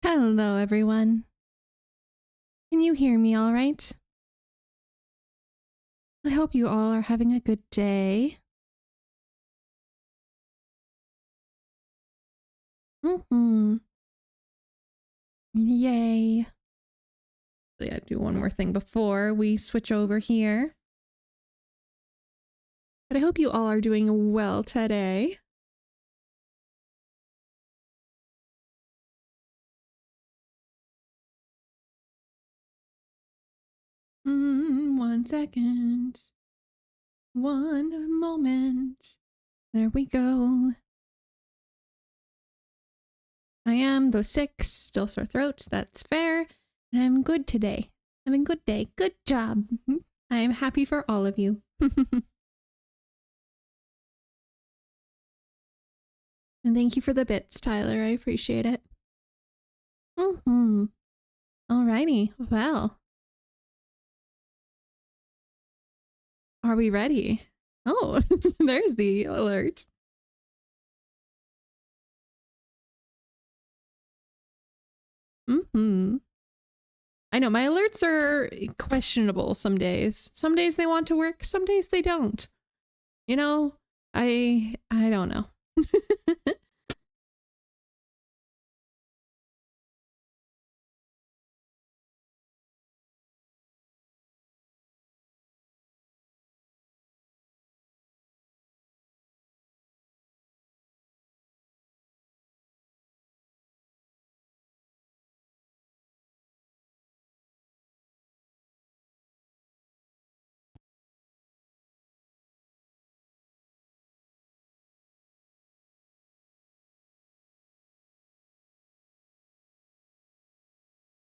Hello, everyone. Can you hear me all right? I hope you all are having a good day. Yay. Yeah, do one more thing before we switch over here. But I hope you all are doing well today. One second. One moment. There we go. I am, though sick, still sore throat. That's fair. And I'm good today. Having a good day. Good job. I am happy for all of you. And thank you for the bits, Tyler. I appreciate it. Alrighty. Well. Are we ready? Oh, there's the alert. I know my alerts are questionable some days. Some days they want to work, some days they don't. You know, I don't know.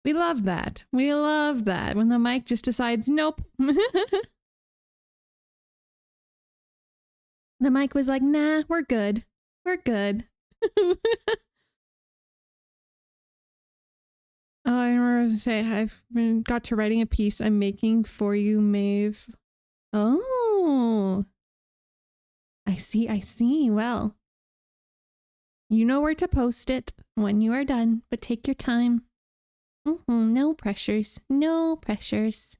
We love that. We love that when the mic just decides, nope. The mic was like, nah, we're good. We're good. I remember to say I've got to writing a piece I'm making for you, Maeve. Oh. I see. Well, you know where to post it when you are done, but take your time. No pressures. No pressures.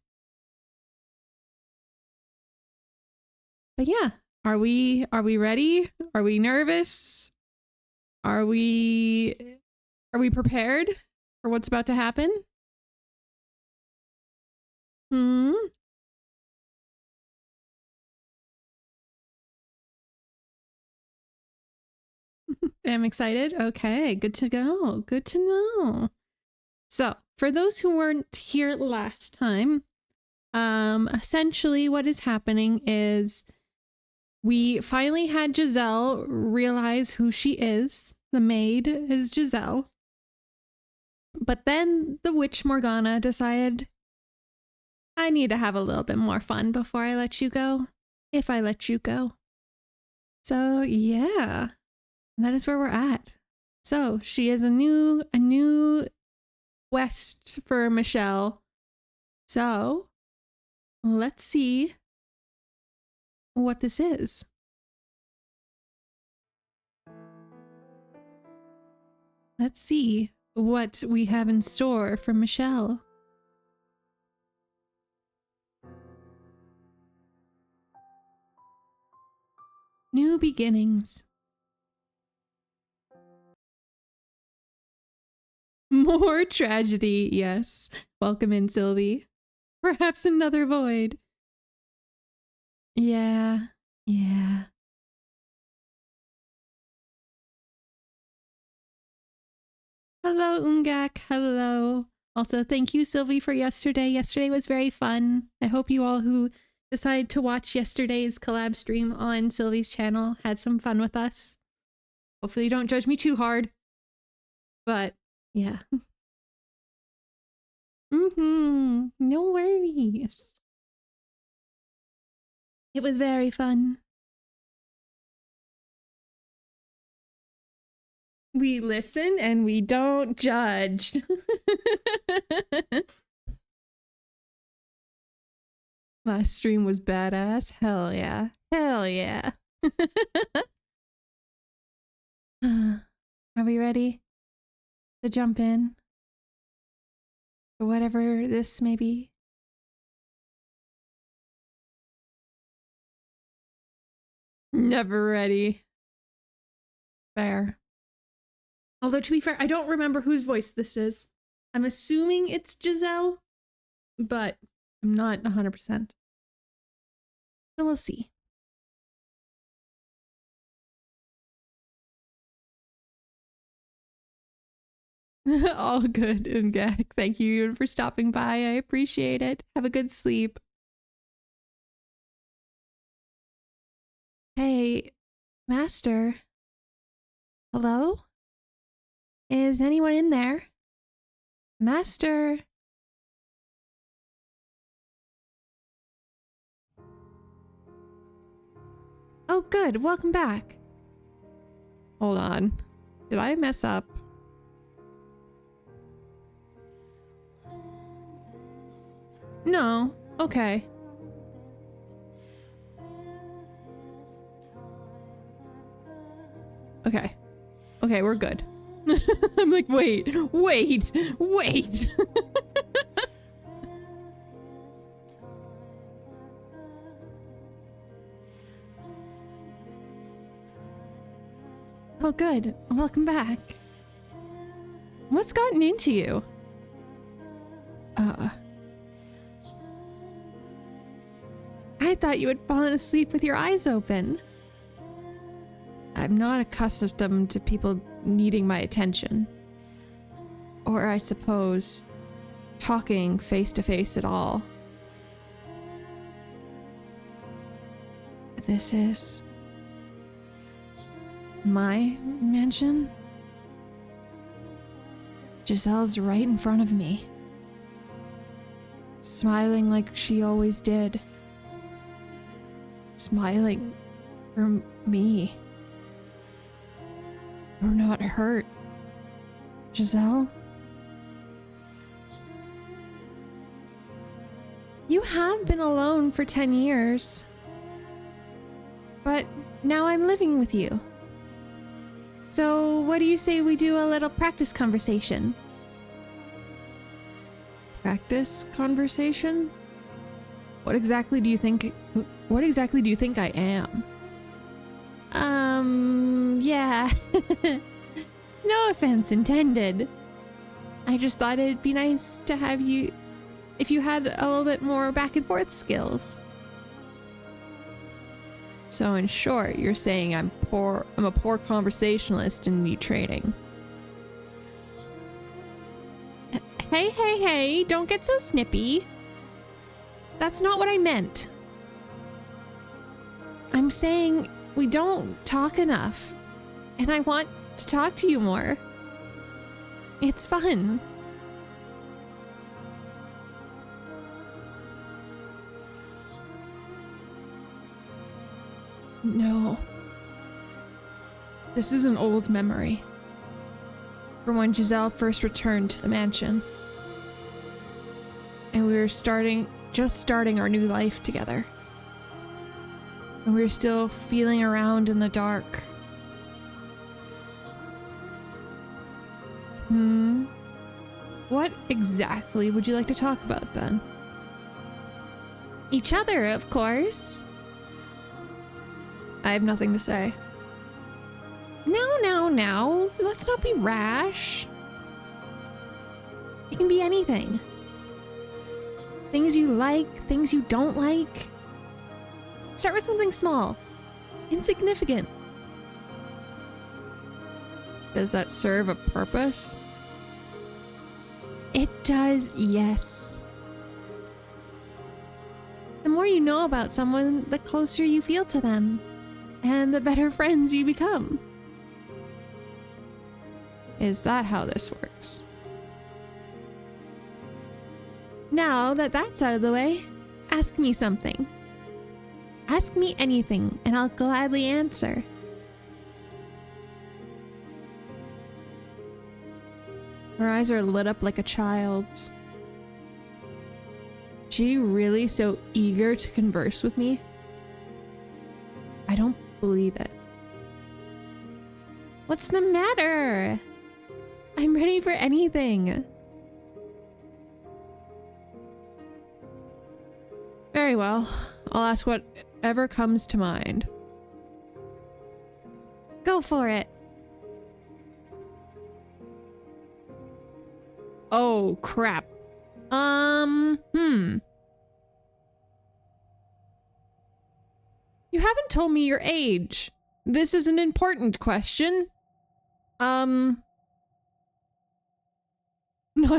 But yeah, are we ready? Are we nervous? Are we prepared for what's about to happen? I'm excited. Okay, good to go. Good to know. So, for those who weren't here last time, essentially what is happening is we finally had Giselle realize who she is. The maid is Giselle. But then the witch Morgana decided, I need to have a little bit more fun before I let you go. If I let you go. So yeah, that is where we're at. So she is a new quest for Michelle. So let's see what this is. Let's see what we have in store for Michelle. New beginnings. More tragedy, yes. Welcome in, Sylvie. Perhaps another void. Yeah. Hello, Ungak. Hello. Also, thank you, Sylvie, for yesterday. Yesterday was very fun. I hope you all who decided to watch yesterday's collab stream on Sylvie's channel had some fun with us. Hopefully you don't judge me too hard. But, yeah. No worries. It was very fun. We listen and we don't judge. Last stream was badass. Hell yeah. Hell yeah. Are we ready to jump in? Whatever this may be. Never ready. Fair. Although, to be fair, I don't remember whose voice this is. I'm assuming it's Giselle, but I'm not 100%. So we'll see. All good, Ungak. Thank you for stopping by. I appreciate it. Have a good sleep. Hey, Master. Hello? Is anyone in there? Master? Oh, good. Welcome back. Hold on. Did I mess up? No. Okay. Okay. Okay, we're good. I'm like, wait. Oh, good. Welcome back. What's gotten into you? I thought you had fallen asleep with your eyes open. I'm not accustomed to people needing my attention. Or I suppose, talking face to face at all. This is my mansion? Giselle's right in front of me. Smiling like she always did. Smiling for me. You're not hurt, Giselle? You have been alone for 10 years. But now I'm living with you. So what do you say we do a little practice conversation? Practice conversation? What exactly do you think I am? Yeah. No offense intended. I just thought it'd be nice to have you if you had a little bit more back and forth skills. So in short, you're saying I'm a poor conversationalist and need training. Hey, don't get so snippy. That's not what I meant. I'm saying we don't talk enough, and I want to talk to you more. It's fun. No. This is an old memory. From when Giselle first returned to the mansion. And we were just starting our new life together. And we were still feeling around in the dark. What exactly would you like to talk about then? Each other, of course. I have nothing to say. Now. Let's not be rash. It can be anything. Things you like, things you don't like. Start with something small. Insignificant. Does that serve a purpose? It does, yes. The more you know about someone, the closer you feel to them. And the better friends you become. Is that how this works? Now that that's out of the way, ask me something. Ask me anything, and I'll gladly answer. Her eyes are lit up like a child's. Is she really so eager to converse with me? I don't believe it. What's the matter? I'm ready for anything. Very well. I'll ask whatever comes to mind. Go for it. Oh, crap. You haven't told me your age. This is an important question. Not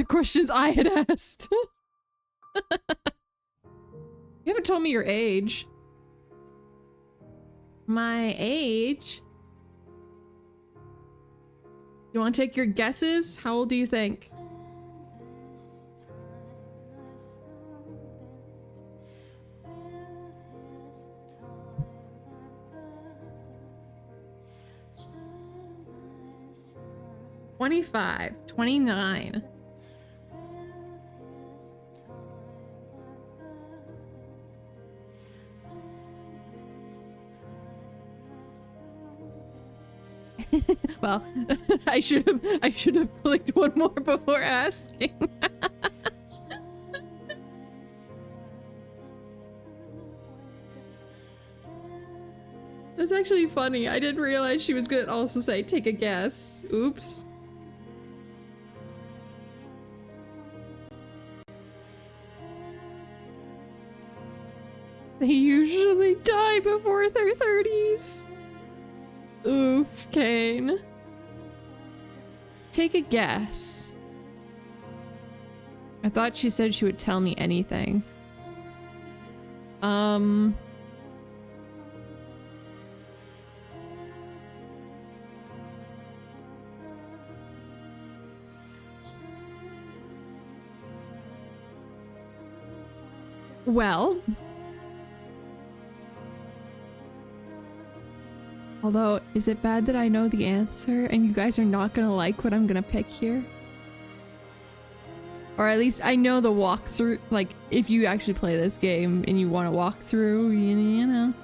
questions I had asked. You haven't told me your age. My age? You want to take your guesses? How old do you think? $25, $29. Well, I should have clicked one more before asking. That's actually funny. I didn't realize she was gonna also say take a guess. Oops. They usually die before their 30s. Oof, Kane. Take a guess. I thought she said she would tell me anything. Well, although, is it bad that I know the answer and you guys are not gonna like what I'm gonna pick here? Or at least I know the walkthrough, like, if you actually play this game and you want to walk through, you know,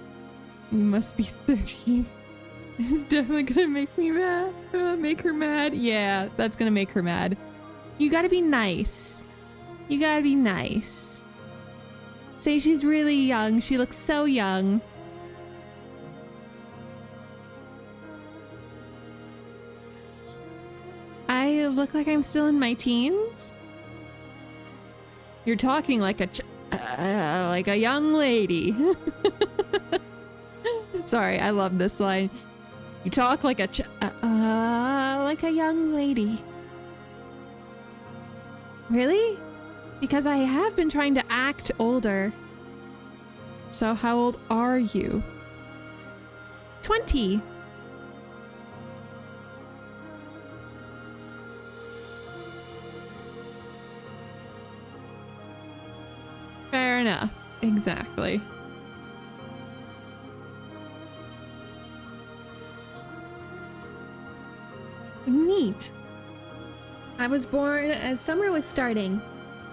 you must be 30. It's definitely gonna make me mad. Make her mad? Yeah, that's gonna make her mad. You gotta be nice. You gotta be nice. Say she's really young. She looks so young. I look like I'm still in my teens? You're talking like a young lady. Sorry, I love this line. You talk like a young lady. Really? Because I have been trying to act older. So how old are you? 20. Fair enough. Exactly. Neat. I was born as summer was starting,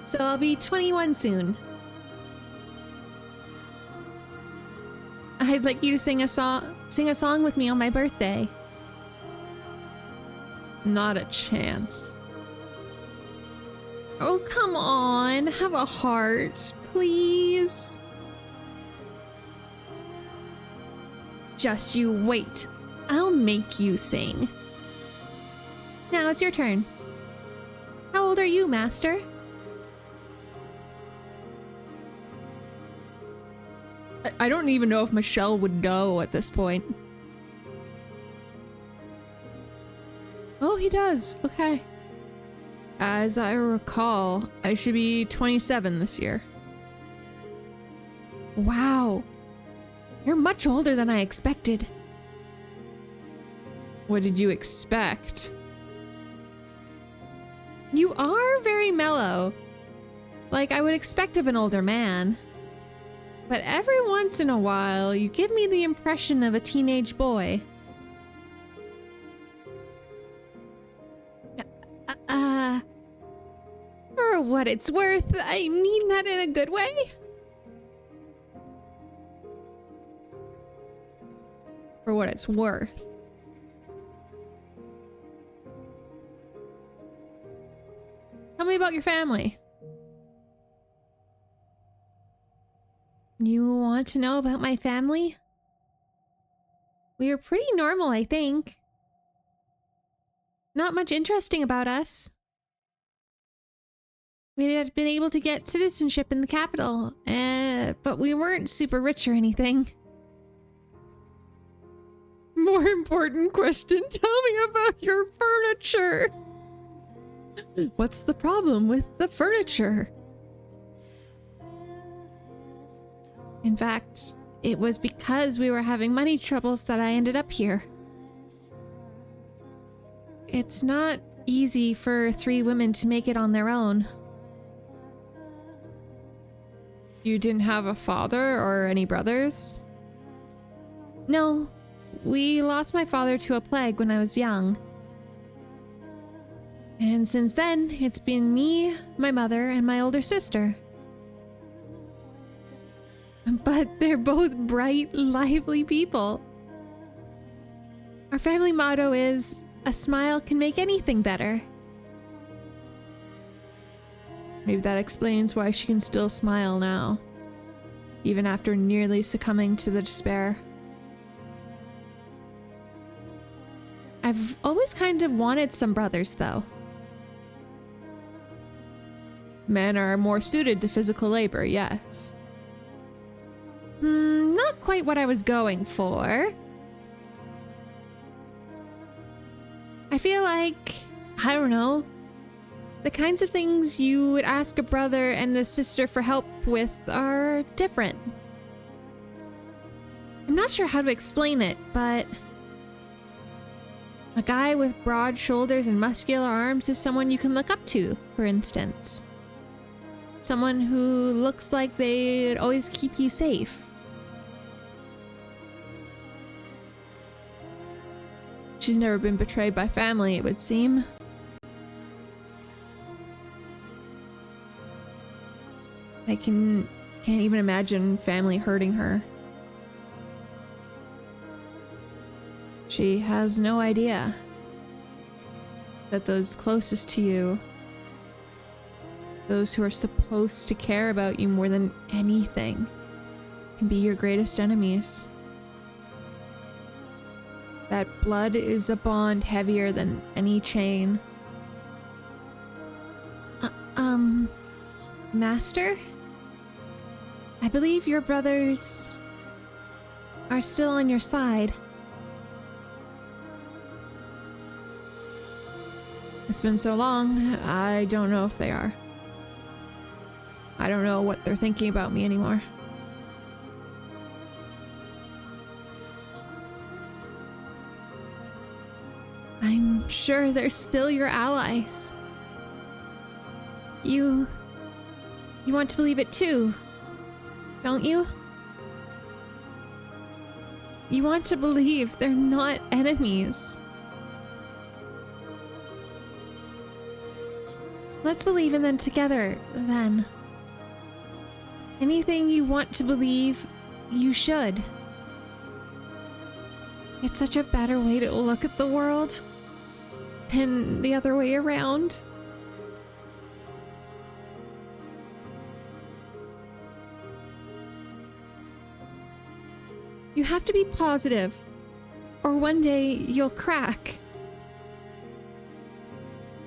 so I'll be 21 soon. I'd like you to sing a song with me on my birthday. Not a chance. Oh, come on. Have a heart, please. Just you wait. I'll make you sing. Now it's your turn. How old are you, Master? I don't even know if Michelle would know at this point. Oh, he does. Okay. As I recall, I should be 27 this year. Wow. You're much older than I expected. What did you expect? You are very mellow. Like I would expect of an older man. But every once in a while, you give me the impression of a teenage boy. For what it's worth, I mean that in a good way. For what it's worth. Tell me about your family. You want to know about my family? We were pretty normal, I think. Not much interesting about us. We had been able to get citizenship in the capital, but we weren't super rich or anything. More important question, tell me about your furniture. What's the problem with the furniture? In fact, it was because we were having money troubles that I ended up here. It's not easy for 3 women to make it on their own. You didn't have a father or any brothers? No, we lost my father to a plague when I was young. And since then, it's been me, my mother, and my older sister. But they're both bright, lively people. Our family motto is, a smile can make anything better. Maybe that explains why she can still smile now, even after nearly succumbing to the despair. I've always kind of wanted some brothers, though. Men are more suited to physical labor, yes. Not quite what I was going for. I feel like, I don't know, the kinds of things you would ask a brother and a sister for help with are different. I'm not sure how to explain it, but a guy with broad shoulders and muscular arms is someone you can look up to, for instance. Someone who looks like they'd always keep you safe. She's never been betrayed by family, it would seem. I can't even imagine family hurting her. She has no idea that those closest to you, those who are supposed to care about you more than anything, can be your greatest enemies. That blood is a bond heavier than any chain. Master? I believe your brothers are still on your side. It's been so long, I don't know if they are. I don't know what they're thinking about me anymore. I'm sure they're still your allies. You want to believe it too, don't you? You want to believe they're not enemies. Let's believe in them together, then. Anything you want to believe, you should. It's such a better way to look at the world than the other way around. You have to be positive, or one day you'll crack.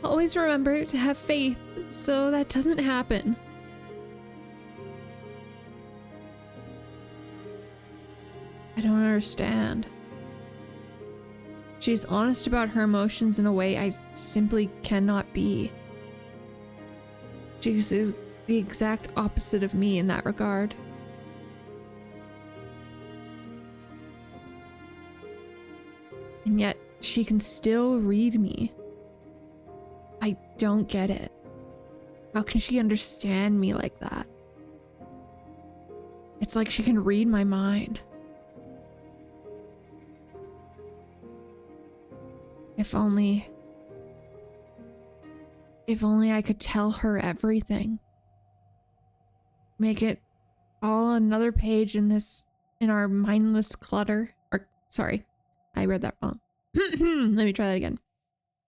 Always remember to have faith so that doesn't happen. I don't understand. She's honest about her emotions in a way I simply cannot be. She is the exact opposite of me in that regard. And yet, she can still read me. I don't get it. How can she understand me like that? It's like she can read my mind. If only I could tell her everything. Make it all another page in our mindless clutter. Or, sorry, I read that wrong. Let me try that again.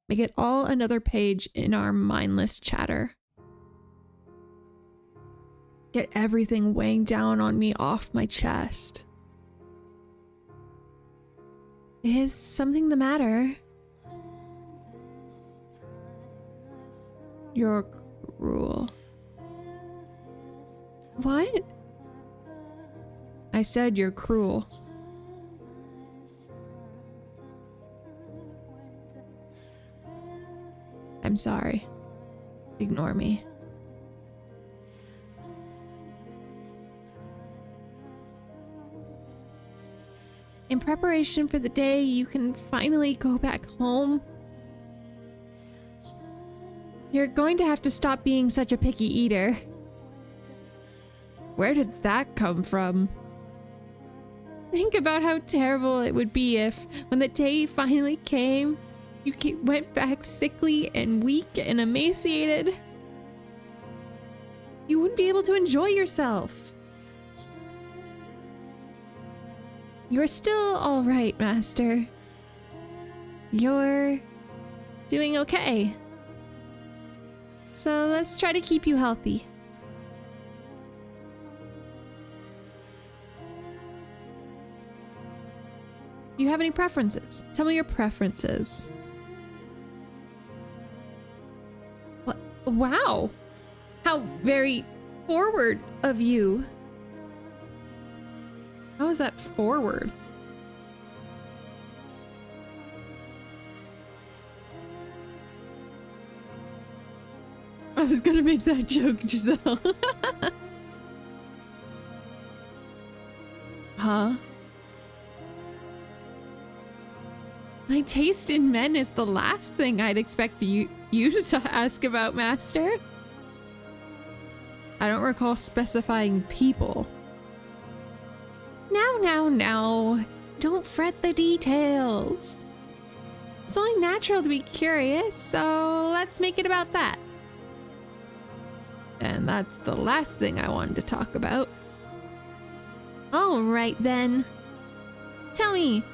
Make it all another page in our mindless chatter. get everything weighing down on me off my chest. Is something the matter? You're cruel. What? I said you're cruel. I'm sorry. Ignore me. In preparation for the day you can finally go back home, you're going to have to stop being such a picky eater. Where did that come from? Think about how terrible it would be if, when the day finally came, you went back sickly and weak and emaciated. You wouldn't be able to enjoy yourself. You're still all right, Master. You're doing okay. So let's try to keep you healthy. Do you have any preferences? Tell me your preferences. What? Wow. How very forward of you. How is that forward? I was gonna make that joke, Giselle. Huh? My taste in men is the last thing I'd expect you to ask about, Master. I don't recall specifying people. Now. Don't fret the details. It's only natural to be curious, so let's make it about that. And that's the last thing I wanted to talk about. All right then. Tell me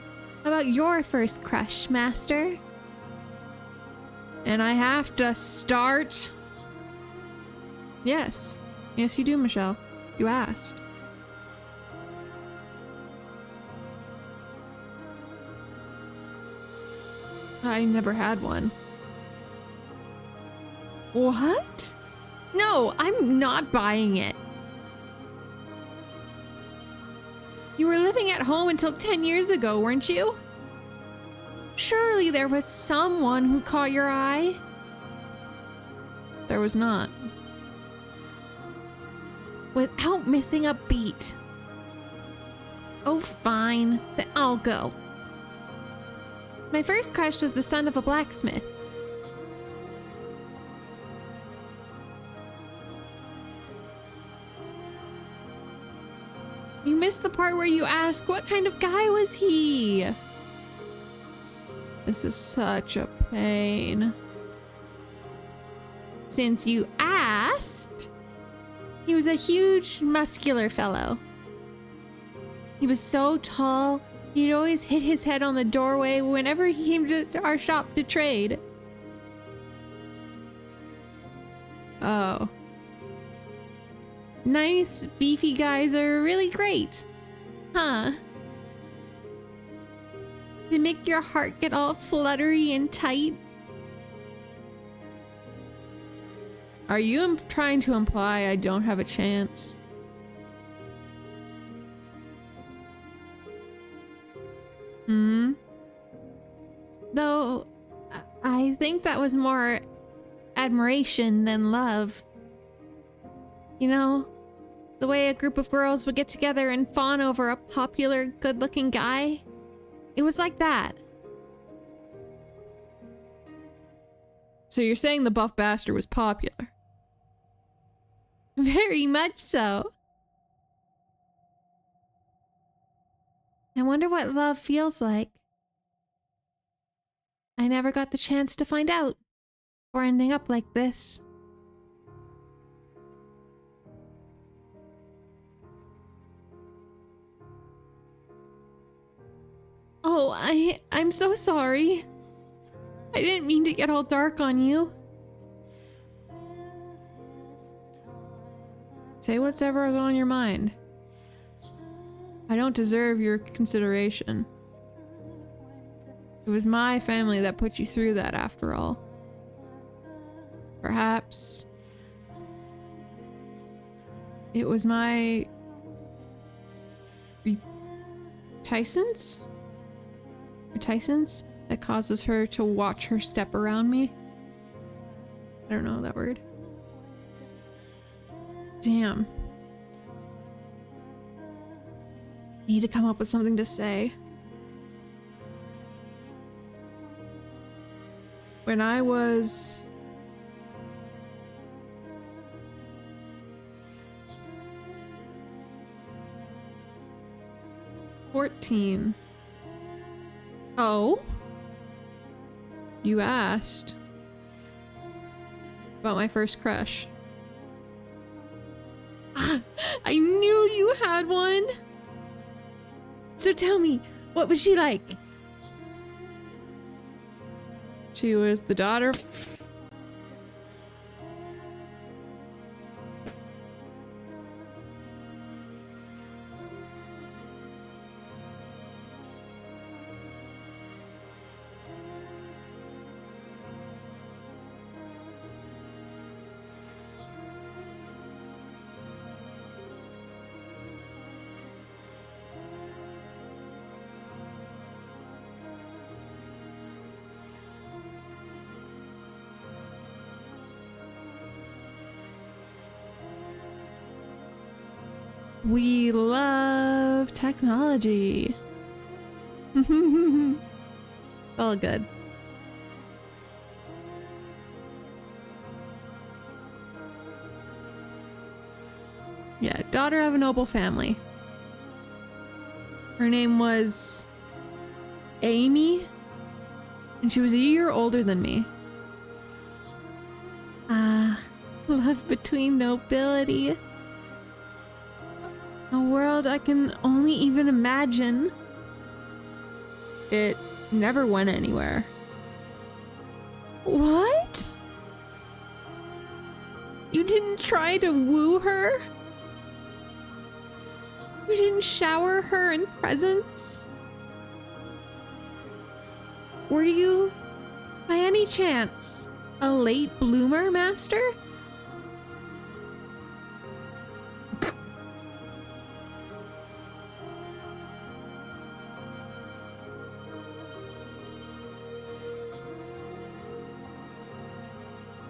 about your first crush, Master. And I have to start. Yes. Yes, you do, Michelle. You asked. I never had one. What? No, I'm not buying it. You were living at home until 10 years ago, weren't you? Surely there was someone who caught your eye. There was not. Without missing a beat. Oh, fine. Then I'll go. My first crush was the son of a blacksmith. You missed the part where you ask, what kind of guy was he? This is such a pain. Since you asked, he was a huge, muscular fellow. He was so tall, he'd always hit his head on the doorway whenever he came to our shop to trade. Oh. Nice, beefy guys are really great. Huh? They make your heart get all fluttery and tight. Are you trying to imply I don't have a chance? Though, I think that was more admiration than love. You know, the way a group of girls would get together and fawn over a popular, good-looking guy. It was like that. So you're saying the buff bastard was popular? Very much so. I wonder what love feels like. I never got the chance to find out, or ending up like this. Oh, I'm so sorry. I didn't mean to get all dark on you. Say whatever's on your mind. I don't deserve your consideration. It was my family that put you through that after all. Perhaps it was my reticence that causes her to watch her step around me. I don't know that word. Damn. Need to come up with something to say. When I was 14. Oh? You asked about my first crush. Ah, I knew you had one! So tell me, what was she like? She was the daughter. We love technology. All good. Yeah, daughter of a noble family. Her name was Amy, and she was a year older than me. Ah, love between nobility. A world I can only even imagine. It never went anywhere. What? You didn't try to woo her? You didn't shower her in presents? Were you, by any chance, a late bloomer, Master?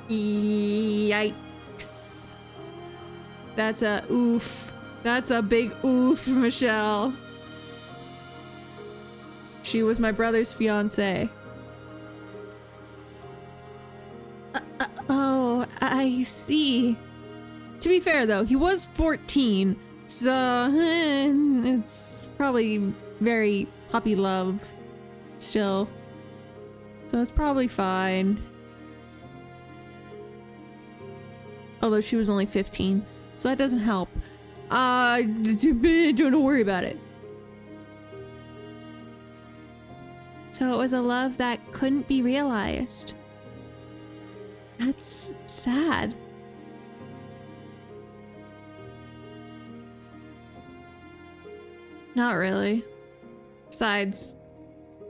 Yikes. That's a oof. That's a big oof, Michelle. She was my brother's fiance. Oh, I see. To be fair though, he was 14, so it's probably very puppy love still. So it's probably fine. Although she was only 15, so that doesn't help. Don't worry about it. So it was a love that couldn't be realized. That's sad. Not really. Besides,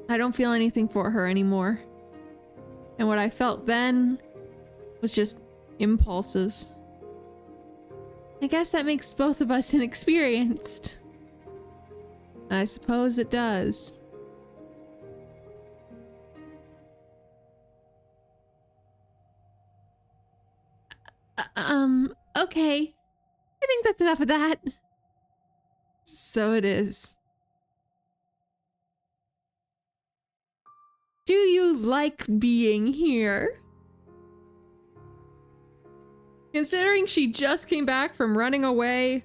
I don't feel anything for her anymore. And what I felt then was just impulses. I guess that makes both of us inexperienced. I suppose it does. Okay. I think that's enough of that. So it is. Do you like being here? Considering she just came back from running away.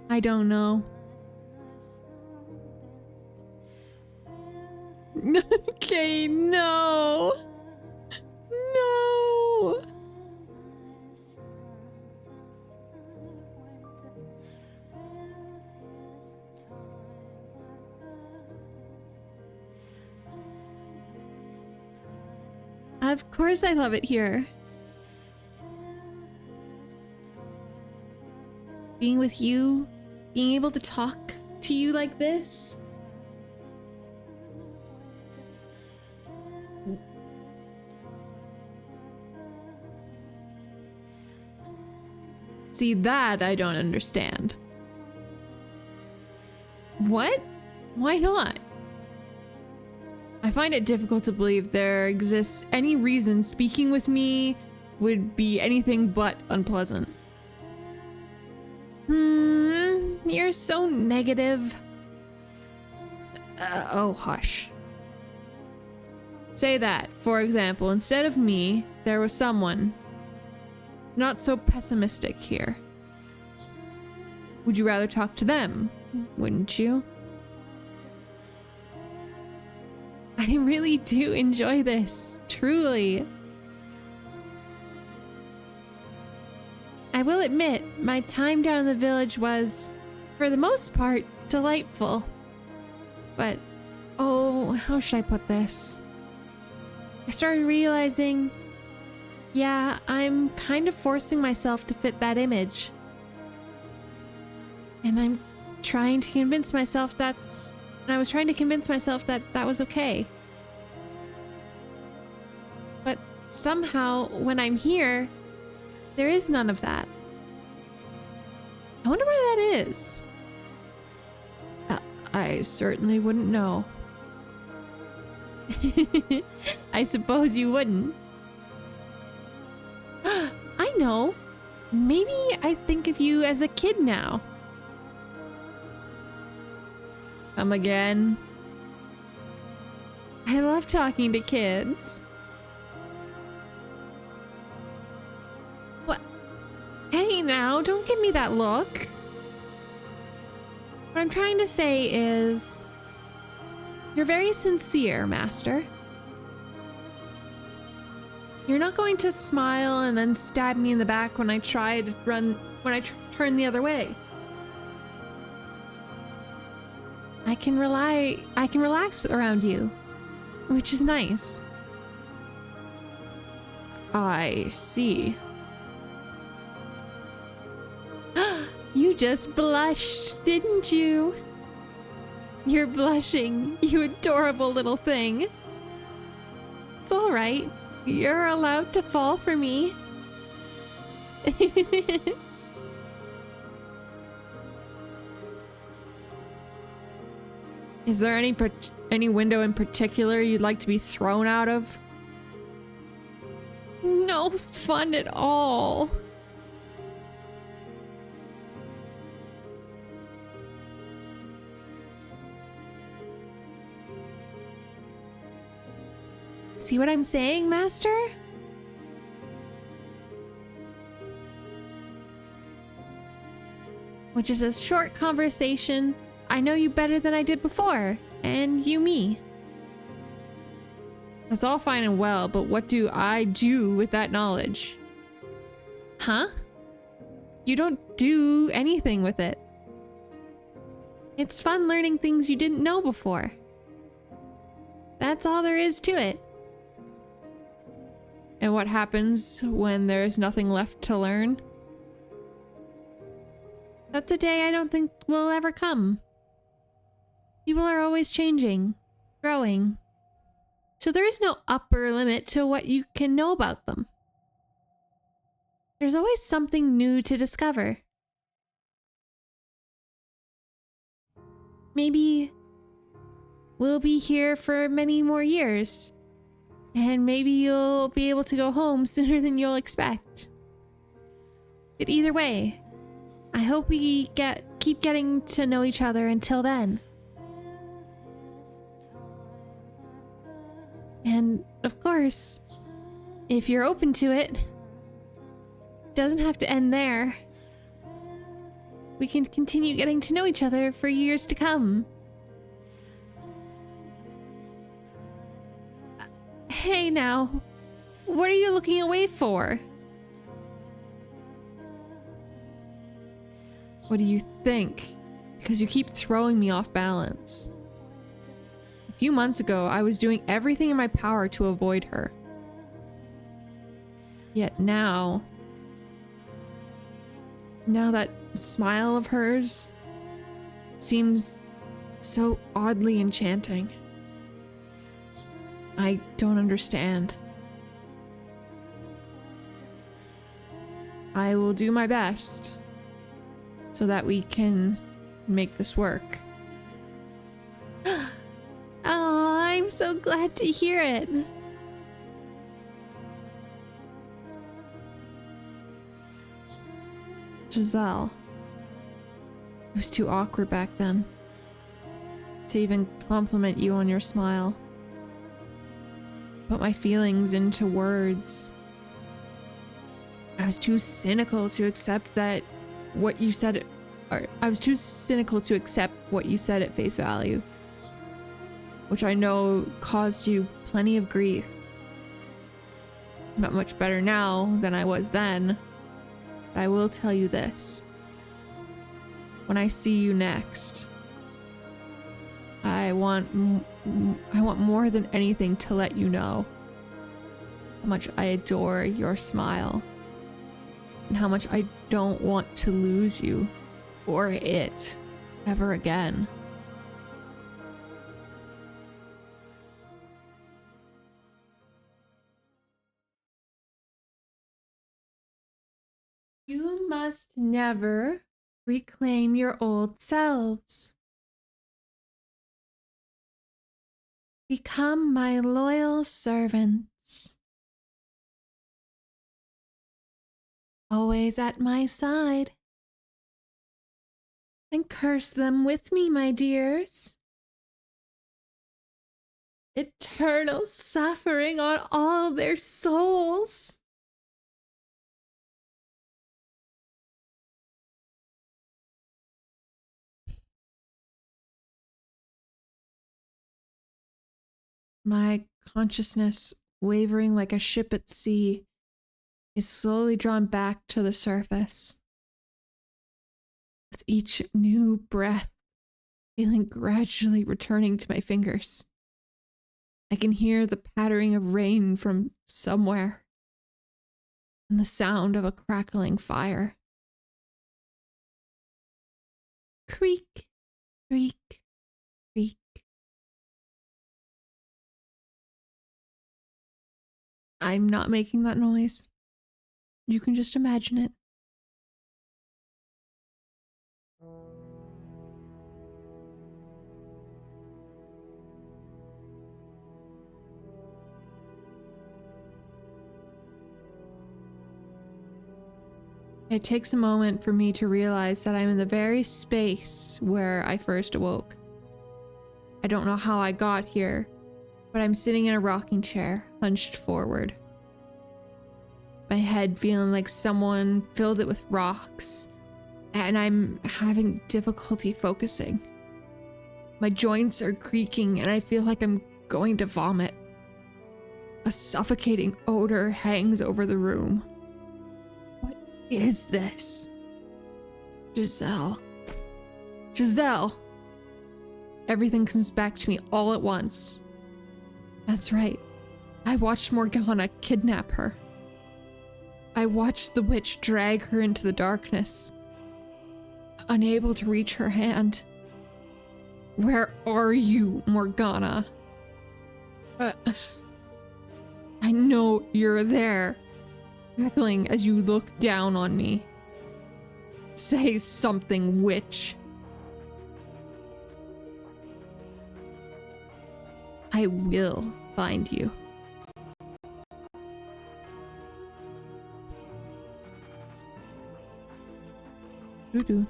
I don't know. Okay, no. No. Of course I love it here. Being with you, being able to talk to you like this. See, that I don't understand. What? Why not? I find it difficult to believe there exists any reason speaking with me would be anything but unpleasant. You're so negative. Oh, hush. Say that, for example, instead of me, there was someone not so pessimistic here. Would you rather talk to them, wouldn't you? I really do enjoy this, truly. I will admit, my time down in the village was, for the most part, delightful. But, oh, how should I put this? I started realizing, yeah, I'm kind of forcing myself to fit that image. And I'm trying to convince myself I was trying to convince myself that that was okay. But somehow, when I'm here, there is none of that. I wonder why that is. I certainly wouldn't know. I suppose you wouldn't. I know. Maybe I think of you as a kid now. Come again. I love talking to kids. What? Hey now, don't give me that look. What I'm trying to say is, you're very sincere, Master. You're not going to smile and then stab me in the back when I turn the other way. I can relax around you, which is nice. I see. You just blushed, didn't you? You're blushing, you adorable little thing. It's all right. You're allowed to fall for me. Is there any window in particular you'd like to be thrown out of? No fun at all. See what I'm saying, Master? Which is a short conversation. I know you better than I did before, and you me. That's all fine and well, but what do I do with that knowledge? Huh? You don't do anything with it. It's fun learning things you didn't know before. That's all there is to it. And what happens when there's nothing left to learn? That's a day I don't think will ever come. People are always changing, growing. So there is no upper limit to what you can know about them. There's always something new to discover. Maybe we'll be here for many more years. And maybe you'll be able to go home sooner than you'll expect. But either way, I hope we keep getting to know each other until then. And of course, if you're open to it, it doesn't have to end there. We can continue getting to know each other for years to come. Hey now, what are you looking away for? What do you think? Because you keep throwing me off balance. A few months ago, I was doing everything in my power to avoid her. Yet now that smile of hers seems so oddly enchanting. I don't understand. I will do my best so that we can make this work. Oh, I'm so glad to hear it. Giselle. It was too awkward back then to even compliment you on your smile. Put my feelings into words. I was too cynical to accept that what you said, or I was too cynical to accept what you said at face value, which I know caused you plenty of grief. I'm not much better now than I was then, but I will tell you this. When I see you next, I want more than anything to let you know how much I adore your smile and how much I don't want to lose you or it ever again. You must never reclaim your old selves. Become my loyal servants. Always at my side. And curse them with me, my dears. Eternal suffering on all their souls. My consciousness, wavering like a ship at sea, is slowly drawn back to the surface. With each new breath, feeling gradually returning to my fingers. I can hear the pattering of rain from somewhere, and the sound of a crackling fire. Creak, creak, creak. I'm not making that noise. You can just imagine it. It takes a moment for me to realize that I'm in the very space where I first awoke. I don't know how I got here, but I'm sitting in a rocking chair, hunched forward. My head feeling like someone filled it with rocks, and I'm having difficulty focusing. My joints are creaking, and I feel like I'm going to vomit. A suffocating odor hangs over the room. What is this? Giselle. Giselle! Everything comes back to me all at once. That's right. I watched Morgana kidnap her. I watched the witch drag her into the darkness, unable to reach her hand. Where are you, Morgana? I know you're there, cackling as you look down on me. Say something, witch. I will find you. Doo-doo.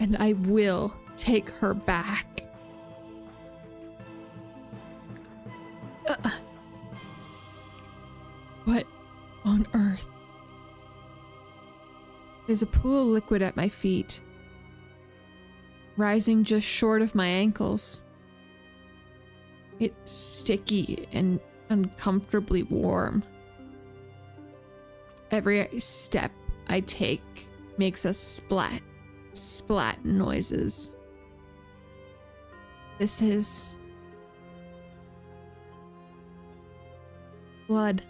And I will take her back. What on earth? There's a pool of liquid at my feet, rising just short of my ankles. It's sticky and uncomfortably warm. Every step I take makes a splat noises. This is blood.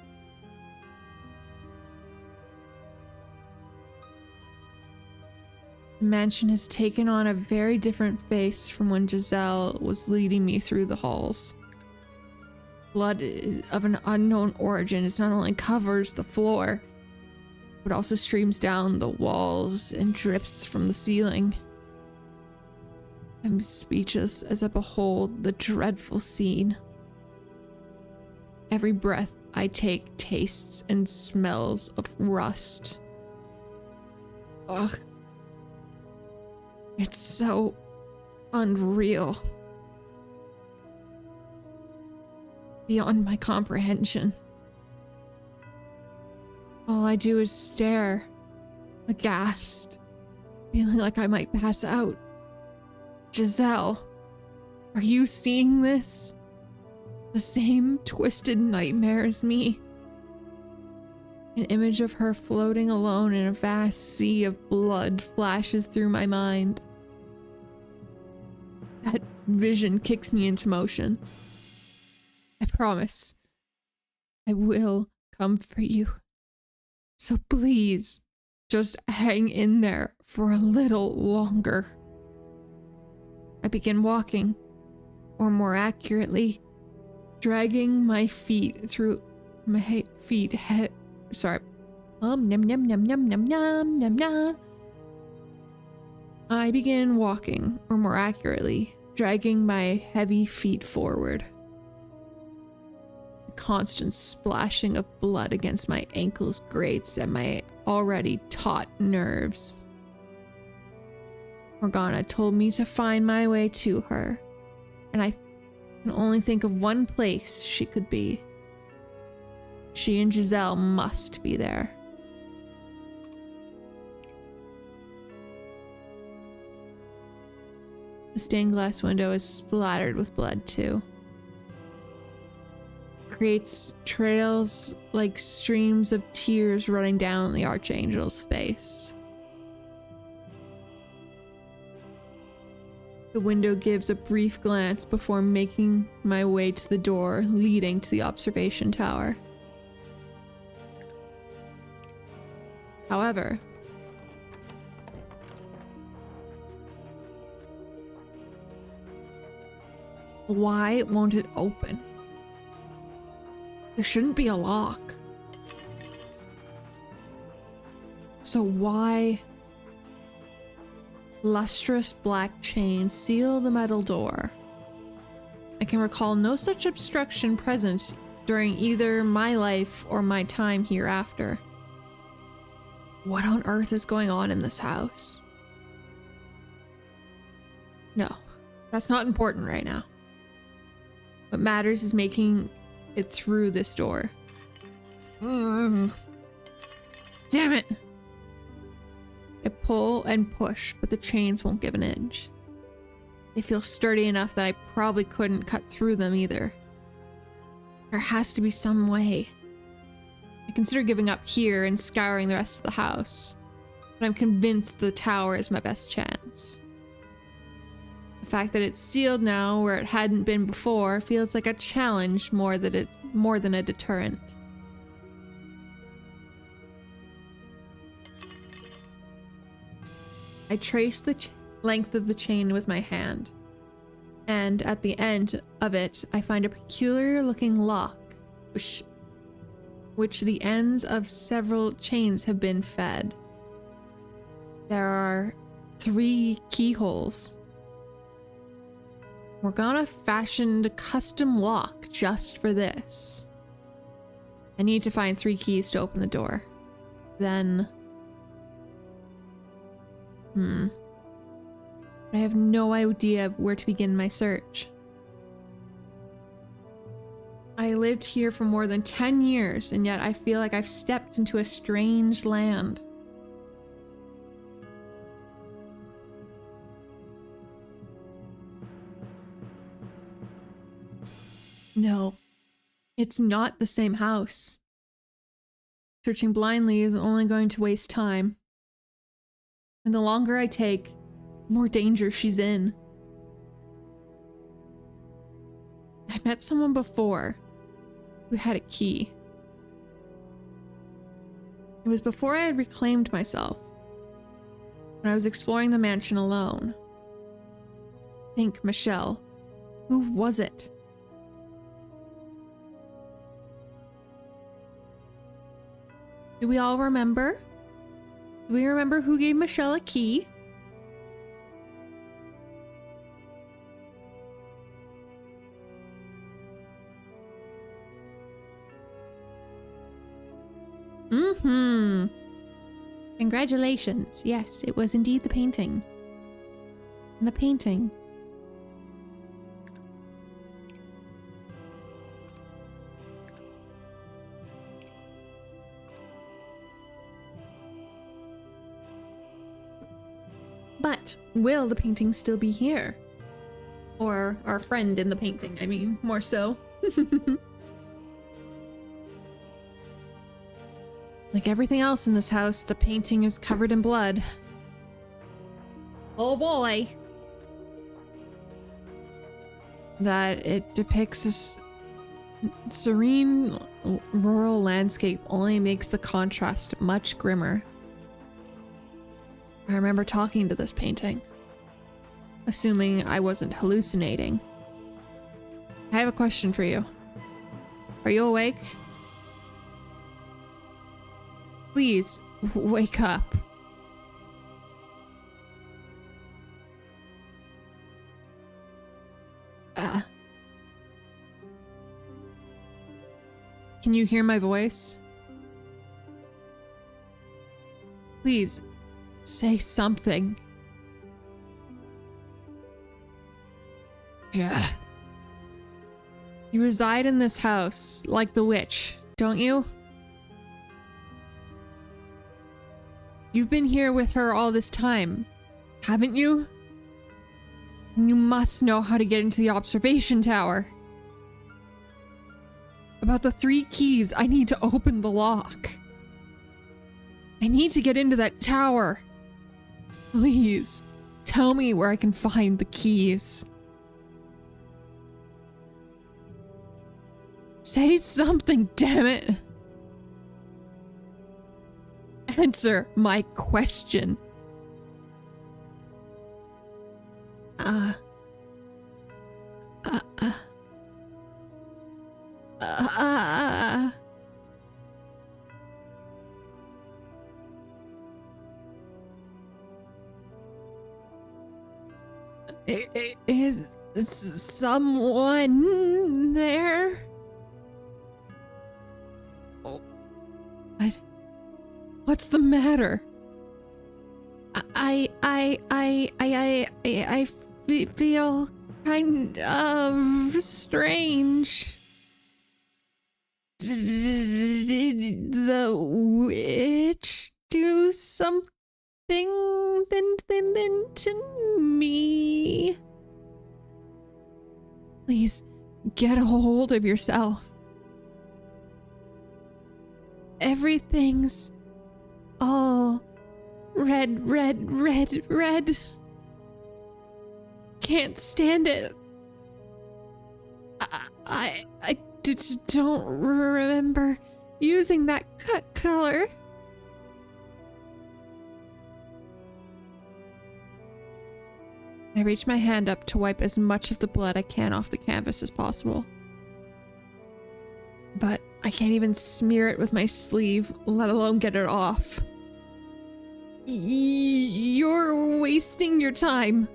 The mansion has taken on a very different face from when Giselle was leading me through the halls. Blood of an unknown origin is not only covers the floor, but also streams down the walls and drips from the ceiling. I'm speechless as I behold the dreadful scene. Every breath I take tastes and smells of rust. Ugh. It's so unreal. Beyond my comprehension. All I do is stare, aghast, feeling like I might pass out. Giselle, are you seeing this? The same twisted nightmare as me. An image of her floating alone in a vast sea of blood flashes through my mind. That vision kicks me into motion. I promise, I will come for you. So please, just hang in there for a little longer. I begin walking, or more accurately, dragging my feet through my feet. Num num num num num num num num. I begin walking, or more accurately, dragging my heavy feet forward. The constant splashing of blood against my ankles grates at my already taut nerves. Morgana told me to find my way to her, and I can only think of one place she could be. She and Giselle must be there. The stained glass window is splattered with blood too. Creates trails like streams of tears running down the Archangel's face. The window gives a brief glance before making my way to the door leading to the observation tower. However, why won't it open? There shouldn't be a lock. So why? Lustrous black chains seal the metal door. I can recall no such obstruction present during either my life or my time hereafter. What on earth is going on in this house? No, that's not important right now. What matters is making it through this door. Damn it! I pull and push, but the chains won't give an inch. They feel sturdy enough that I probably couldn't cut through them either. There has to be some way. I consider giving up here and scouring the rest of the house, but I'm convinced the tower is my best chance. The fact that it's sealed now where it hadn't been before feels like a challenge more than a deterrent. I trace the length of the chain with my hand, and at the end of it, I find a peculiar looking lock, which the ends of several chains have been fed. There are 3 keyholes. Morgana fashioned a custom lock just for this. I need to find 3 keys to open the door. Then... I have no idea where to begin my search. I lived here for more than 10 years, and yet I feel like I've stepped into a strange land. No, it's not the same house. Searching blindly is only going to waste time. And the longer I take, the more danger she's in. I met someone before who had a key. It was before I had reclaimed myself. when I was exploring the mansion alone. Think, Michelle. Who was it? Do we all remember? Do we remember who gave Michelle a key? Mm-hmm. Congratulations. Yes, it was indeed the painting. The painting. But will the painting still be here? Or our friend in the painting, I mean, more so. Like everything else in this house, the painting is covered in blood. Oh boy! That it depicts a serene rural landscape only makes the contrast much grimmer. I remember talking to this painting, assuming I wasn't hallucinating. I have a question for you. Are you awake? Please, wake up. Can you hear my voice? Please, say something. Yeah. You reside in this house, like the witch, don't you? You've been here with her all this time, haven't you? You must know how to get into the observation tower. About the 3 keys, I need to open the lock. I need to get into that tower. Please, tell me where I can find the keys. Say something, damn it. Answer my question. Is someone there? Oh, what's the matter? I feel kind of strange. Did the witch do something to me? Please, get a hold of yourself. Everything's all red. Can't stand it. I don't remember using that color. I reach my hand up to wipe as much of the blood I can off the canvas as possible. But I can't even smear it with my sleeve, let alone get it off. You're wasting your time.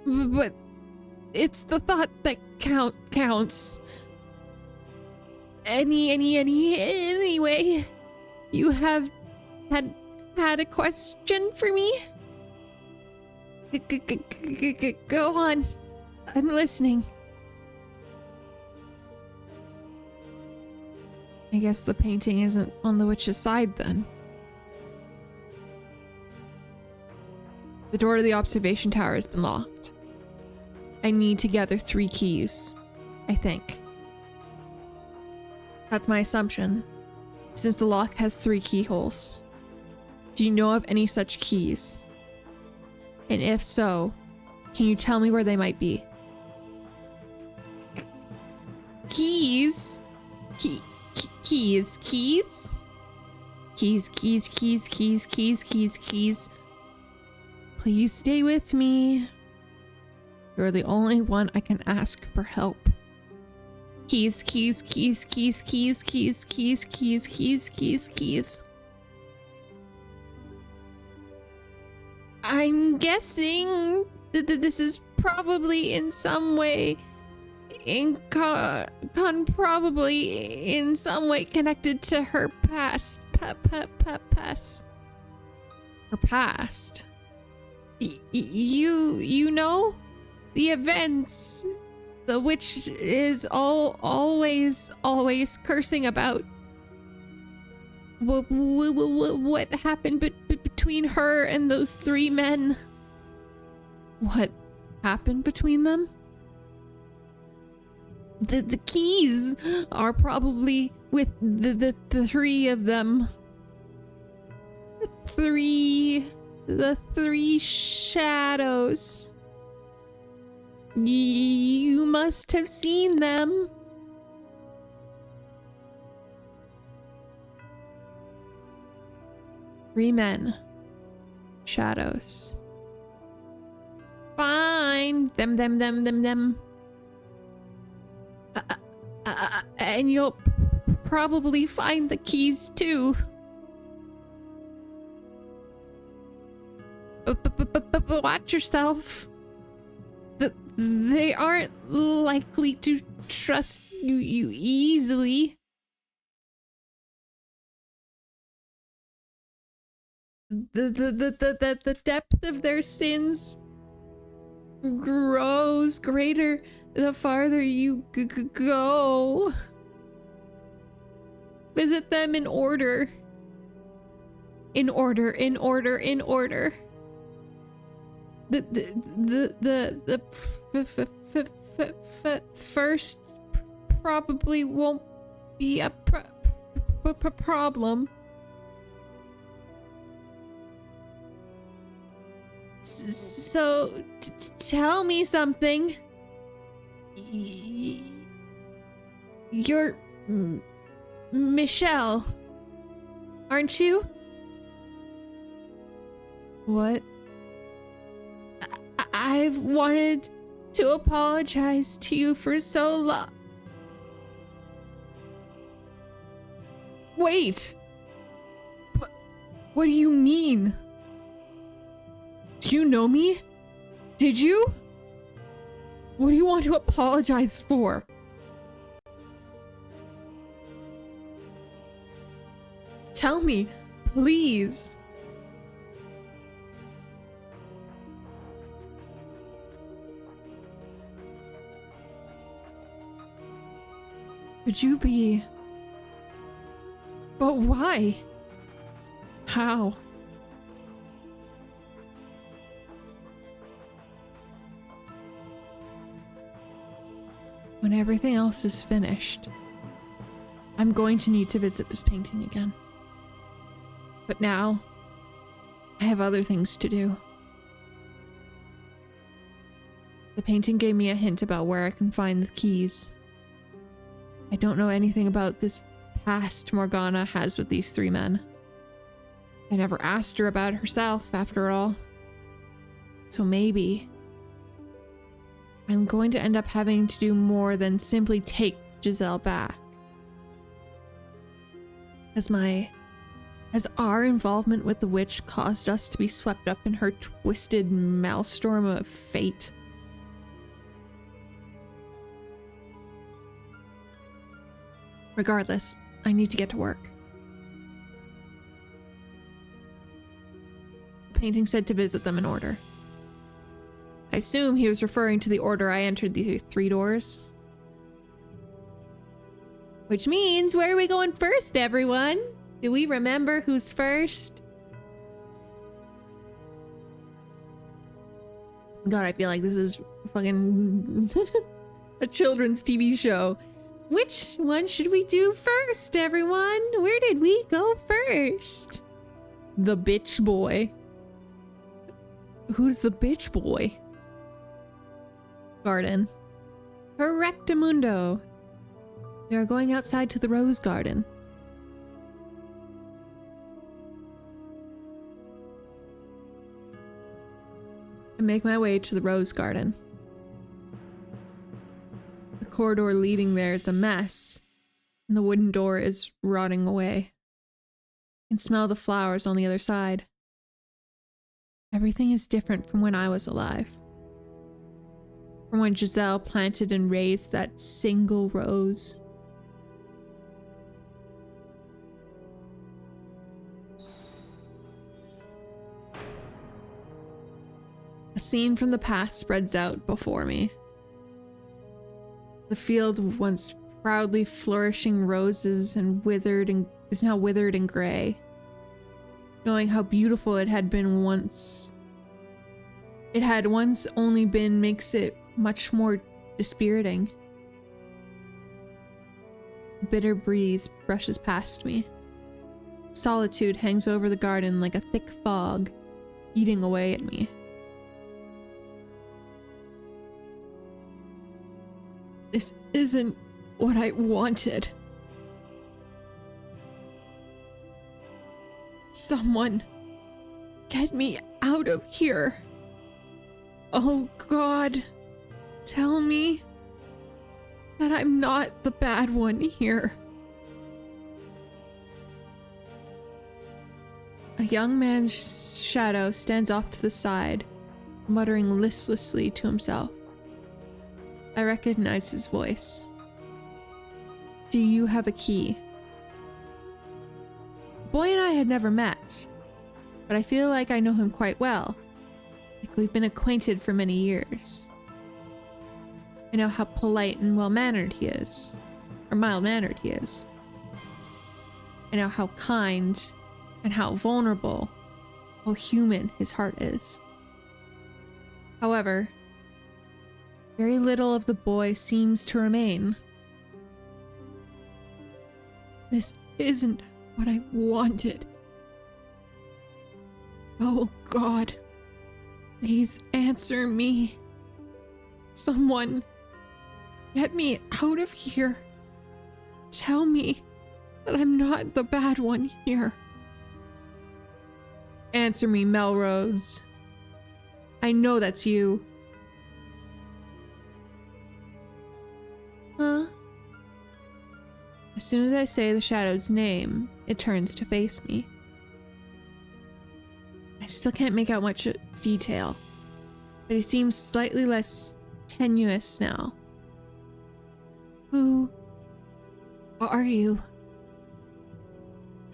But it's the thought that counts. Anyway, you have had a question for me? Go on. I'm listening. I guess the painting isn't on the witch's side then. The door to the observation tower has been locked. I need to gather 3 keys, I think. That's my assumption, since the lock has 3 keyholes. Do you know of any such keys? And if so, can you tell me where they might be? Keys? Keys. Please stay with me. You're the only one I can ask for help. Keys, keys, keys, keys, keys, keys, keys, keys, keys, keys, keys. I'm guessing that this is probably in some way probably in some way connected to her past. Past. Her past. You know the events the witch is always cursing about. What happened between her and those three men? What happened between them? The keys are probably with the three of them. The three shadows. You must have seen them. Three men. Shadows. Fine. Them. And you'll probably find the keys too. But watch yourself. They aren't likely to trust you easily. The depth of their sins grows greater the farther you go. Visit them in order. In order. The first probably won't be a problem. So tell me something. You're Michelle, aren't you? What? I've wanted to apologize to you for so long. Wait! What do you mean? Do you know me? Did you? What do you want to apologize for? Tell me, please. Would you be... But why? How? When everything else is finished, I'm going to need to visit this painting again. But now, I have other things to do. The painting gave me a hint about where I can find the keys. I don't know anything about this past Morgana has with these three men. I never asked her about herself, after all. So maybe I'm going to end up having to do more than simply take Giselle back. Has our involvement with the witch caused us to be swept up in her twisted maelstrom of fate? Regardless, I need to get to work. The painting said to visit them in order. I assume he was referring to the order I entered these three doors. Which means, where are we going first, everyone? Do we remember who's first? God, I feel like this is fucking a children's TV show. Which one should we do first, everyone? Where did we go first? The bitch boy. Who's the bitch boy? Garden. Correctamundo. We are going outside to the rose garden. make my way to the rose garden. The corridor leading there is a mess, and the wooden door is rotting away. I can smell the flowers on the other side. Everything is different from when I was alive. From when Giselle planted and raised that single rose. A scene from the past spreads out before me. The field once proudly flourishing roses and is now withered and gray. Knowing how beautiful it had been once. It had once only been makes it much more dispiriting. A bitter breeze brushes past me. Solitude hangs over the garden like a thick fog, eating away at me. This isn't what I wanted. Someone, get me out of here. Oh God, tell me that I'm not the bad one here. A young man's shadow stands off to the side, muttering listlessly to himself. I recognize his voice. Do you have a key? The boy and I had never met, but I feel like I know him quite well. Like we've been acquainted for many years. I know how polite and well-mannered he is, or mild-mannered he is. I know how kind and how vulnerable, how human his heart is. However, very little of the boy seems to remain. This isn't what I wanted. Oh God, please answer me. Someone, get me out of here. Tell me that I'm not the bad one here. Answer me, Melrose. I know that's you. Huh? As soon as I say the shadow's name, it turns to face me. I still can't make out much detail, but he seems slightly less tenuous now. Who are you?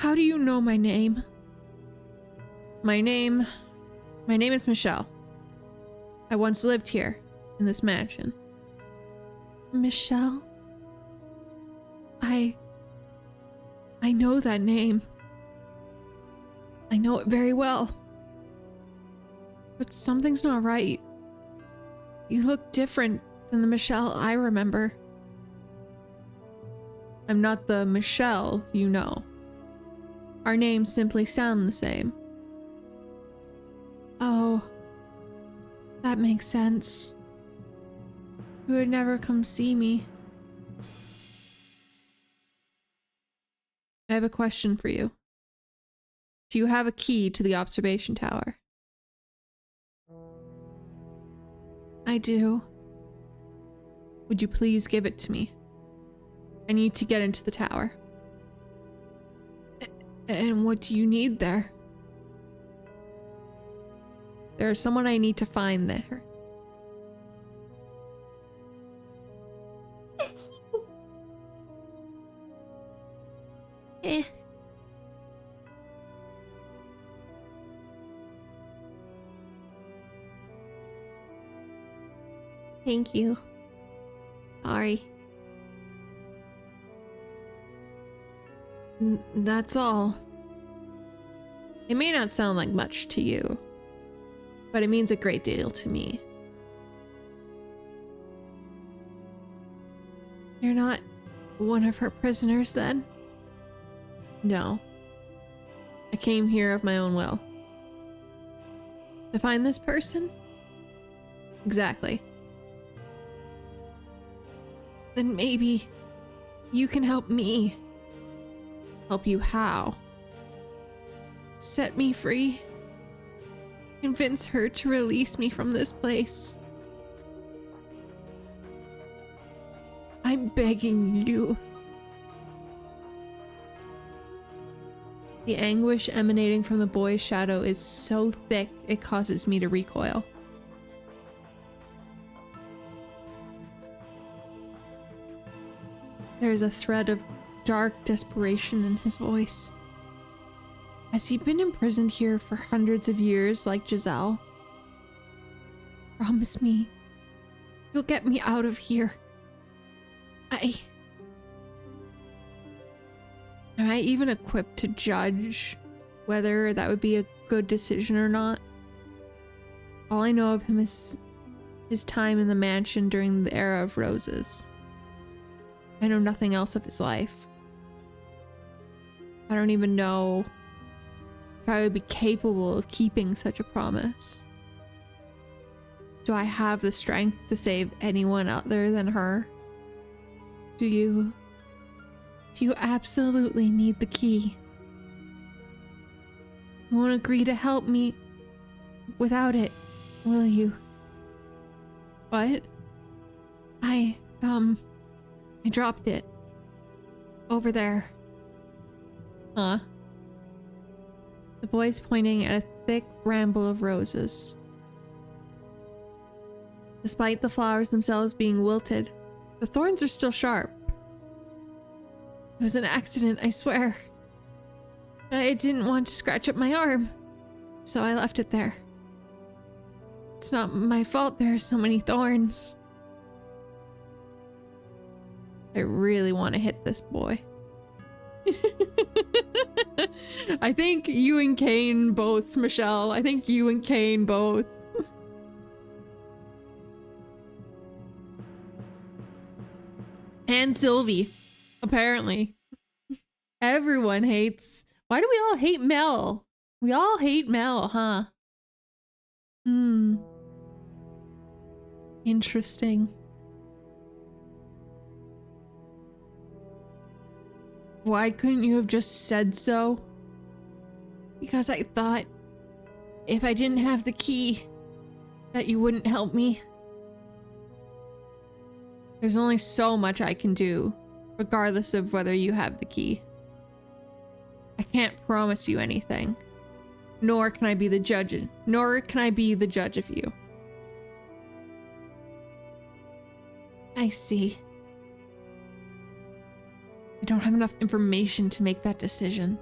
How do you know my name? My name is Michelle. I once lived here, in this mansion. Michelle? I know that name. I know it very well. But something's not right. You look different than the Michelle I remember. I'm not the Michelle you know. Our names simply sound the same. Oh, that makes sense. You would never come see me. I have a question for you. Do you have a key to the observation tower? I do. Would you please give it to me? I need to get into the tower. And what do you need there? There's someone I need to find there. Thank you. Sorry. That's all. It may not sound like much to you, but it means a great deal to me. You're not one of her prisoners, then? No. I came here of my own will. To find this person? Exactly. Then maybe you can help me. Help you how? Set me free? Convince her to release me from this place. I'm begging you. The anguish emanating from the boy's shadow is so thick it causes me to recoil. There is a thread of dark desperation in his voice. Has he been imprisoned here for hundreds of years like Giselle? Promise me you'll get me out of here. Am I even equipped to judge whether that would be a good decision or not? All I know of him is his time in the mansion during the era of roses. I know nothing else of his life. I don't even know if I would be capable of keeping such a promise. Do I have the strength to save anyone other than her? Do you absolutely need the key? You won't agree to help me without it, will you? What? I dropped it. Over there. Huh? The boy's pointing at a thick bramble of roses. Despite the flowers themselves being wilted, the thorns are still sharp. It was an accident, I swear. But I didn't want to scratch up my arm, so I left it there. It's not my fault there are so many thorns. I really want to hit this boy. I think you and Kane both, Michelle. I think you and Kane both. And Sylvie, apparently. Everyone hates... Why do we all hate Mel? We all hate Mel, huh? Interesting. Why couldn't you have just said so? Because I thought if I didn't have the key, that you wouldn't help me. There's only so much I can do, regardless of whether you have the key. I can't promise you anything, nor can I be the judge of you. I see. I don't have enough information to make that decision.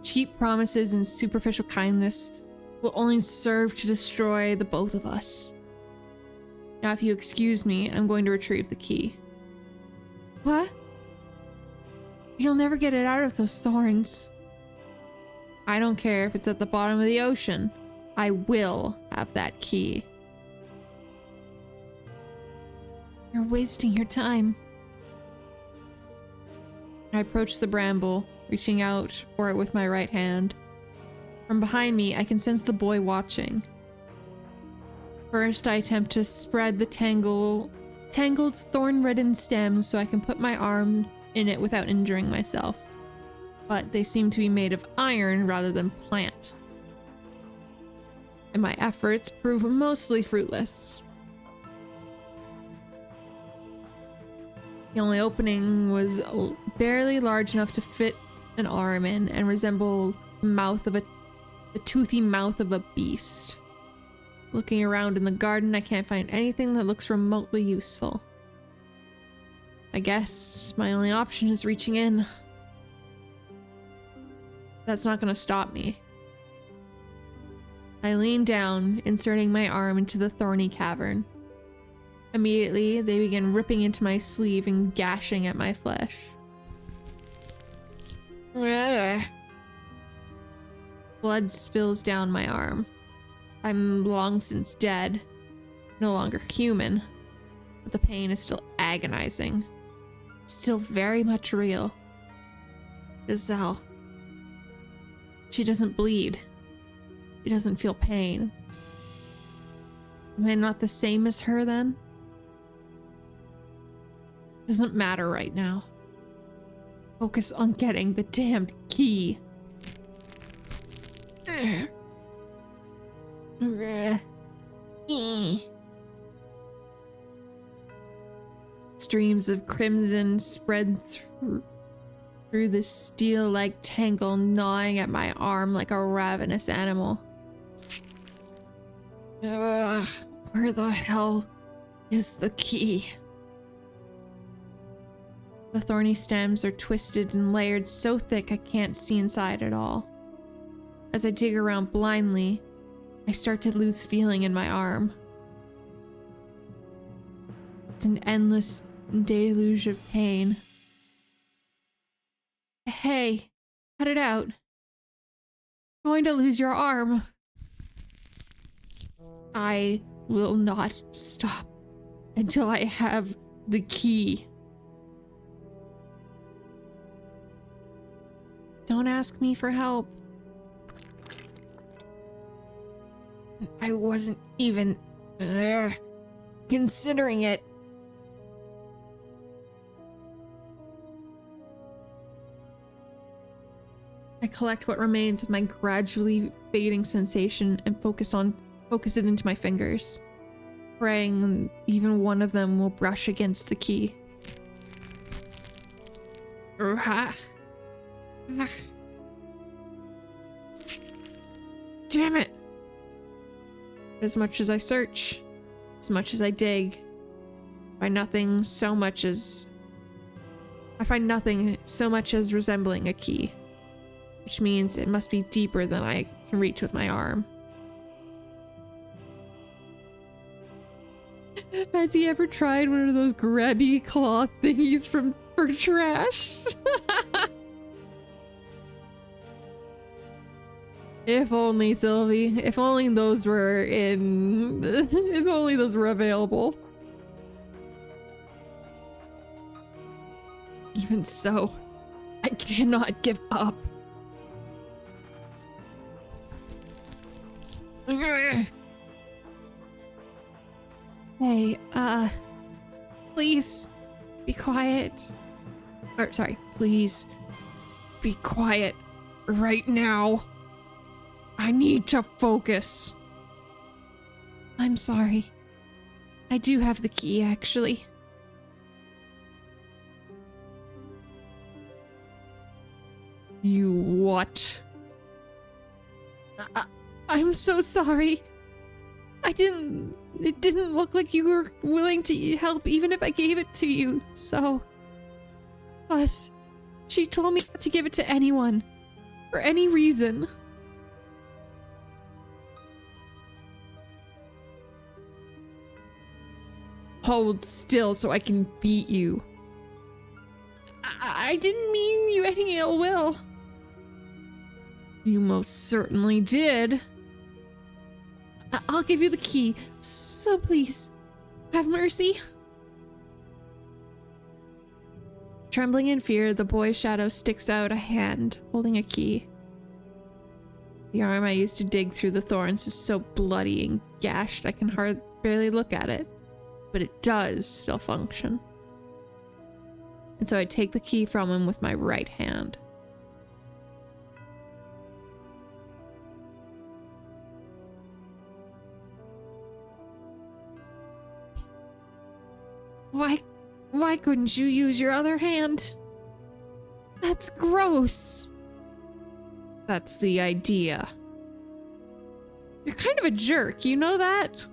Cheap promises and superficial kindness will only serve to destroy the both of us. Now, if you excuse me, I'm going to retrieve the key. What? You'll never get it out of those thorns. I don't care if it's at the bottom of the ocean. I will have that key. You're wasting your time. I approach the bramble, reaching out for it with my right hand. From behind me, I can sense the boy watching. First, I attempt to spread the tangled thorn-ridden stems so I can put my arm in it without injuring myself. But they seem to be made of iron rather than plant. And my efforts prove mostly fruitless. The only opening was barely large enough to fit an arm in and resemble the toothy mouth of a beast. Looking around in the garden, I can't find anything that looks remotely useful. I guess my only option is reaching in. That's not gonna stop me. I lean down, inserting my arm into the thorny cavern. Immediately, they begin ripping into my sleeve and gashing at my flesh. Blood spills down my arm. I'm long since dead, no longer human, but the pain is still agonizing, still very much real. Giselle. She doesn't bleed. She doesn't feel pain. Am I not the same as her then? Doesn't matter right now. Focus on getting the damned key. Streams of crimson spread through the steel-like tangle, gnawing at my arm like a ravenous animal. Ugh, where the hell is the key? The thorny stems are twisted and layered so thick I can't see inside at all. As I dig around blindly, I start to lose feeling in my arm. It's an endless deluge of pain. Hey, cut it out. You're going to lose your arm. I will not stop until I have the key. Don't ask me for help. I wasn't even considering it. I collect what remains of my gradually fading sensation and focus it into my fingers, praying even one of them will brush against the key. Damn it! As much as I search, as much as I dig, I find nothing so much as resembling a key, which means it must be deeper than I can reach with my arm. Has he ever tried one of those grabby cloth thingies for trash? If only, Sylvie. If only those were if only those were available. Even so, I cannot give up. Hey, please be quiet. Or, sorry, please be quiet right now. I need to focus. I'm sorry. I do have the key, actually. You what? I'm so sorry. It didn't look like you were willing to help even if I gave it to you, so. Plus, she told me not to give it to anyone. For any reason. Hold still so I can beat you. I didn't mean you any ill will. You most certainly did. I'll give you the key, so please, have mercy. Trembling in fear, the boy's shadow sticks out a hand, holding a key. The arm I used to dig through the thorns is so bloody and gashed I can barely look at it, but it does still function. And so I take the key from him with my right hand. Why couldn't you use your other hand? That's gross. That's the idea. You're kind of a jerk, you know that?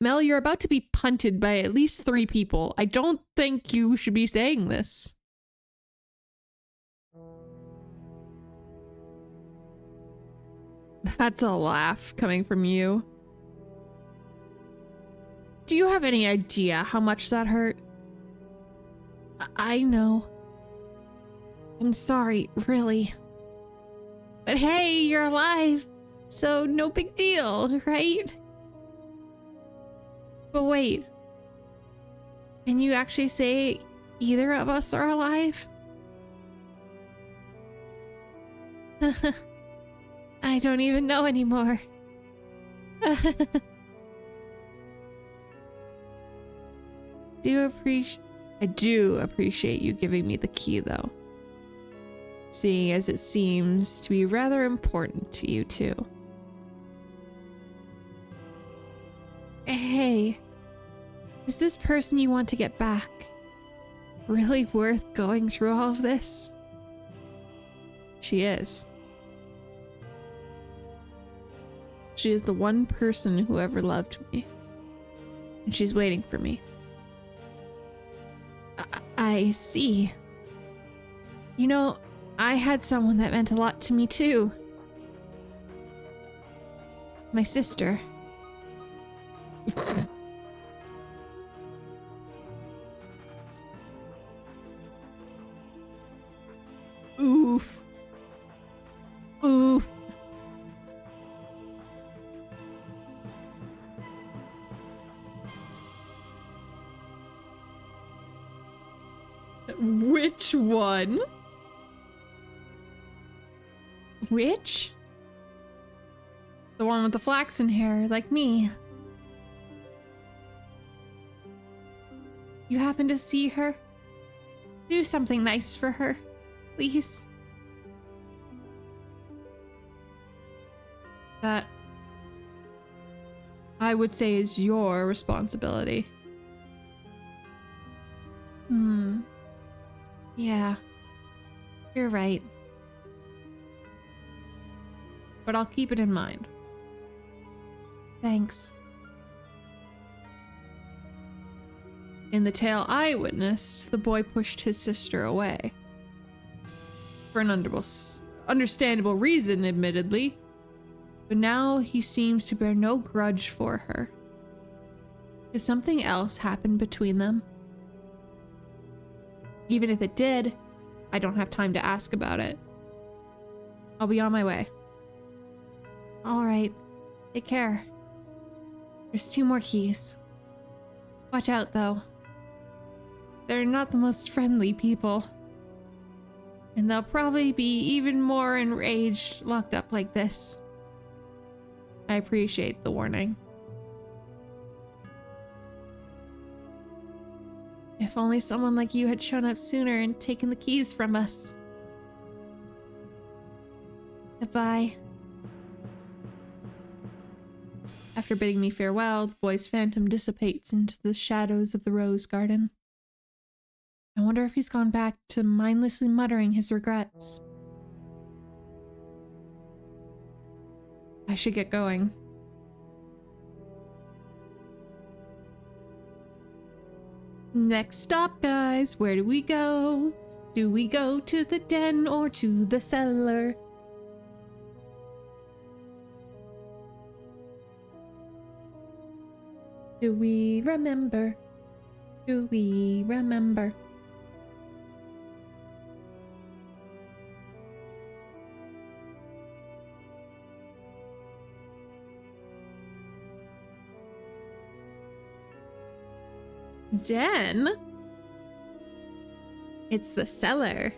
Mel, you're about to be punted by at least 3 people. I don't think you should be saying this. That's a laugh coming from you. Do you have any idea how much that hurt? I know. I'm sorry, really. But hey, you're alive, so no big deal, right? But wait. Can you actually say either of us are alive? I don't even know anymore. I do appreciate you giving me the key, though. seeing as it seems to be rather important to you two. Hey, is this person you want to get back really worth going through all of this? She is. She is the one person who ever loved me. And she's waiting for me. I see. You know, I had someone that meant a lot to me too. My sister. Oof. Oof. Which one? Which? The one with the flaxen hair, like me. You happen to see her? Do something nice for her, please. That, I would say, is your responsibility. Yeah, you're right. But I'll keep it in mind. Thanks. In the tale I witnessed, the boy pushed his sister away. For an understandable reason, admittedly. But now he seems to bear no grudge for her. Did something else happen between them? Even if it did, I don't have time to ask about it. I'll be on my way. All right. Take care. There's 2 more keys. Watch out, though. They're not the most friendly people. And they'll probably be even more enraged locked up like this. I appreciate the warning. If only someone like you had shown up sooner and taken the keys from us. Goodbye. After bidding me farewell, the boy's phantom dissipates into the shadows of the rose garden. I wonder if he's gone back to mindlessly muttering his regrets. I should get going. Next stop, guys. Where do we go? Do we go to the den or to the cellar? Do we remember? Do we remember? Den? It's the cellar.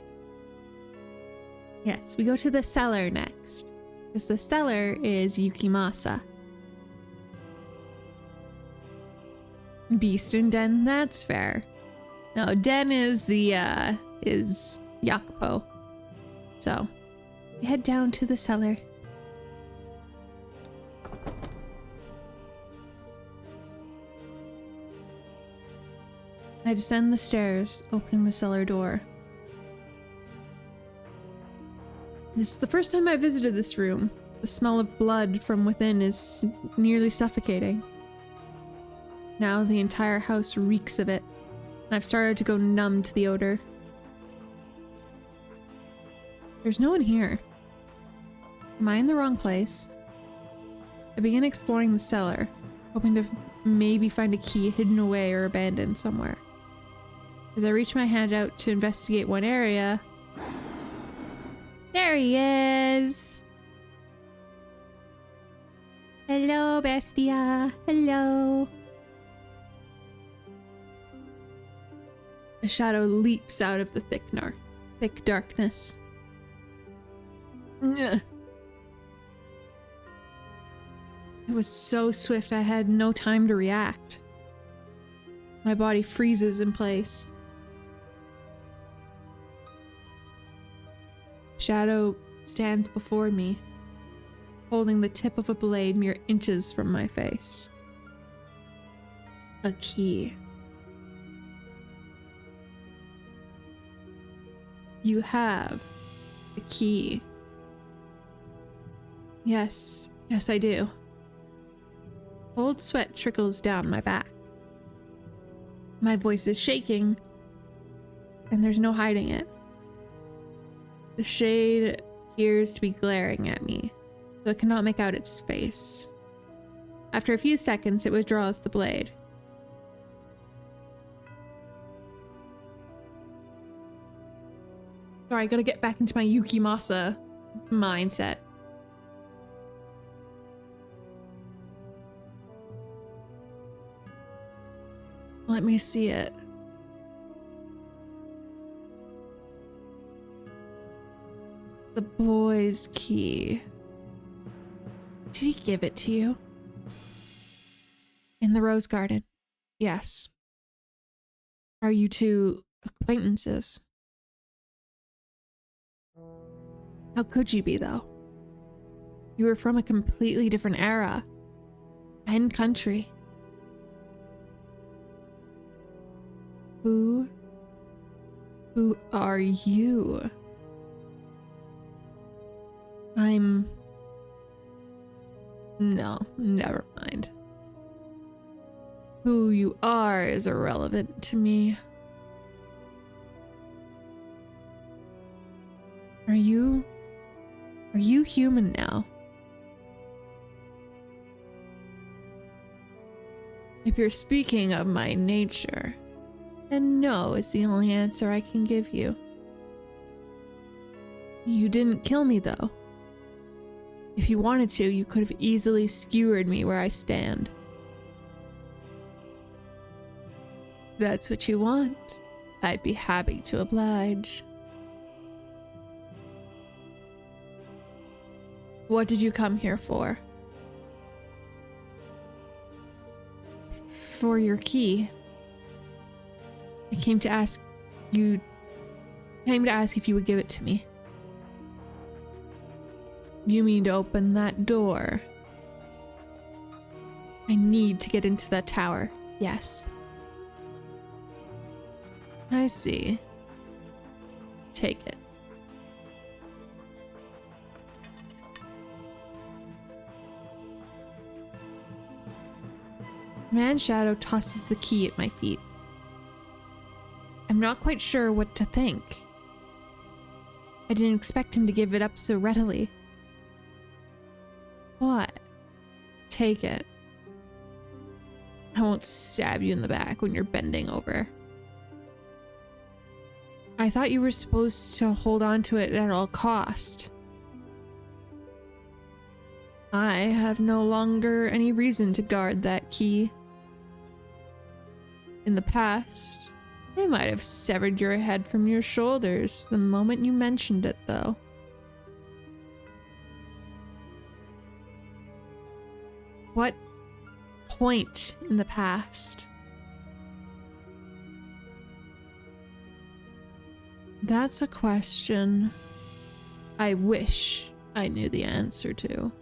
Yes, we go to the cellar next. Because the cellar is Yukimasa. Beast and Den, that's fair. No, Den is the, is Yakupo. So, we head down to the cellar. I descend the stairs, opening the cellar door. This is the first time I visited this room. The smell of blood from within is nearly suffocating. Now the entire house reeks of it, and I've started to go numb to the odor. There's no one here. Am I in the wrong place? I begin exploring the cellar, hoping to maybe find a key hidden away or abandoned somewhere. As I reach my hand out to investigate one area, there he is! Hello, bestia. Hello. A shadow leaps out of the thick darkness. Ugh. It was so swift I had no time to react. My body freezes in place. Shadow stands before me, holding the tip of a blade mere inches from my face. A key. You have a key. Yes, I do. Cold sweat trickles down my back. My voice is shaking, and there's no hiding it. The shade appears to be glaring at me, though I cannot make out its face. After a few seconds, it withdraws the blade. Sorry, I gotta get back into my Yukimasa mindset. Let me see it. The boy's key. Did he give it to you? In the rose garden. Yes. Are you two acquaintances? How could you be, though? You were from a completely different era and country. Who are you? No, never mind. Who you are is irrelevant to me. Are you human now? If you're speaking of my nature, then no is the only answer I can give you. You didn't kill me, though. If you wanted to, you could have easily skewered me where I stand. If that's what you want, I'd be happy to oblige. What did you come here for? For your key. I came to ask if you would give it to me. You mean to open that door? I need to get into that tower. Yes. I see. Take it. Man Shadow tosses the key at my feet. I'm not quite sure what to think. I didn't expect him to give it up so readily. What? Take it. I won't stab you in the back when you're bending over. I thought you were supposed to hold on to it at all cost. I have no longer any reason to guard that key. In the past, I might have severed your head from your shoulders the moment you mentioned it, though. What point in the past? That's a question I wish I knew the answer to.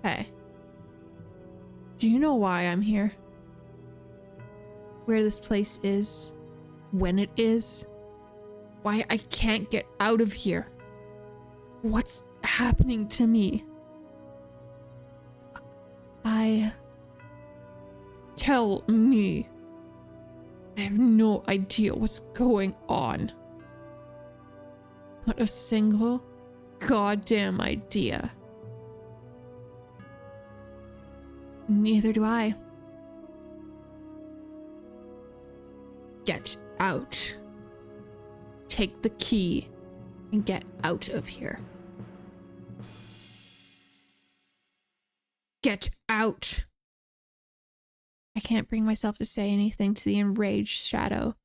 Hey, do you know why I'm here? Where this place is? When it is? Why I can't get out of here? What's happening to me? Tell me. I have no idea what's going on. Not a single goddamn idea. Neither do I. Get out. Take the key and get out of here. Get out! I can't bring myself to say anything to the enraged Shadow,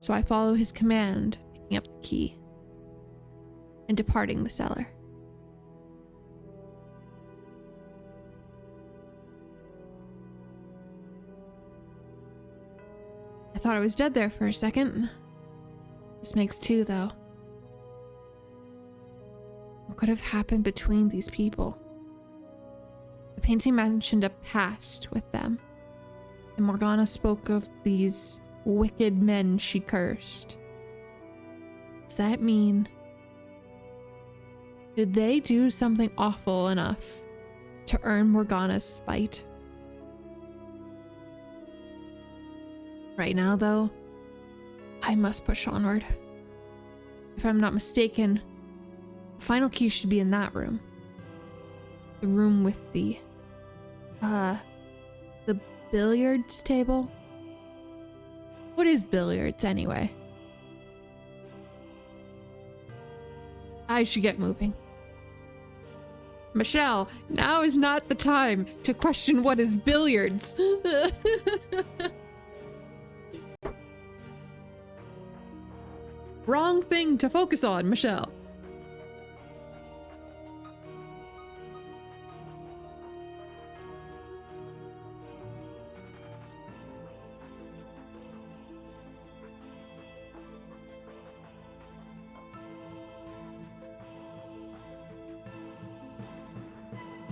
so I follow his command, picking up the key and departing the cellar. I thought I was dead there for a second. This makes two, though. What could have happened between these people? The painting mentioned a past with them, and Morgana spoke of these wicked men she cursed. Does that mean... did they do something awful enough to earn Morgana's spite? Right now, though, I must push onward. If I'm not mistaken, the final key should be in that room. The room with the billiards table? What is billiards, anyway? I should get moving. Michelle, now is not the time to question what is billiards. Wrong thing to focus on, Michelle.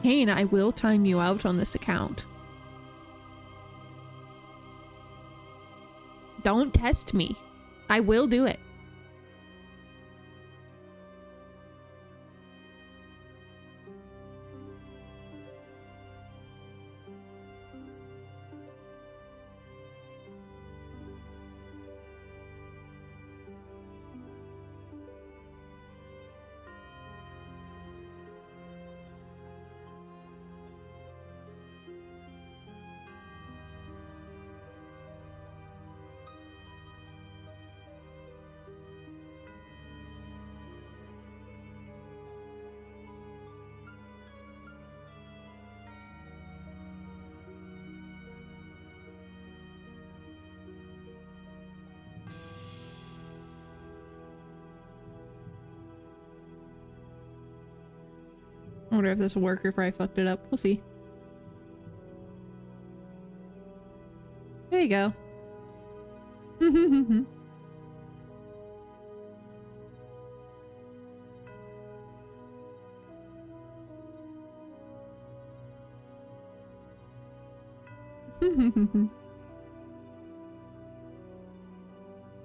Kane, I will time you out on this account. Don't test me. I will do it. I wonder if this will work or if I fucked it up. We'll see. There you go.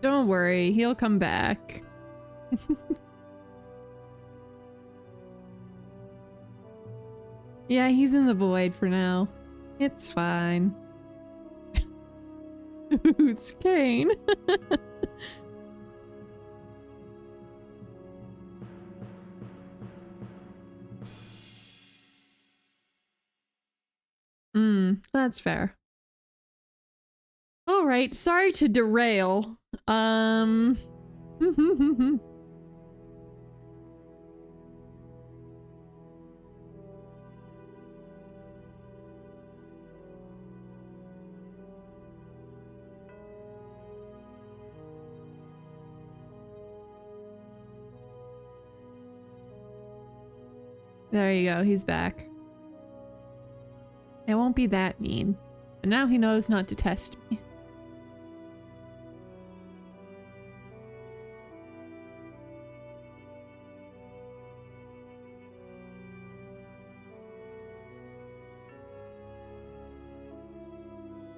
Don't worry, he'll come back. Yeah, he's in the void for now. It's fine. Who's Kane? That's fair. All right, sorry to derail. There you go, he's back. It won't be that mean. But now he knows not to test me.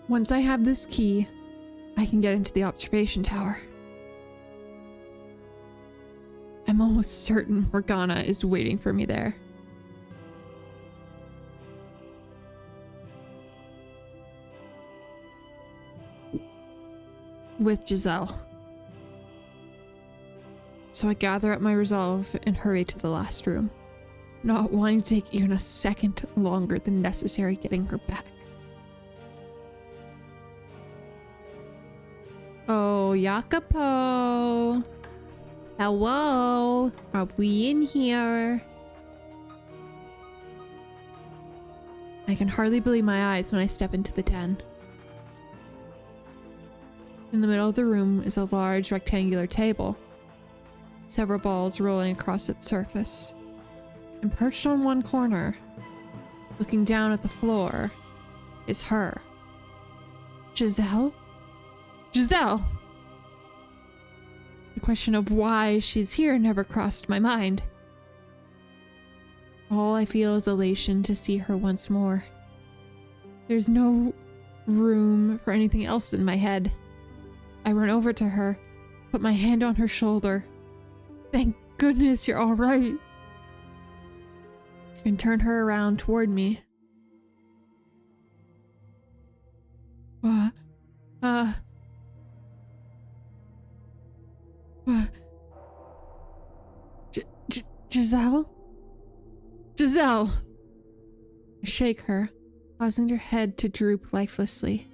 Once I have this key, I can get into the observation tower. I'm almost certain Morgana is waiting for me there. With Giselle. So I gather up my resolve and hurry to the last room, not wanting to take even a second longer than necessary getting her back. Oh, Jacopo. Hello. Are we in here? I can hardly believe my eyes when I step into the den. In the middle of the room is a large rectangular table, several balls rolling across its surface, and perched on one corner, looking down at the floor, is her. Giselle? Giselle! The question of why she's here never crossed my mind. All I feel is elation to see her once more. There's no room for anything else in my head. I run over to her, put my hand on her shoulder. Thank goodness you're all right. And turn her around toward me. Giselle? Giselle! I shake her, causing her head to droop lifelessly.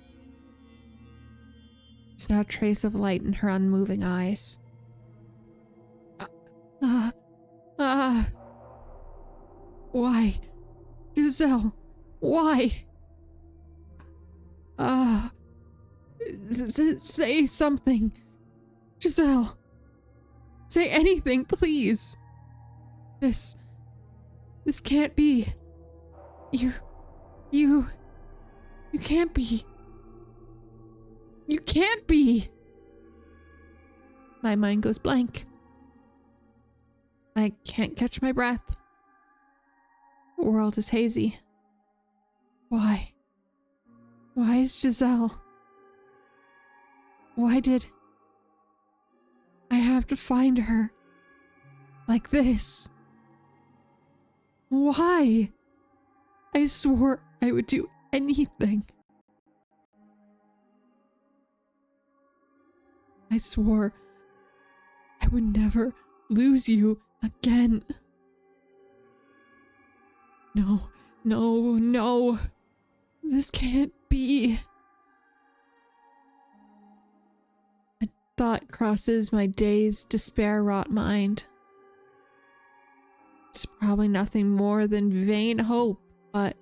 There's not a trace of light in her unmoving eyes. Why? Giselle, why? Say something. Giselle. Say anything, please. This can't be. You can't be. You can't be. My mind goes blank. I can't catch my breath. The world is hazy. Why? Why is Giselle? Why did I have to find her like this? Why? I swore I would do anything. I swore I would never lose you again. No, no, no. This can't be. A thought crosses my dazed, despair-wrought mind. It's probably nothing more than vain hope, but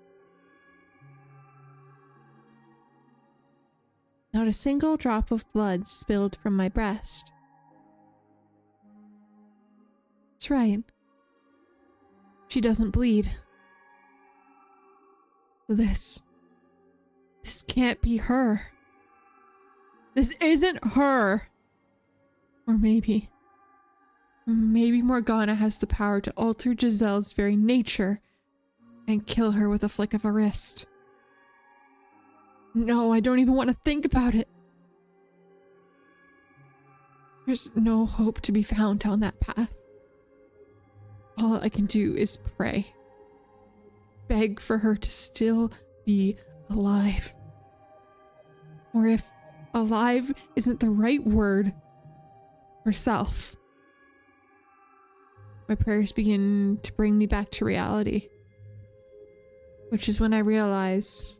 not a single drop of blood spilled from my breast. That's right. She doesn't bleed. This can't be her. This isn't her. Or maybe Morgana has the power to alter Giselle's very nature and kill her with a flick of a wrist. No, I don't even want to think about it. There's no hope to be found on that path. All I can do is pray. Beg for her to still be alive. Or if alive isn't the right word, herself. My prayers begin to bring me back to reality. Which is when I realize...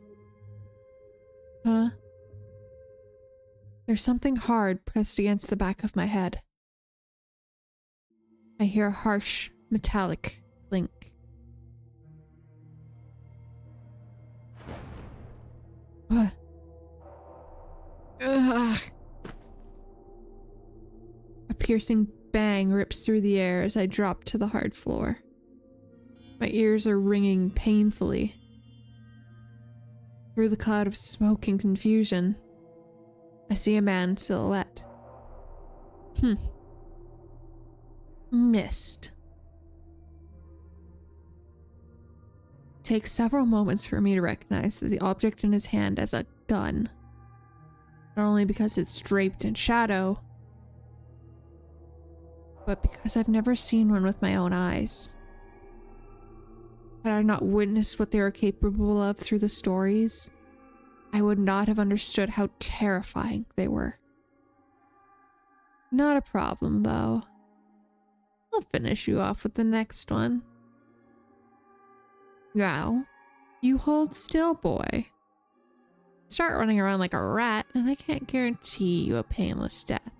There's something hard pressed against the back of my head. I hear a harsh, metallic clink. What? Ugh. A piercing bang rips through the air as I drop to the hard floor. My ears are ringing painfully. Through the cloud of smoke and confusion, I see a man's silhouette. Missed. It takes several moments for me to recognize that the object in his hand is a gun. Not only because it's draped in shadow, but because I've never seen one with my own eyes. Had I not witnessed what they were capable of through the stories, I would not have understood how terrifying they were. Not a problem, though. I'll finish you off with the next one. Now, you hold still, boy. Start running around like a rat, and I can't guarantee you a painless death.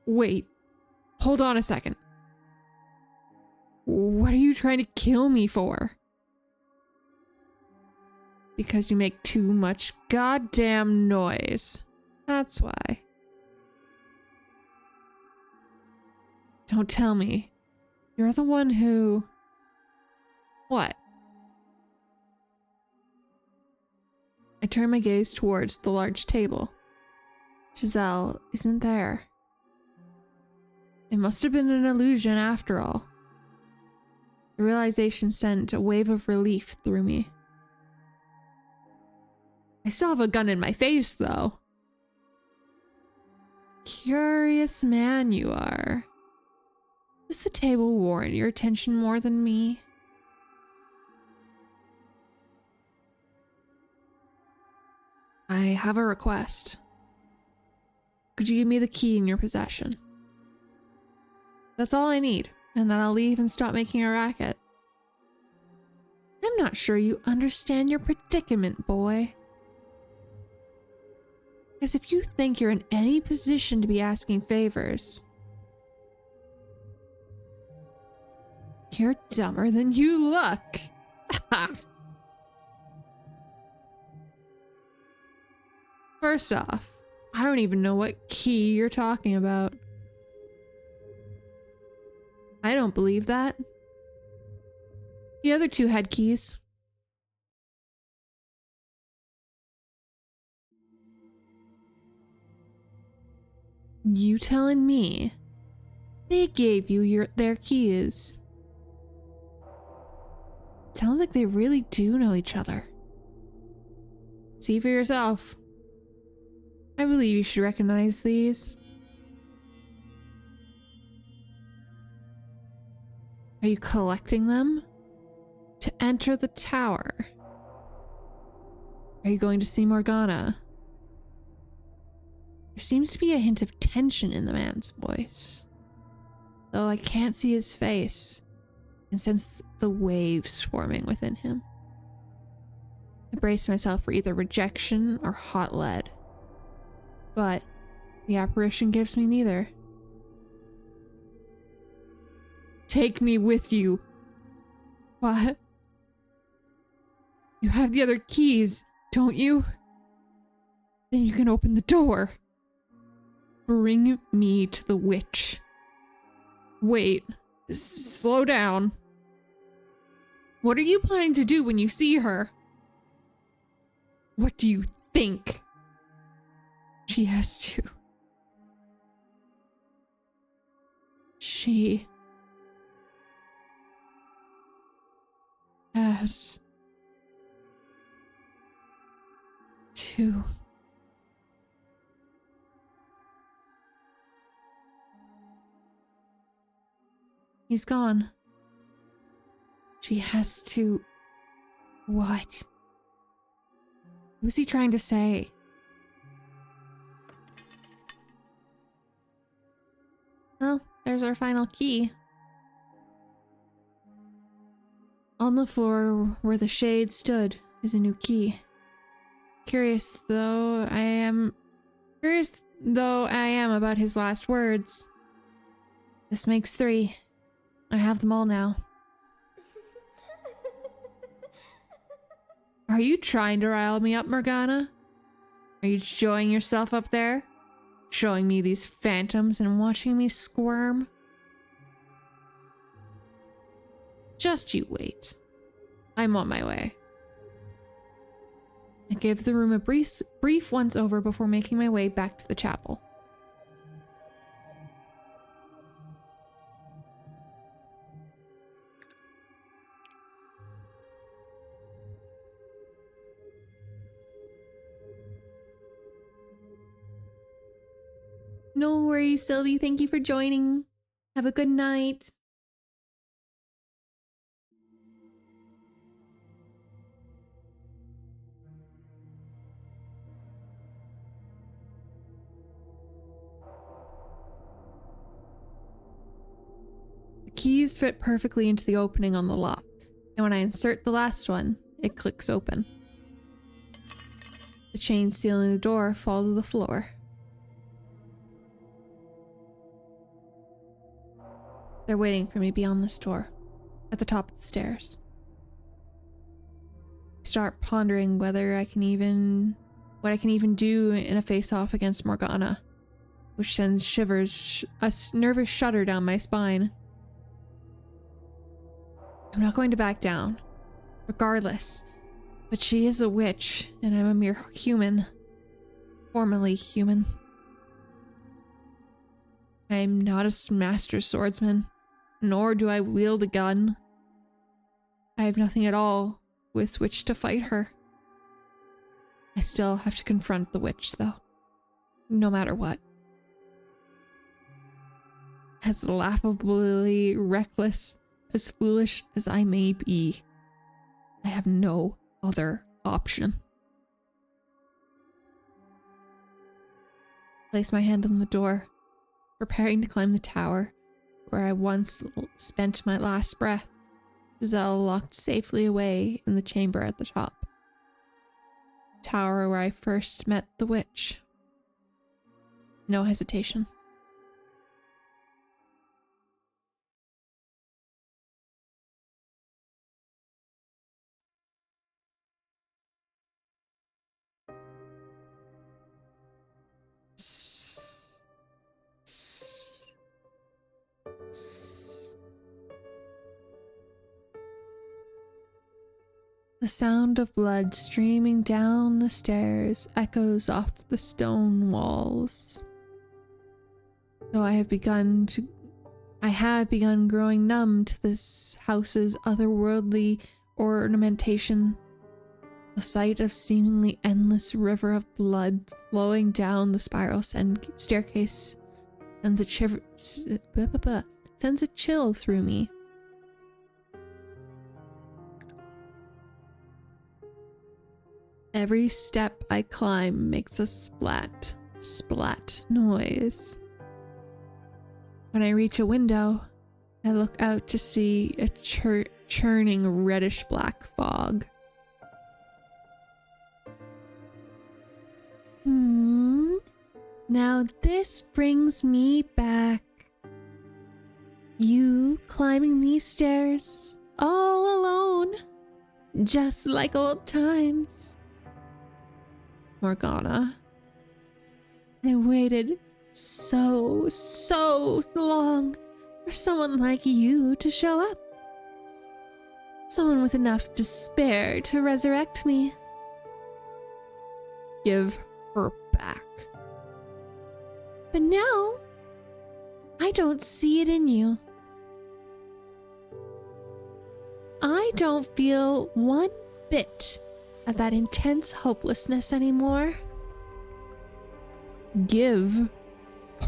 Wait. Hold on a second. What are you trying to kill me for? Because you make too much goddamn noise. That's why. Don't tell me. You're the one who... What? I turn my gaze towards the large table. Giselle isn't there. It must have been an illusion after all. The realization sent a wave of relief through me. I still have a gun in my face, though. Curious man you are. Does the table warrant your attention more than me? I have a request. Could you give me the key in your possession? That's all I need, and then I'll leave and stop making a racket. I'm not sure you understand your predicament, boy. Because if you think you're in any position to be asking favors, you're dumber than you look. First off, I don't even know what key you're talking about. I don't believe that. The other two had keys. You telling me they gave you their keys? Sounds like they really do know each other. See for yourself. I believe you should recognize these. Are you collecting them to enter the tower? Are you going to see Morgana? There seems to be a hint of tension in the man's voice, though I can't see his face and sense the waves forming within him. I brace myself for either rejection or hot lead, but the apparition gives me neither. Take me with you. What? You have the other keys, don't you? Then you can open the door. Bring me to the witch. Wait, slow down. What are you planning to do when you see her? What do you think? She has to. She has to. He's gone. She has to. What? What's he trying to say? Well, there's our final key. On the floor where the shade stood is a new key. Curious though I am about his last words. This makes 3. I have them all now. Are you trying to rile me up, Morgana? Are you enjoying yourself up there? Showing me these phantoms and watching me squirm? Just you wait. I'm on my way. I give the room a brief once over before making my way back to the chapel. No worries, Sylvie. Thank you for joining. Have a good night. The keys fit perfectly into the opening on the lock, and when I insert the last one, it clicks open. The chains sealing the door fall to the floor. They're waiting for me beyond this door, at the top of the stairs. I start pondering what I can even do in a face-off against Morgana, which sends shivers, a nervous shudder down my spine. I'm not going to back down, regardless, but she is a witch, and I'm a mere human, formerly human. I'm not a master swordsman, nor do I wield a gun. I have nothing at all with which to fight her. I still have to confront the witch, though, no matter what. As laughably reckless, as foolish as I may be, I have no other option. Place my hand on the door, preparing to climb the tower where I once spent my last breath. Giselle locked safely away in the chamber at the top. Tower where I first met the witch. No hesitation. The sound of blood streaming down the stairs echoes off the stone walls. Though I have begun growing numb to this house's otherworldly ornamentation. The sight of seemingly endless river of blood flowing down the spiral staircase sends a chill through me. Every step I climb makes a splat noise. When I reach a window, I look out to see a churning reddish black fog. Now this brings me back. You climbing these stairs all alone, just like old times. Morgana, I waited so long for someone like you to show up. Someone with enough despair to resurrect me. Give her back. But now, I don't see it in you. I don't feel one bit of that intense hopelessness anymore. Give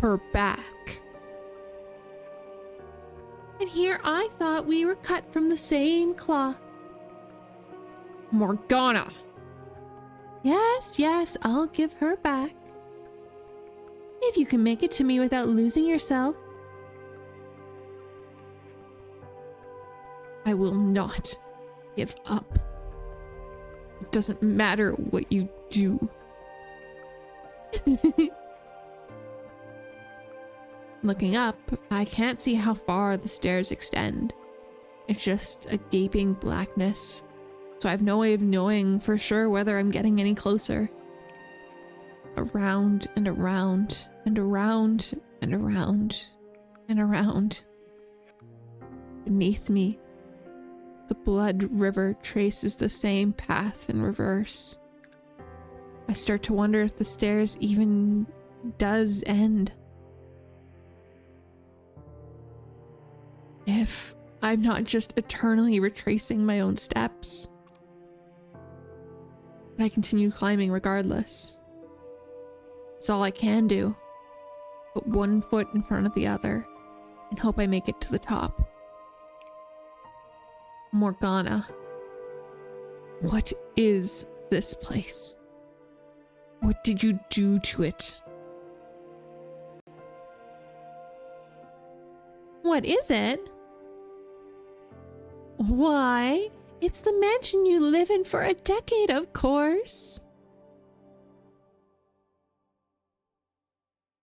her back. And here I thought we were cut from the same cloth. Morgana! Yes, I'll give her back. If you can make it to me without losing yourself. I will not give up. It doesn't matter what you do. Looking up, I can't see how far the stairs extend. It's just a gaping blackness, so I have no way of knowing for sure whether I'm getting any closer. Around and around and around and around and around. Beneath me, the blood river traces the same path in reverse. I start to wonder if the stairs even does end. If I'm not just eternally retracing my own steps. But I continue climbing regardless. It's all I can do. Put one foot in front of the other and hope I make it to the top. Morgana. What is this place? What did you do to it? What is it? Why, it's the mansion you live in for a decade, of course.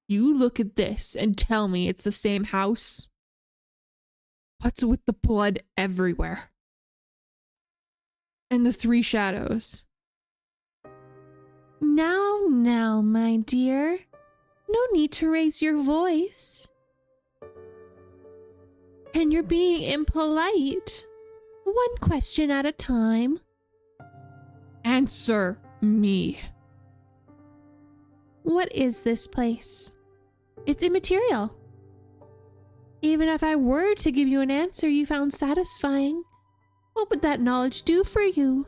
You look at this and tell me it's the same house? What's with the blood everywhere? And the three shadows? Now, my dear. No need to raise your voice. And you're being impolite. One question at a time. Answer me. What is this place? It's immaterial. Even if I were to give you an answer you found satisfying, what would that knowledge do for you?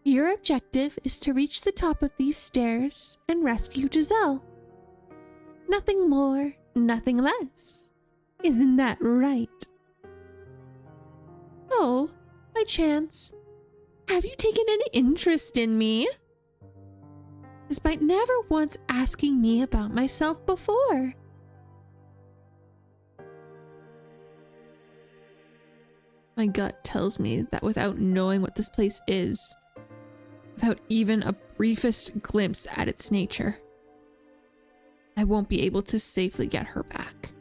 Your objective is to reach the top of these stairs and rescue Giselle. Nothing more, nothing less. Isn't that right? Oh, by chance, have you taken an interest in me? Despite never once asking me about myself before. My gut tells me that without knowing what this place is, without even a briefest glimpse at its nature, I won't be able to safely get her back.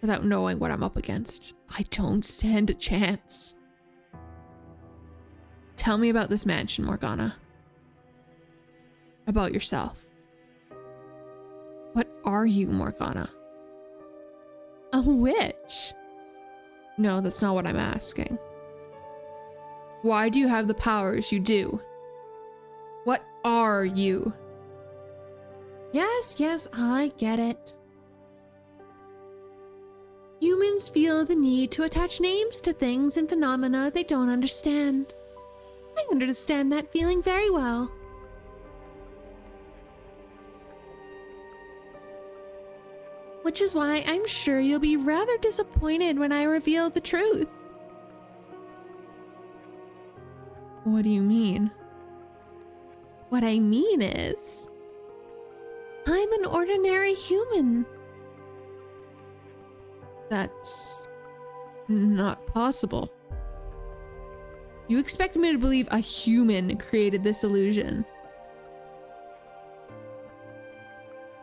Without knowing what I'm up against, I don't stand a chance. Tell me about this mansion, Morgana. About yourself. What are you, Morgana? A witch? No, that's not what I'm asking. Why do you have the powers you do? What are you? Yes, I get it. Humans feel the need to attach names to things and phenomena they don't understand. I understand that feeling very well. Which is why I'm sure you'll be rather disappointed when I reveal the truth. What do you mean? What I mean is, I'm an ordinary human. That's not possible. You expect me to believe a human created this illusion?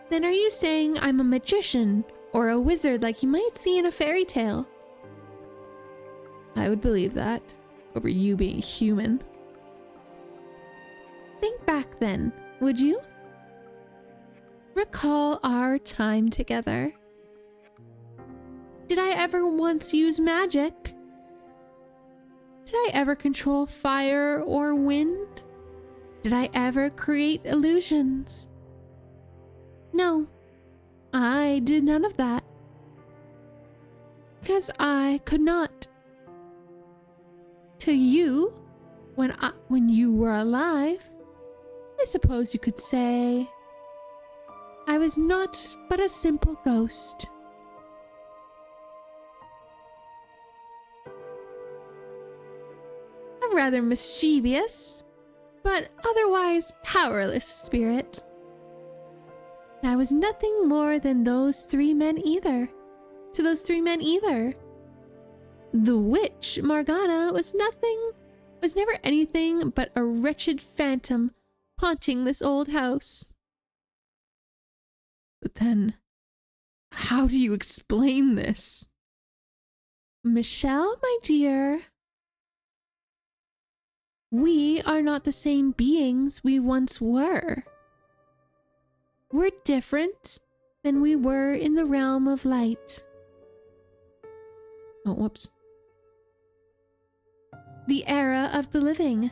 Then are you saying I'm a magician or a wizard like you might see in a fairy tale? I would believe that over you being human. Think back then, would you? Recall our time together. Did I ever once use magic? Did I ever control fire or wind? Did I ever create illusions? No, I did none of that. Because I could not. To you, when you were alive, I suppose you could say, I was not but a simple ghost. A rather mischievous, but otherwise powerless spirit. I was nothing more than those three men either. To those three men either. The witch, Morgana, was never anything but a wretched phantom haunting this old house. But then, how do you explain this? Michelle, my dear, we are not the same beings we once were. We're different than we were in the realm of light. Oh, whoops. The era of the living.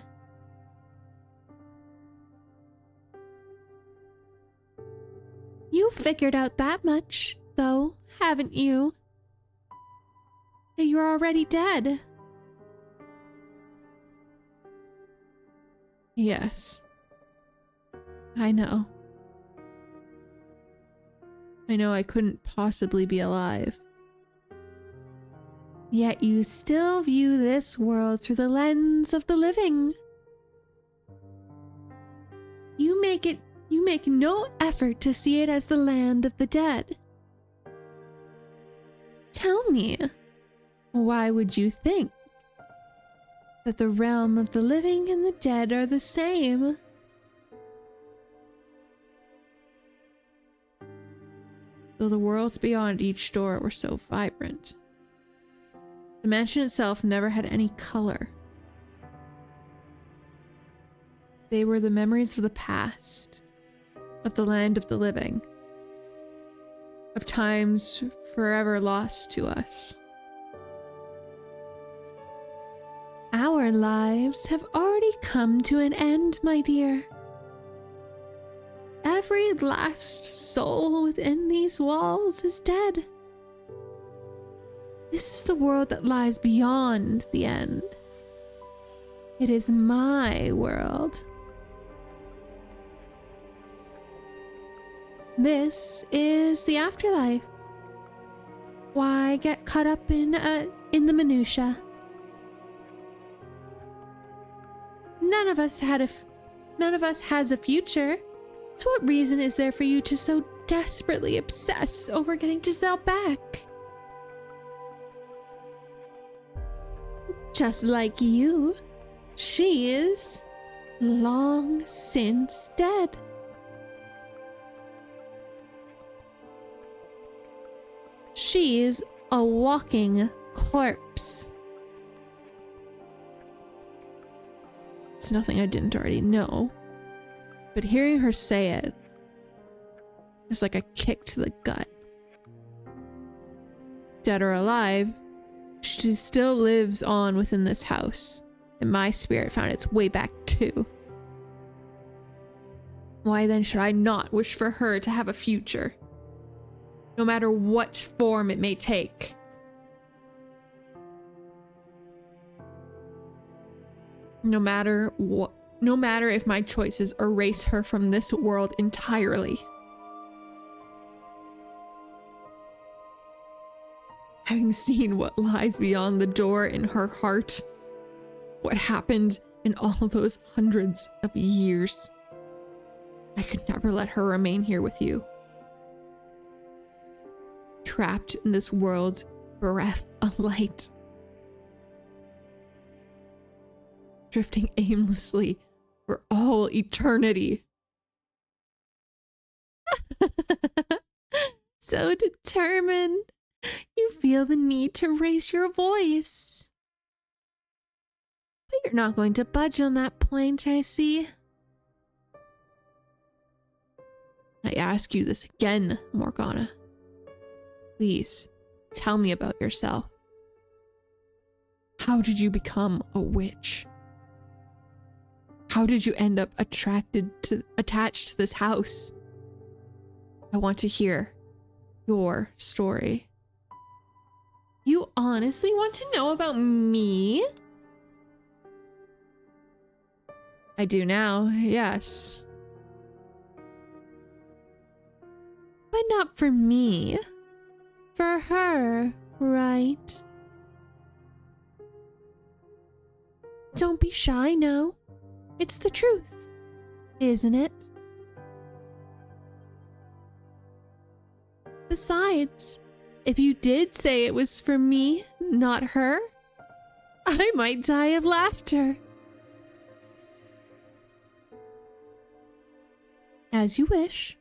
You figured out that much, though, haven't you? That you're already dead. Yes. I know. I know I couldn't possibly be alive. Yet you still view this world through the lens of the living. You make no effort to see it as the land of the dead. Tell me, why would you think that the realm of the living and the dead are the same? Though the worlds beyond each door were so vibrant, the mansion itself never had any color. They were the memories of the past, of the land of the living, of times forever lost to us. Our lives have already come to an end, my dear. Every every last soul within these walls is dead. This is the world that lies beyond the end. It is my world. This is the afterlife. Why get caught up in the minutia? None of us has a future. So what reason is there for you to so desperately obsess over getting Giselle back? Just like you, she is long since dead. She is a walking corpse. It's nothing I didn't already know, but hearing her say it is like a kick to the gut. Dead or alive, she still lives on within this house, and my spirit found its way back too. Why then should I not wish for her to have a future, no matter what form it may take? No matter if my choices erase her from this world entirely. Having seen what lies beyond the door in her heart, what happened in all those hundreds of years, I could never let her remain here with you. Trapped in this world's breath of light. Drifting aimlessly for all eternity. So determined, you feel the need to raise your voice. But you're not going to budge on that point, I see. I ask you this again, Morgana. Please, tell me about yourself. How did you become a witch? How did you end up attached to this house? I want to hear your story. You honestly want to know about me? I do now, yes. But not for me. For her, right? Don't be shy now. It's the truth, isn't it? Besides, if you did say it was for me, not her, I might die of laughter. As you wish.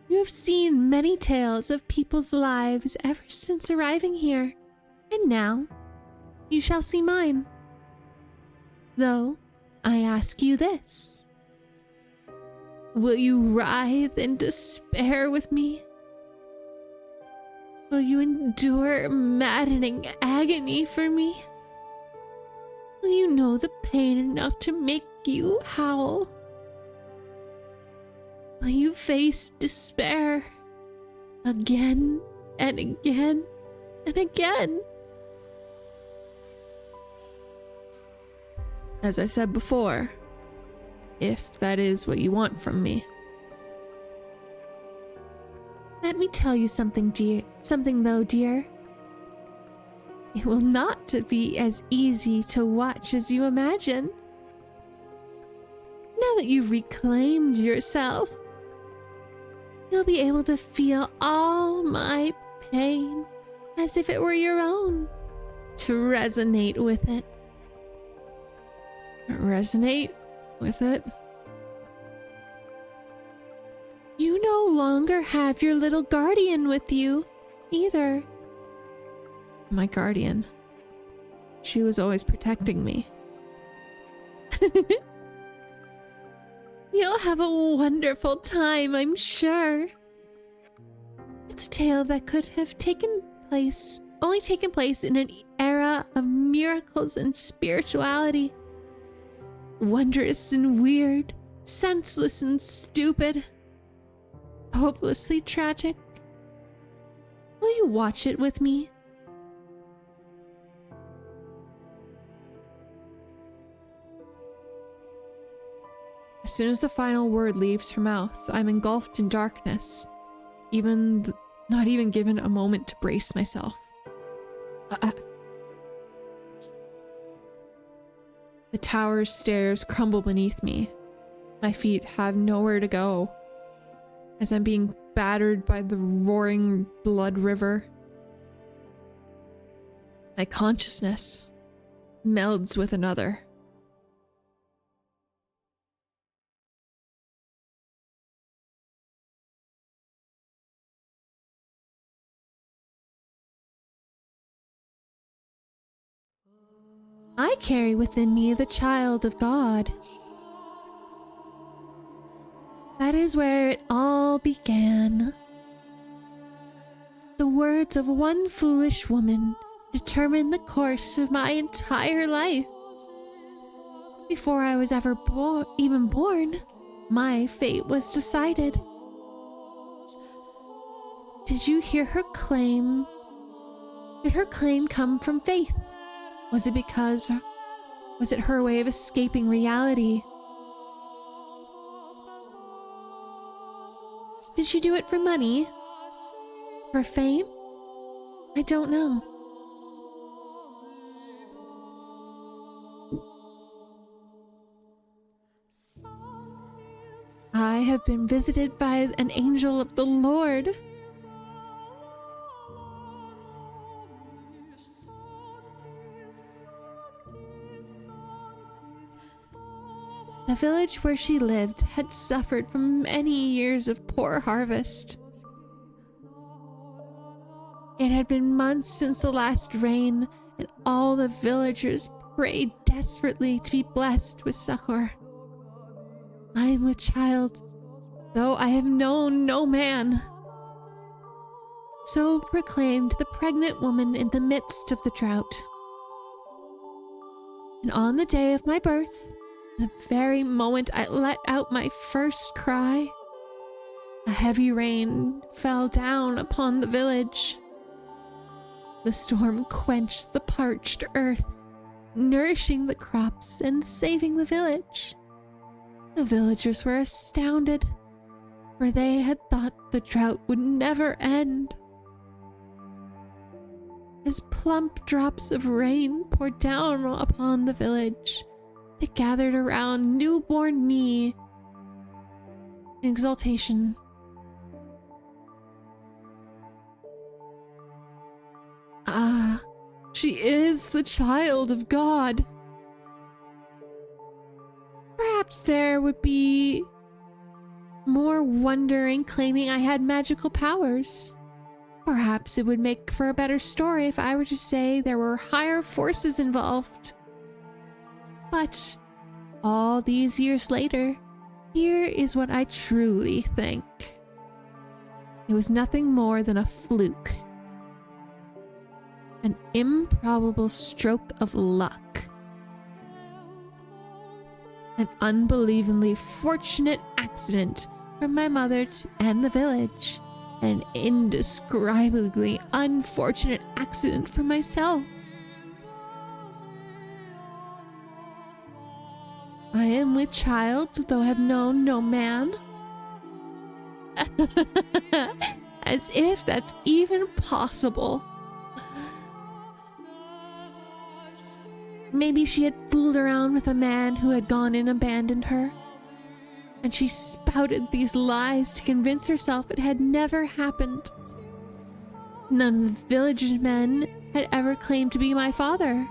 You have seen many tales of people's lives ever since arriving here, and now you shall see mine. Though, I ask you this. Will you writhe in despair with me? Will you endure maddening agony for me? Will you know the pain enough to make you howl? Will you face despair again and again and again? As I said before, if that is what you want from me. Let me tell you something, dear. Dear. It will not be as easy to watch as you imagine. Now that you've reclaimed yourself, you'll be able to feel all my pain as if it were your own, to resonate with it. Resonate with it? You no longer have your little guardian with you, either. My guardian. She was always protecting me. You'll have a wonderful time, I'm sure. It's a tale that could have only taken place in an era of miracles and spirituality. Wondrous and weird, senseless and stupid. hopelessly tragic. Will you watch it with me? As soon as the final word leaves her mouth, I'm engulfed in darkness, not even given a moment to brace myself. The tower's stairs crumble beneath me. My feet have nowhere to go, as I'm being battered by the roaring blood river. My consciousness melds with another. I carry within me the child of God. That is where it all began. The words of one foolish woman determined the course of my entire life. Before I was ever even born, my fate was decided. Did you hear her claim? Did her claim come from faith? Was it her way of escaping reality? Did she do it for money? For fame? I don't know. I have been visited by an angel of the Lord. The village where she lived had suffered from many years of poor harvest. It had been months since the last rain, and all the villagers prayed desperately to be blessed with succor. I am with child, though I have known no man. So proclaimed the pregnant woman in the midst of the drought. And on the day of my birth, the very moment I let out my first cry, a heavy rain fell down upon the village. The storm quenched the parched earth, nourishing the crops and saving the village. The villagers were astounded, for they had thought the drought would never end. As plump drops of rain poured down upon the village, they gathered around newborn me in exultation. Ah, she is the child of God. Perhaps there would be more wonder in claiming I had magical powers. Perhaps it would make for a better story if I were to say there were higher forces involved. But all these years later, here is what I truly think. It was nothing more than a fluke. An improbable stroke of luck. An unbelievably fortunate accident for my mother and the village. And an indescribably unfortunate accident for myself. I am with child, though I have known no man. As if that's even possible. Maybe she had fooled around with a man who had gone and abandoned her. And she spouted these lies to convince herself it had never happened. None of the village men had ever claimed to be my father.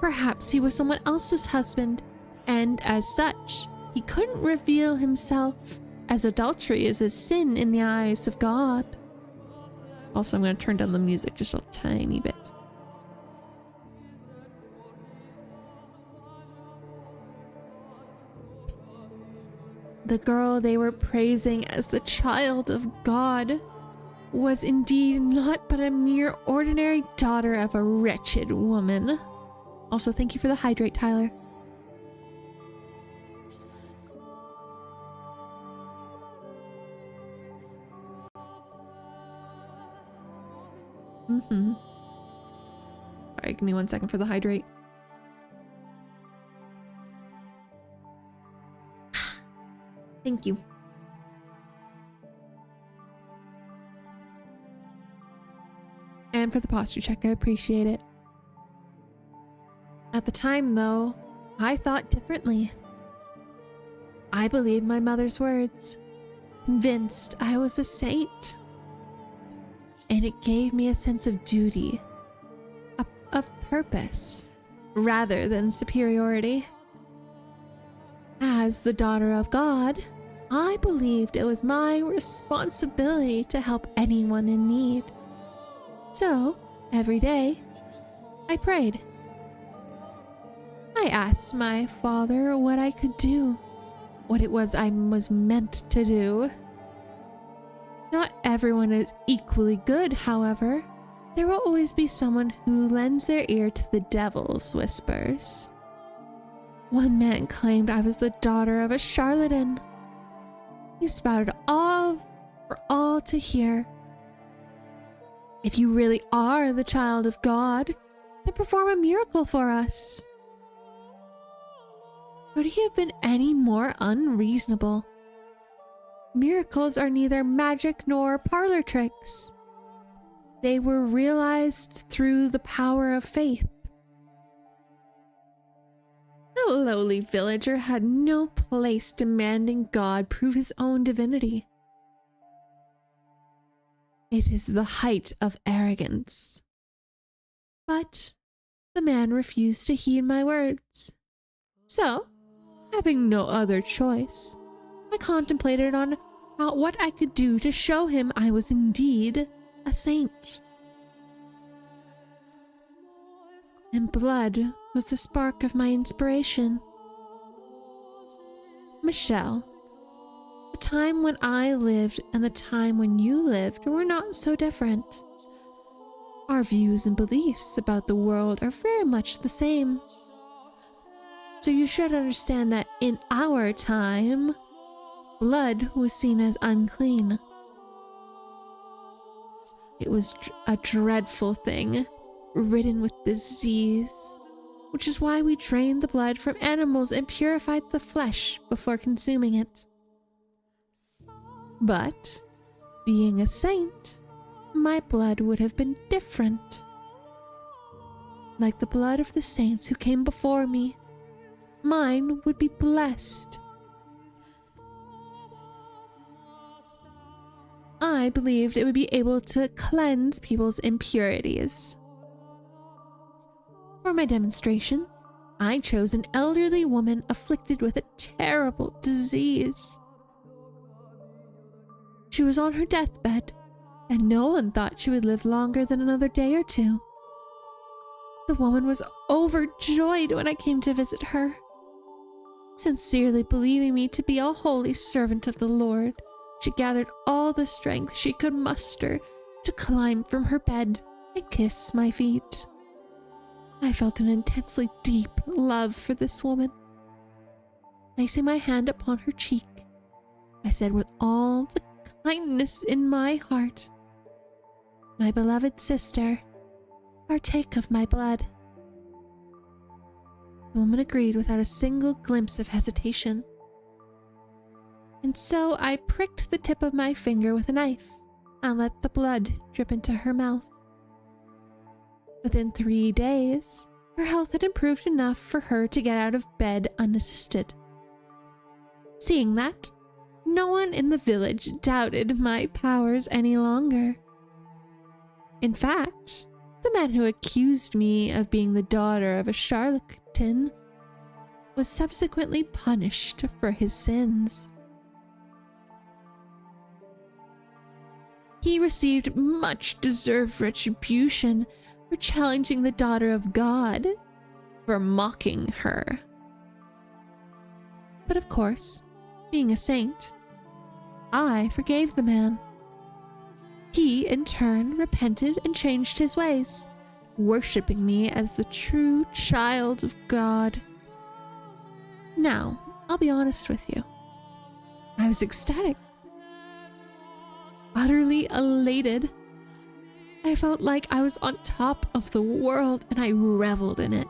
Perhaps he was someone else's husband, and as such, he couldn't reveal himself, as adultery is a sin in the eyes of God. Also, I'm going to turn down the music just a tiny bit. The girl they were praising as the child of God was indeed not but a mere ordinary daughter of a wretched woman. Also, thank you for the hydrate, Tyler. Mm-hmm. Sorry, give me 1 second for the hydrate. Thank you. And for the posture check, I appreciate it. At the time, though, I thought differently. I believed my mother's words, convinced I was a saint. And it gave me a sense of duty, of purpose, rather than superiority. As the daughter of God, I believed it was my responsibility to help anyone in need. So, every day, I prayed. I asked my father what I could do, what it was I was meant to do. Not everyone is equally good, however. There will always be someone who lends their ear to the devil's whispers. One man claimed I was the daughter of a charlatan. He spouted all for all to hear. If you really are the child of God, then perform a miracle for us. Could he have been any more unreasonable? Miracles are neither magic nor parlor tricks. They were realized through the power of faith. The lowly villager had no place demanding God prove his own divinity. It is the height of arrogance. But the man refused to heed my words. So, having no other choice, I contemplated on what I could do to show him I was indeed a saint. And blood was the spark of my inspiration. Michelle, the time when I lived and the time when you lived were not so different. Our views and beliefs about the world are very much the same. So you should understand that in our time, blood was seen as unclean. It was a dreadful thing, ridden with disease, which is why we drained the blood from animals and purified the flesh before consuming it. But, being a saint, my blood would have been different. Like the blood of the saints who came before me, mine would be blessed. I believed it would be able to cleanse people's impurities. For my demonstration, I chose an elderly woman afflicted with a terrible disease. She was on her deathbed, and no one thought she would live longer than another day or two. The woman was overjoyed when I came to visit her. Sincerely believing me to be a holy servant of the Lord, she gathered all the strength she could muster to climb from her bed and kiss my feet. I felt an intensely deep love for this woman. Placing my hand upon her cheek, I said with all the kindness in my heart, "My beloved sister, partake of my blood." The woman agreed without a single glimpse of hesitation. And so I pricked the tip of my finger with a knife and let the blood drip into her mouth. Within 3 days, her health had improved enough for her to get out of bed unassisted. Seeing that, no one in the village doubted my powers any longer. In fact, the man who accused me of being the daughter of a charlatan was subsequently punished for his sins. He received much deserved retribution for challenging the daughter of God, for mocking her. But of course, being a saint, I forgave the man. He, in turn, repented and changed his ways, worshipping me as the true child of God. Now, I'll be honest with you. I was ecstatic, utterly elated. I felt like I was on top of the world and I reveled in it.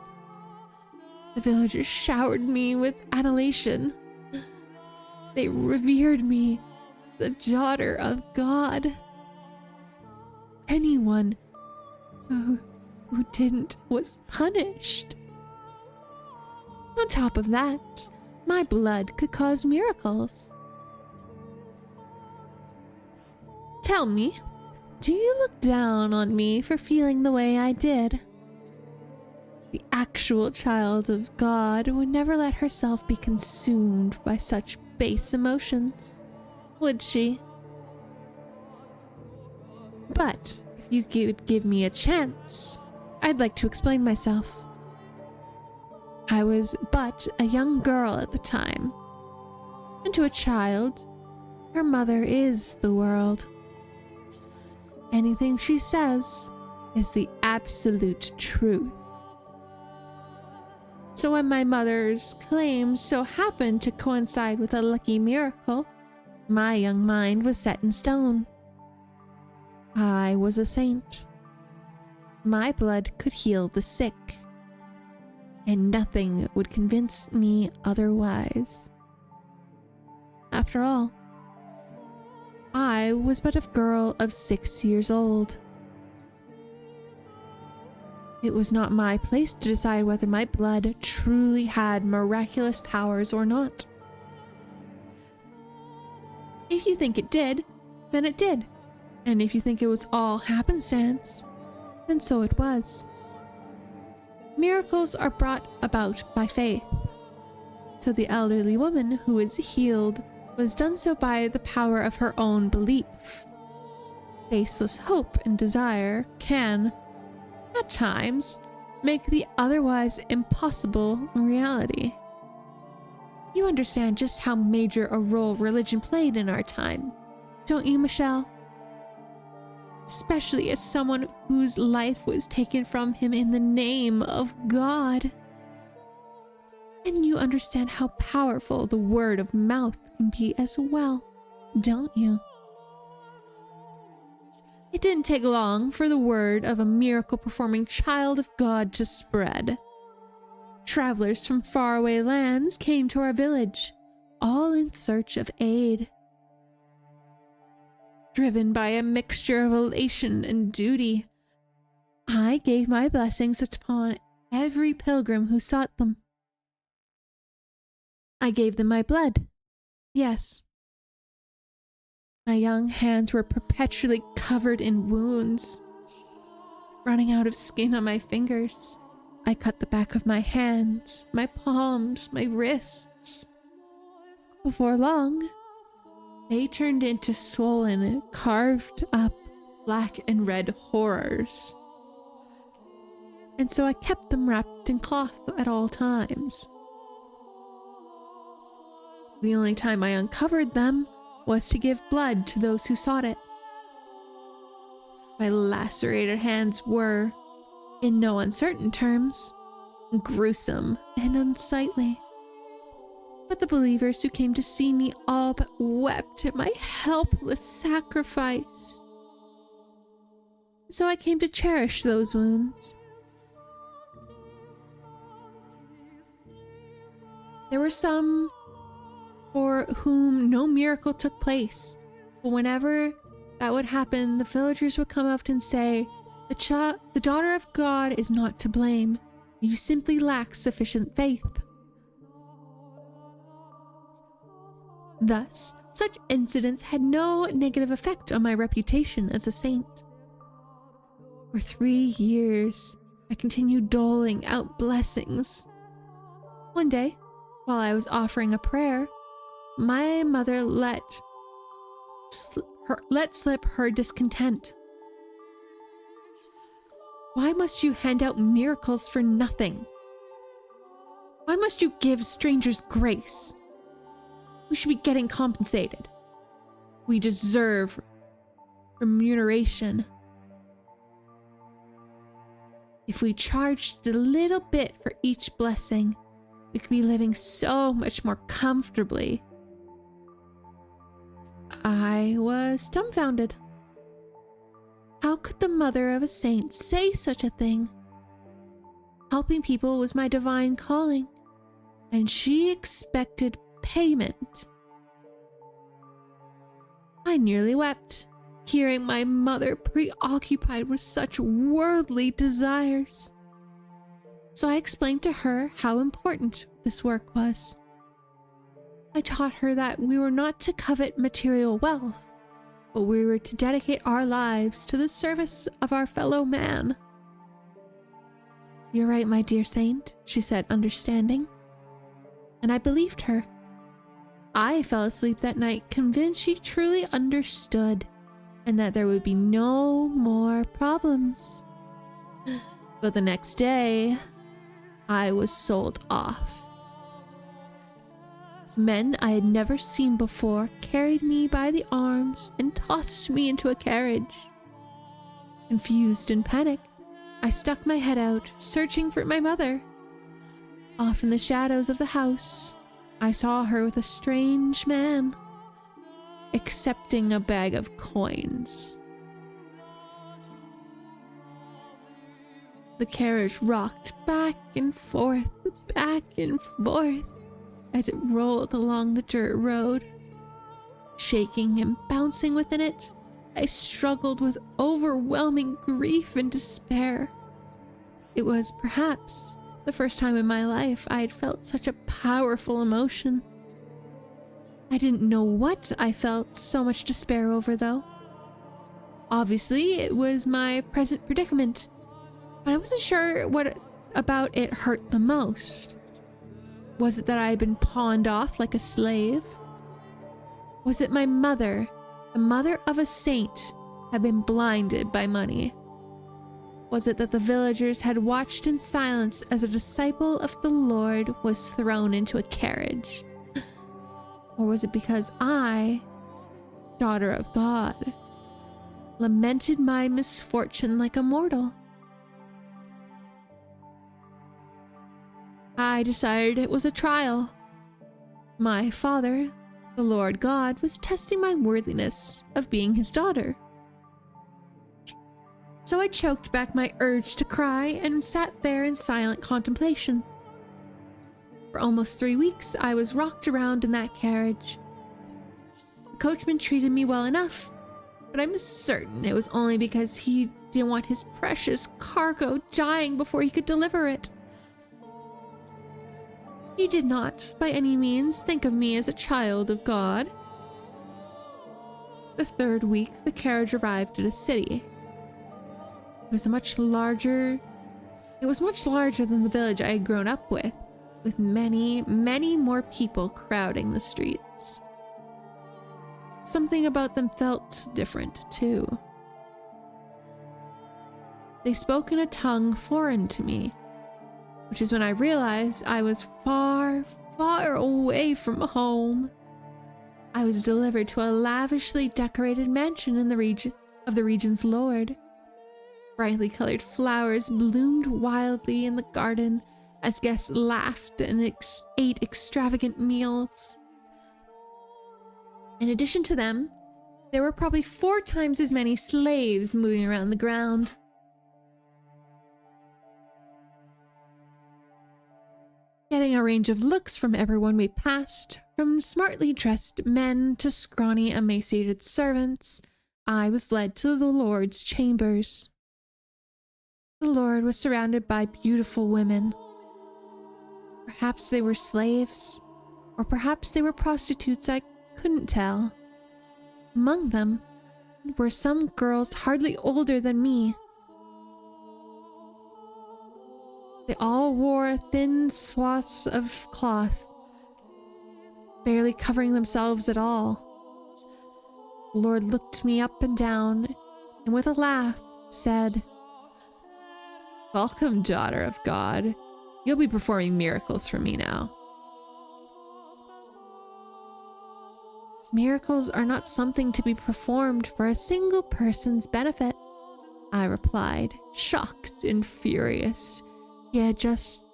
The villagers showered me with adulation. They revered me, the daughter of God. Anyone who didn't was punished. On top of that, my blood could cause miracles. Tell me, do you look down on me for feeling the way I did? The actual child of God would never let herself be consumed by such base emotions, would she? But if you could give me a chance, I'd like to explain myself. I was but a young girl at the time, and to a child, her mother is the world. Anything she says is the absolute truth. So when my mother's claims so happened to coincide with a lucky miracle, my young mind was set in stone. I was a saint. My blood could heal the sick, and nothing would convince me otherwise. After all, I was but a girl of 6 years old. It was not my place to decide whether my blood truly had miraculous powers or not. If you think it did, then it did. And if you think it was all happenstance, then so it was. Miracles are brought about by faith. So the elderly woman who was healed was done so by the power of her own belief. Baseless hope and desire can, at times, make the otherwise impossible reality. You understand just how major a role religion played in our time, don't you, Michelle? Especially as someone whose life was taken from him in the name of God. And you understand how powerful the word of mouth can be as well, don't you? It didn't take long for the word of a miracle-performing child of God to spread. Travelers from faraway lands came to our village, all in search of aid. Driven by a mixture of elation and duty, I gave my blessings upon every pilgrim who sought them. I gave them my blood, yes. My young hands were perpetually covered in wounds, running out of skin on my fingers. I cut the back of my hands, my palms, my wrists. Before long, they turned into swollen, carved up black and red horrors. And so I kept them wrapped in cloth at all times. The only time I uncovered them was to give blood to those who sought it. My lacerated hands were, in no uncertain terms, gruesome and unsightly. But the believers who came to see me all but wept at my helpless sacrifice. So I came to cherish those wounds. There were some for whom no miracle took place, but whenever that would happen, the villagers would come up and say, the daughter of God is not to blame. You simply lack sufficient faith. Thus, such incidents had no negative effect on my reputation as a saint. For 3 years, I continued doling out blessings. One day, while I was offering a prayer, my mother let slip her discontent. Why must you hand out miracles for nothing? Why must you give strangers grace? We should be getting compensated. We deserve remuneration. If we charged a little bit for each blessing, we could be living so much more comfortably. I was dumbfounded. How could the mother of a saint say such a thing? Helping people was my divine calling, and she expected payment. I nearly wept, hearing my mother preoccupied with such worldly desires. So I explained to her how important this work was. I taught her that we were not to covet material wealth, but we were to dedicate our lives to the service of our fellow man. You're right, my dear saint, she said, understanding. And I believed her. I fell asleep that night, convinced she truly understood, and that there would be no more problems. But the next day, I was sold off. Men I had never seen before carried me by the arms and tossed me into a carriage. Confused and panicked, I stuck my head out, searching for my mother. Off in the shadows of the house, I saw her with a strange man, accepting a bag of coins. The carriage rocked back and forth, as it rolled along the dirt road. Shaking and bouncing within it, I struggled with overwhelming grief and despair. It was perhaps the first time in my life I had felt such a powerful emotion. I didn't know what I felt so much despair over, though. Obviously, it was my present predicament, but I wasn't sure what about it hurt the most. Was it that I had been pawned off like a slave? Was it my mother, the mother of a saint, had been blinded by money? Was it that the villagers had watched in silence as a disciple of the Lord was thrown into a carriage? Or was it because I, daughter of God, lamented my misfortune like a mortal? I decided it was a trial. My father, the Lord God, was testing my worthiness of being his daughter. So I choked back my urge to cry and sat there in silent contemplation. For almost 3 weeks, I was rocked around in that carriage. The coachman treated me well enough, but I'm certain it was only because he didn't want his precious cargo dying before he could deliver it. He did not, by any means, think of me as a child of God. The 3rd week, the carriage arrived at a city. It was much larger than the village I had grown up with many, many more people crowding the streets. Something about them felt different, too. They spoke in a tongue foreign to me, which is when I realized I was far, far away from home. I was delivered to a lavishly decorated mansion in the region's lord. Brightly colored flowers bloomed wildly in the garden as guests laughed and ate extravagant meals. In addition to them, there were probably 4 times as many slaves moving around the ground. Getting a range of looks from everyone we passed, from smartly dressed men to scrawny, emaciated servants, I was led to the Lord's chambers. The Lord was surrounded by beautiful women. Perhaps they were slaves, or perhaps they were prostitutes, I couldn't tell. Among them were some girls hardly older than me. They all wore thin swaths of cloth, barely covering themselves at all. The Lord looked me up and down, and with a laugh said, "Welcome, daughter of God. You'll be performing miracles for me now." "Miracles are not something to be performed for a single person's benefit," I replied, shocked and furious. He had just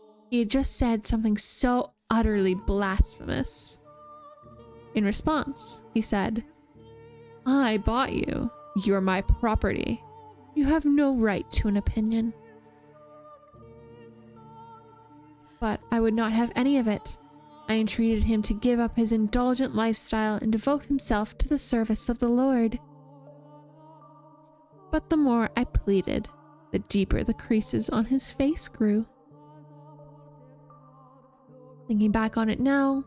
said something so utterly blasphemous. In response, he said, "I bought you. You're my property. You have no right to an opinion. But I would not have any of it. I entreated him to give up his indulgent lifestyle and devote himself to the service of the Lord. But the more I pleaded, the deeper the creases on his face grew. Thinking back on it now,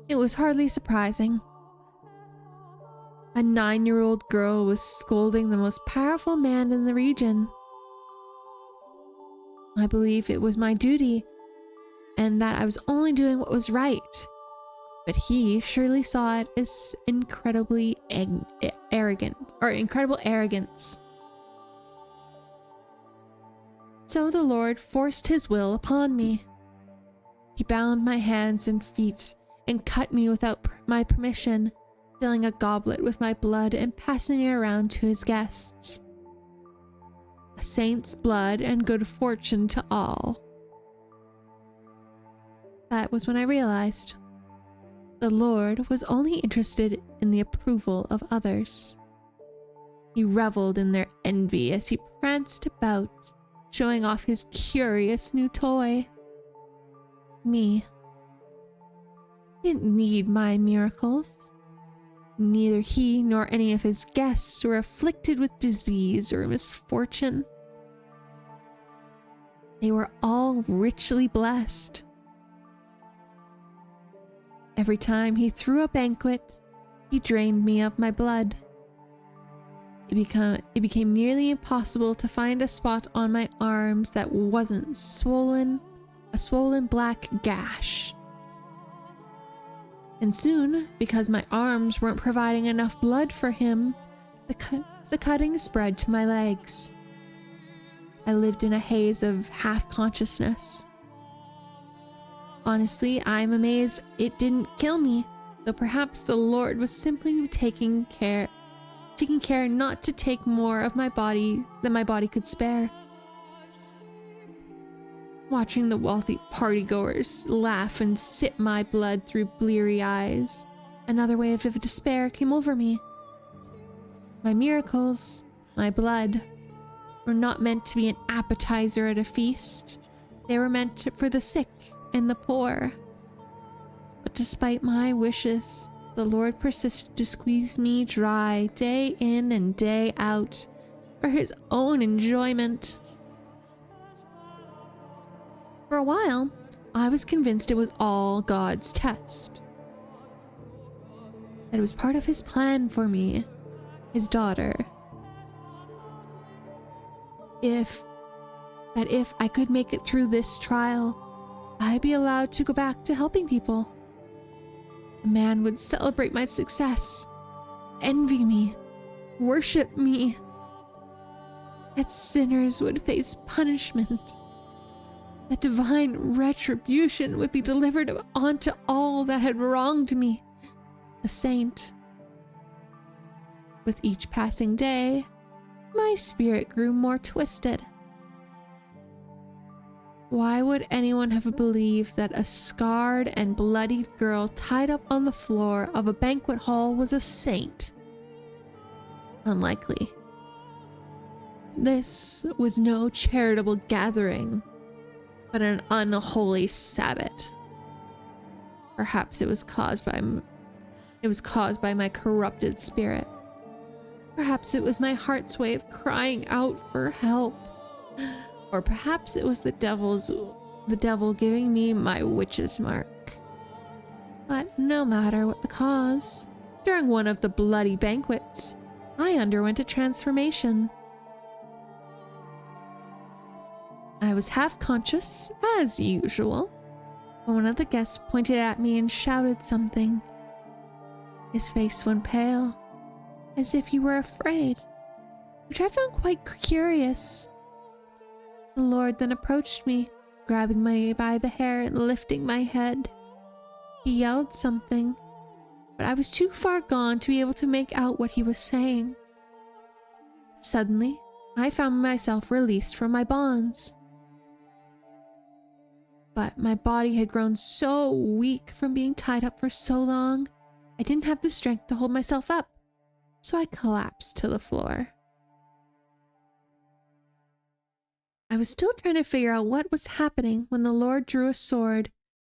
it was hardly surprising. A 9-year-old girl was scolding the most powerful man in the region. I believe it was my duty, and that I was only doing what was right. But he surely saw it as incredible arrogance. So the Lord forced his will upon me. He bound my hands and feet and cut me without my permission, filling a goblet with my blood and passing it around to his guests. A saint's blood and good fortune to all. That was when I realized the Lord was only interested in the approval of others. He reveled in their envy as he pranced about, showing off his curious new toy. Me. Didn't need my miracles. Neither he nor any of his guests were afflicted with disease or misfortune. They were all richly blessed. Every time he threw a banquet, he drained me of my blood. It became nearly impossible to find a spot on my arms that wasn't a swollen black gash. And soon, because my arms weren't providing enough blood for him, the cutting spread to my legs. I lived in a haze of half-consciousness. Honestly, I'm amazed it didn't kill me, though perhaps the Lord was simply taking care not to take more of my body than my body could spare. Watching the wealthy partygoers laugh and sip my blood through bleary eyes, another wave of despair came over me. My miracles, my blood, were not meant to be an appetizer at a feast. They were meant for the sick and the poor. But despite my wishes, the Lord persisted to squeeze me dry day in and day out for his own enjoyment. For a while, I was convinced it was all God's test. That it was part of his plan for me, his daughter. If I could make it through this trial, I'd be allowed to go back to helping people. A man would celebrate my success, envy me, worship me. That sinners would face punishment. That divine retribution would be delivered onto all that had wronged me, a saint. With each passing day, my spirit grew more twisted. Why would anyone have believed that a scarred and bloodied girl tied up on the floor of a banquet hall was a saint? Unlikely. This was no charitable gathering, but an unholy Sabbath. Perhaps it was caused by my corrupted spirit. Perhaps it was my heart's way of crying out for help. Or perhaps it was the devil giving me my witch's mark. But no matter what the cause, during one of the bloody banquets, I underwent a transformation. I was half conscious, as usual, when one of the guests pointed at me and shouted something. His face went pale, as if he were afraid, which I found quite curious. The Lord then approached me, grabbing me by the hair and lifting my head. He yelled something, but I was too far gone to be able to make out what he was saying. Suddenly, I found myself released from my bonds. But my body had grown so weak from being tied up for so long, I didn't have the strength to hold myself up, so I collapsed to the floor. I was still trying to figure out what was happening when the Lord drew a sword,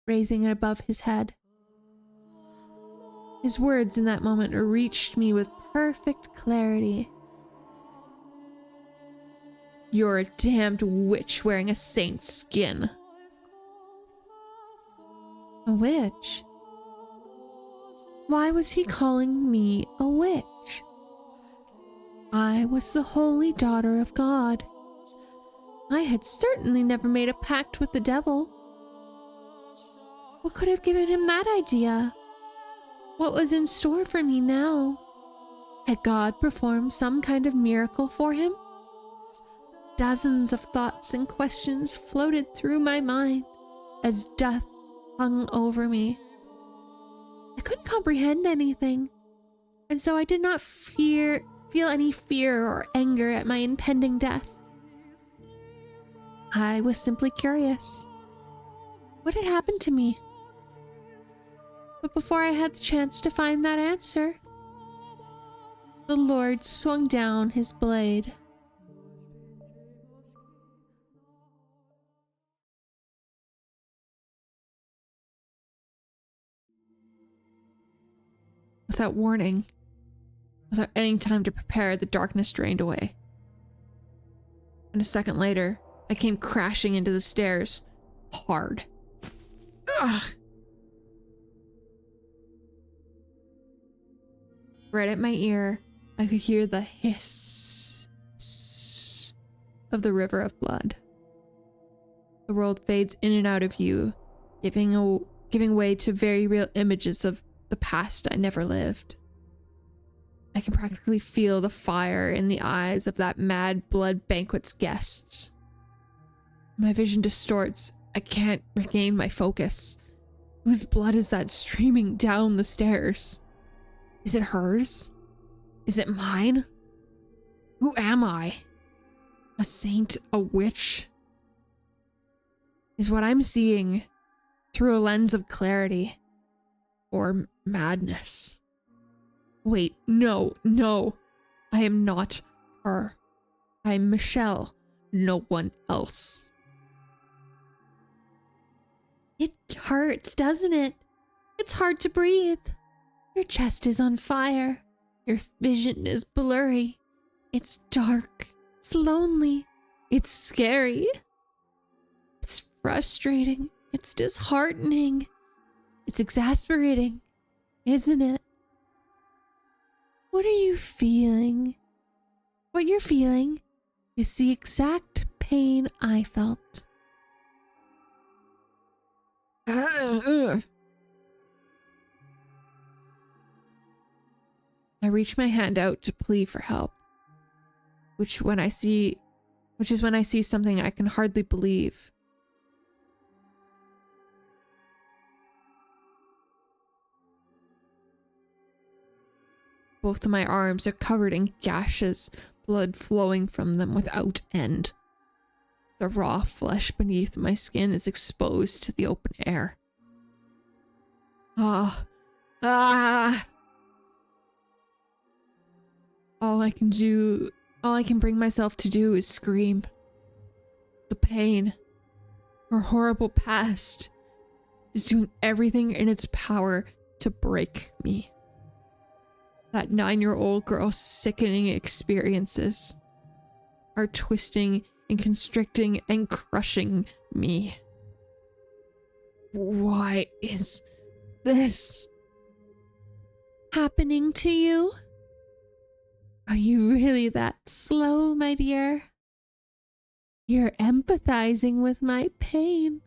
raising it above his head. His words in that moment reached me with perfect clarity. "You're a damned witch wearing a saint's skin." A witch? Why was he calling me a witch? I was the holy daughter of God. I had certainly never made a pact with the devil. What could have given him that idea? What was in store for me now? Had God performed some kind of miracle for him? Dozens of thoughts and questions floated through my mind as death hung over me. I couldn't comprehend anything, and so I did not feel any fear or anger at my impending death. I was simply curious. What had happened to me? But before I had the chance to find that answer, the Lord swung down his blade. Without warning, without any time to prepare, the darkness drained away. And a second later, I came crashing into the stairs, hard. Ugh. Right at my ear, I could hear the hiss of the river of blood. The world fades in and out of you, giving way to very real images of the past I never lived. I can practically feel the fire in the eyes of that mad blood banquet's guests. My vision distorts. I can't regain my focus. Whose blood is that streaming down the stairs? Is it hers? Is it mine? Who am I? A saint? A witch? Is what I'm seeing through a lens of clarity or madness? Wait, no. I am not her. I'm Michelle, no one else. It hurts, doesn't it? It's hard to breathe. Your chest is on fire. Your vision is blurry. It's dark. It's lonely. It's scary. It's frustrating. It's disheartening. It's exasperating, isn't it? What are you feeling? What you're feeling is the exact pain I felt. I reach my hand out to plead for help, which is when I see something I can hardly believe. Both of my arms are covered in gashes, blood flowing from them without end. The raw flesh beneath my skin is exposed to the open air. All I can bring myself to do is scream. The pain, her horrible past, is doing everything in its power to break me. That 9-year-old girl's sickening experiences are twisting and constricting and crushing me. Why is this happening to you? Are you really that slow, my dear? You're empathizing with my pain.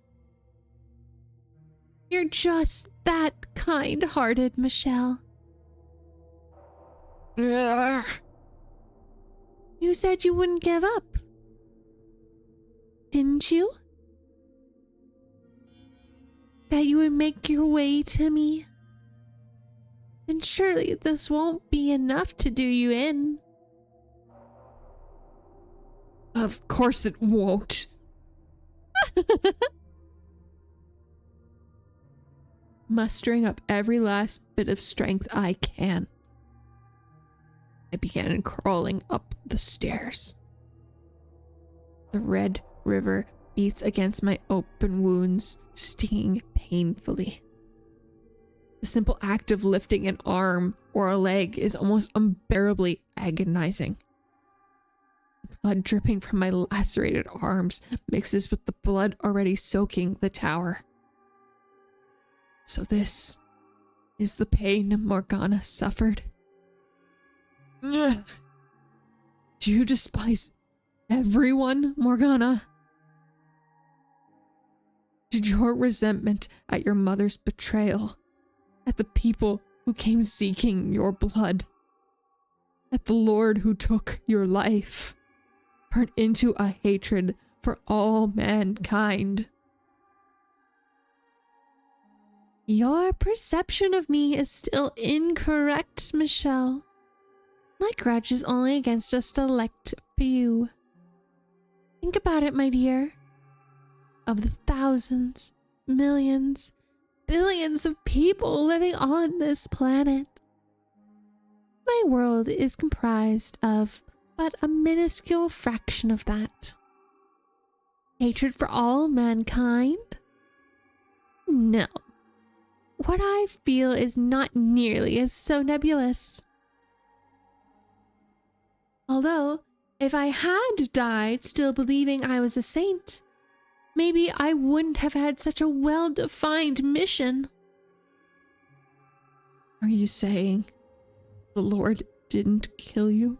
You're just that kind-hearted, Michelle. Ugh. You said you wouldn't give up. Didn't you? That you would make your way to me. Then surely this won't be enough to do you in. Of course it won't. Mustering up every last bit of strength I can, I began crawling up the stairs. The red river beats against my open wounds, stinging painfully. The simple act of lifting an arm or a leg is almost unbearably agonizing. Blood dripping from my lacerated arms mixes with the blood already soaking the tower. So this is the pain Morgana suffered. Ugh. Do you despise everyone, Morgana? Did your resentment at your mother's betrayal, at the people who came seeking your blood, at the Lord who took your life, turn into a hatred for all mankind? Your perception of me is still incorrect, Michelle. My grudge is only against a select few. Think about it, my dear. Of the thousands, millions, billions of people living on this planet, my world is comprised of but a minuscule fraction of that. Hatred for all mankind? No. What I feel is not nearly as so nebulous. Although, if I had died still believing I was a saint, maybe I wouldn't have had such a well-defined mission. Are you saying the Lord didn't kill you?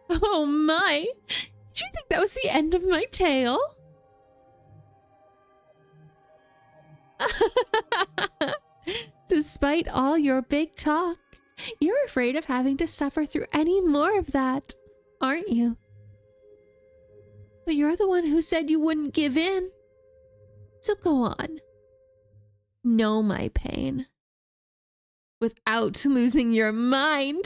Oh my! Did you think that was the end of my tale? Despite all your big talk, you're afraid of having to suffer through any more of that, aren't you? But you're the one who said you wouldn't give in. So go on. Know my pain. Without losing your mind.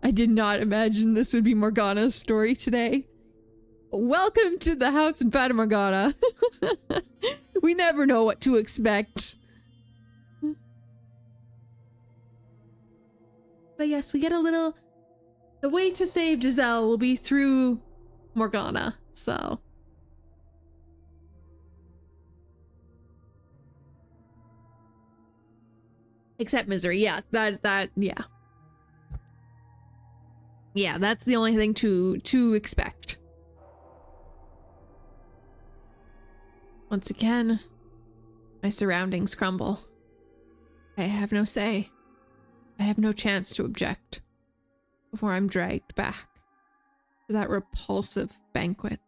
I did not imagine this would be Morgana's story today. Welcome to the house in Fata Morgana. We never know what to expect. But yes, we get a little... The way to save Giselle will be through Morgana, so... Except misery, yeah, yeah. Yeah, that's the only thing to expect. Once again, my surroundings crumble. I have no say. I have no chance to object before I'm dragged back to that repulsive banquet.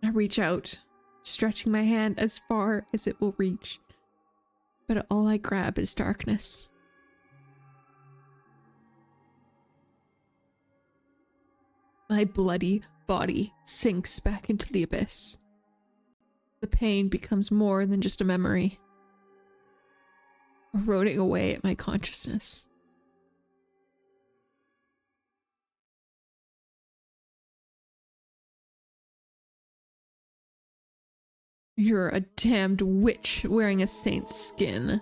I reach out, stretching my hand as far as it will reach, but all I grab is darkness. My bloody body sinks back into the abyss. The pain becomes more than just a memory, eroding away at my consciousness. You're a damned witch wearing a saint's skin.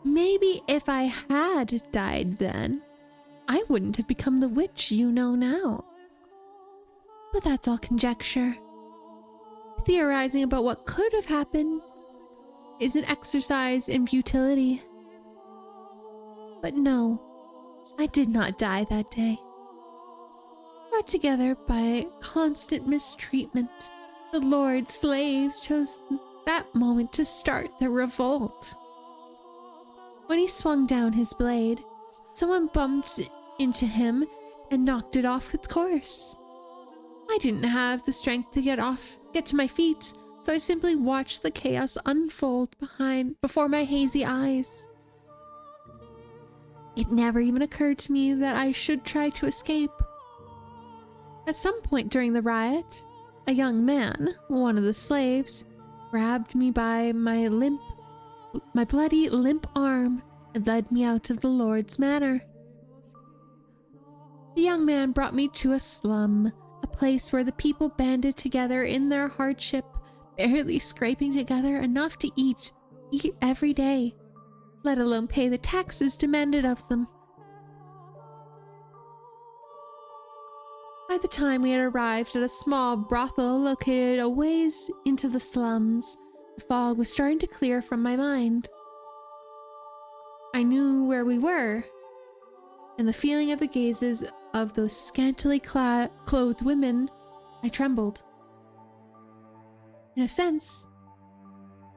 Maybe if I had died then, I wouldn't have become the witch you know now. But that's all conjecture. Theorizing about what could have happened is an exercise in futility. But no, I did not die that day. Brought together by constant mistreatment, the Lord's slaves chose that moment to start their revolt. When he swung down his blade, someone bumped into him and knocked it off its course. I didn't have the strength to get to my feet, so I simply watched the chaos unfold before my hazy eyes. It never even occurred to me that I should try to escape. At some point during the riot, a young man, one of the slaves, grabbed me by my bloody limp arm and led me out of the Lord's manor. The young man brought me to a slum, a place where the people banded together in their hardship, barely scraping together enough to eat every day, let alone pay the taxes demanded of them. By the time we had arrived at a small brothel located a ways into the slums, the fog was starting to clear from my mind. I knew where we were, and the feeling of the gazes of those scantily clothed women, I trembled. In a sense,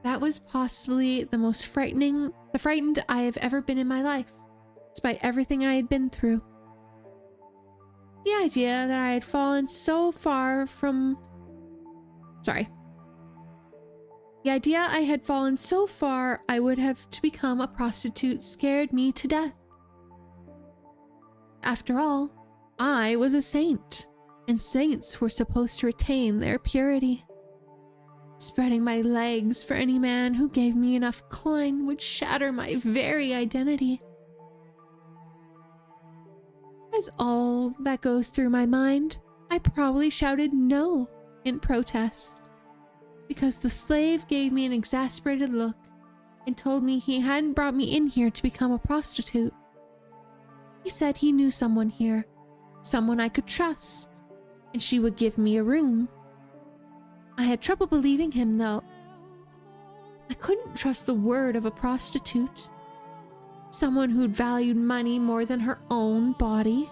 that was possibly the frightened I have ever been in my life, despite everything I had been through. The idea that I had fallen so far from... The idea I had fallen so far I would have to become a prostitute scared me to death. After all, I was a saint, and saints were supposed to retain their purity. Spreading my legs for any man who gave me enough coin would shatter my very identity. As all that goes through my mind, I probably shouted no in protest, because the slave gave me an exasperated look and told me he hadn't brought me in here to become a prostitute. He said he knew someone here, someone I could trust, and she would give me a room. I had trouble believing him, though. I couldn't trust the word of a prostitute. Someone who'd valued money more than her own body.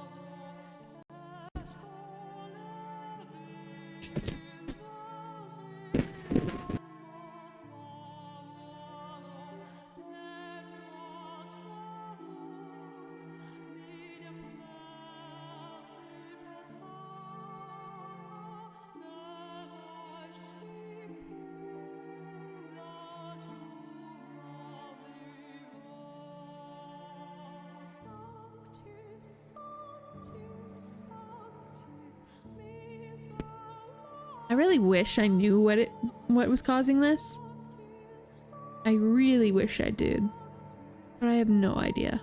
I really wish I knew what was causing this. I really wish I did, but I have no idea.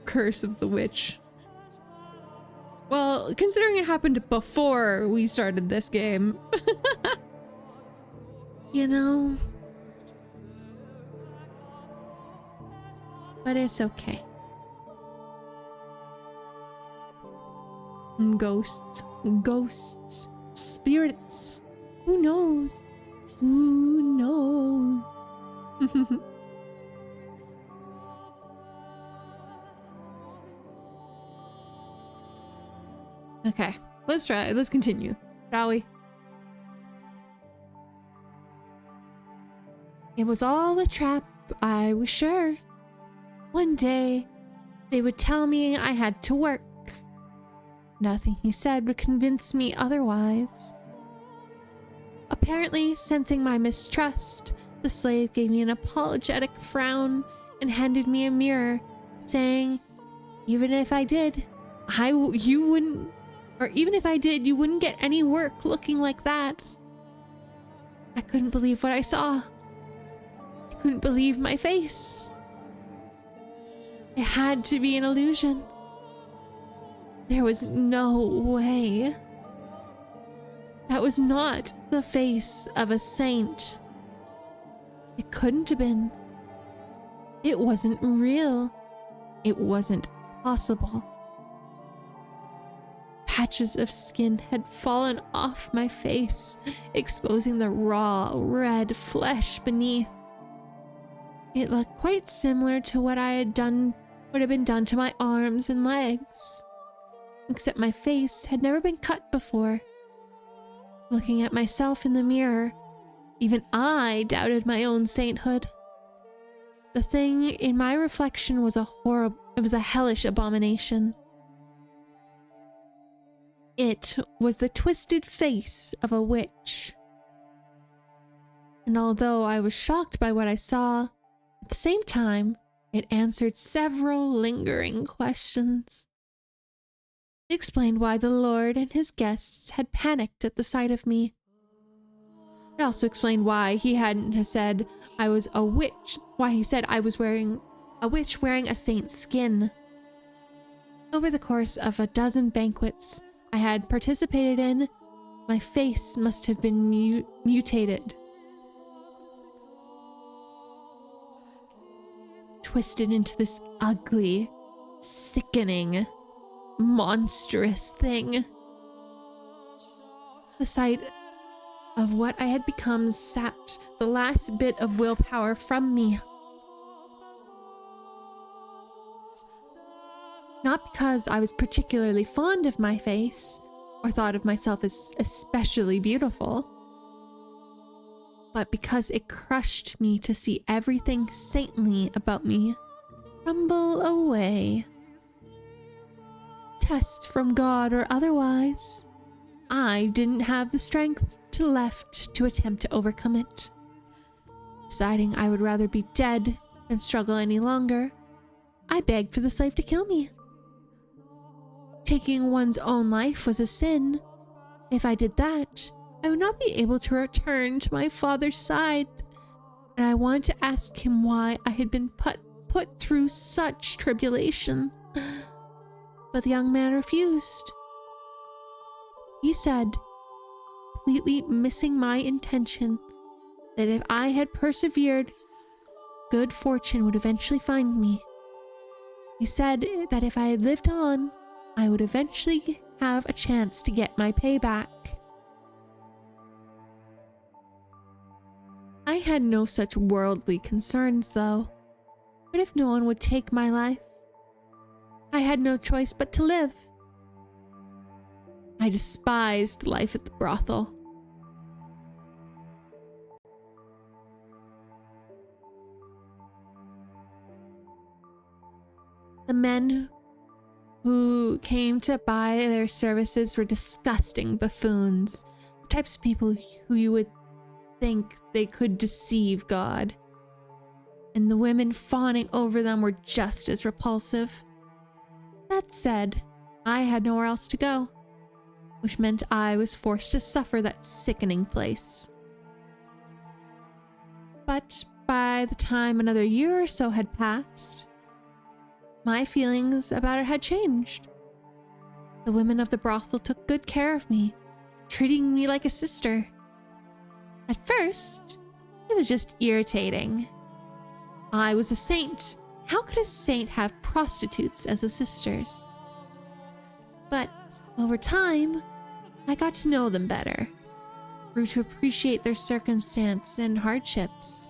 Curse of the Witch. Well, considering it happened before we started this game, you know, but it's okay. Ghosts, spirits, who knows? Who knows? Okay, let's continue, shall we? It was all a trap, I was sure. One day, they would tell me I had to work. Nothing he said would convince me otherwise. Apparently, sensing my mistrust, the slave gave me an apologetic frown and handed me a mirror, saying, even if I did, you wouldn't get any work looking like that. I couldn't believe what I saw. I couldn't believe my face. It had to be an illusion. There was no way. That was not the face of a saint. It couldn't have been. It wasn't real. It wasn't possible. Patches of skin had fallen off my face, exposing the raw, red flesh beneath. It looked quite similar to what would have been done to my arms and legs. Except my face had never been cut before. Looking at myself in the mirror, even I doubted my own sainthood. The thing in my reflection was a hellish abomination. It was the twisted face of a witch. And although I was shocked by what I saw, at the same time, it answered several lingering questions. It explained why the Lord and his guests had panicked at the sight of me. It also explained why he hadn't said I was a witch, why he said I was wearing a witch wearing a saint's skin. Over the course of a dozen banquets I had participated in, my face must have been mutated, twisted into this ugly, sickening, monstrous thing. The sight of what I had become sapped the last bit of willpower from me. Not because I was particularly fond of my face, or thought of myself as especially beautiful, but because it crushed me to see everything saintly about me crumble away. Test from God or otherwise, I didn't have the strength left to attempt to overcome it. Deciding I would rather be dead than struggle any longer, I begged for the slave to kill me. Taking one's own life was a sin. If I did that, I would not be able to return to my father's side, and I wanted to ask him why I had been put through such tribulation. But the young man refused. He said, completely missing my intention, that if I had persevered, good fortune would eventually find me. He said that if I had lived on, I would eventually have a chance to get my payback. I had no such worldly concerns, though. What if no one would take my life? I had no choice but to live. I despised life at the brothel. The men who came to buy their services were disgusting buffoons, the types of people who you would think they could deceive God. And the women fawning over them were just as repulsive. That said, I had nowhere else to go, which meant I was forced to suffer that sickening place. But by the time another year or so had passed, my feelings about it had changed. The women of the brothel took good care of me, treating me like a sister. At first, it was just irritating. I was a saint. How could a saint have prostitutes as sisters? But over time, I got to know them better, grew to appreciate their circumstance and hardships.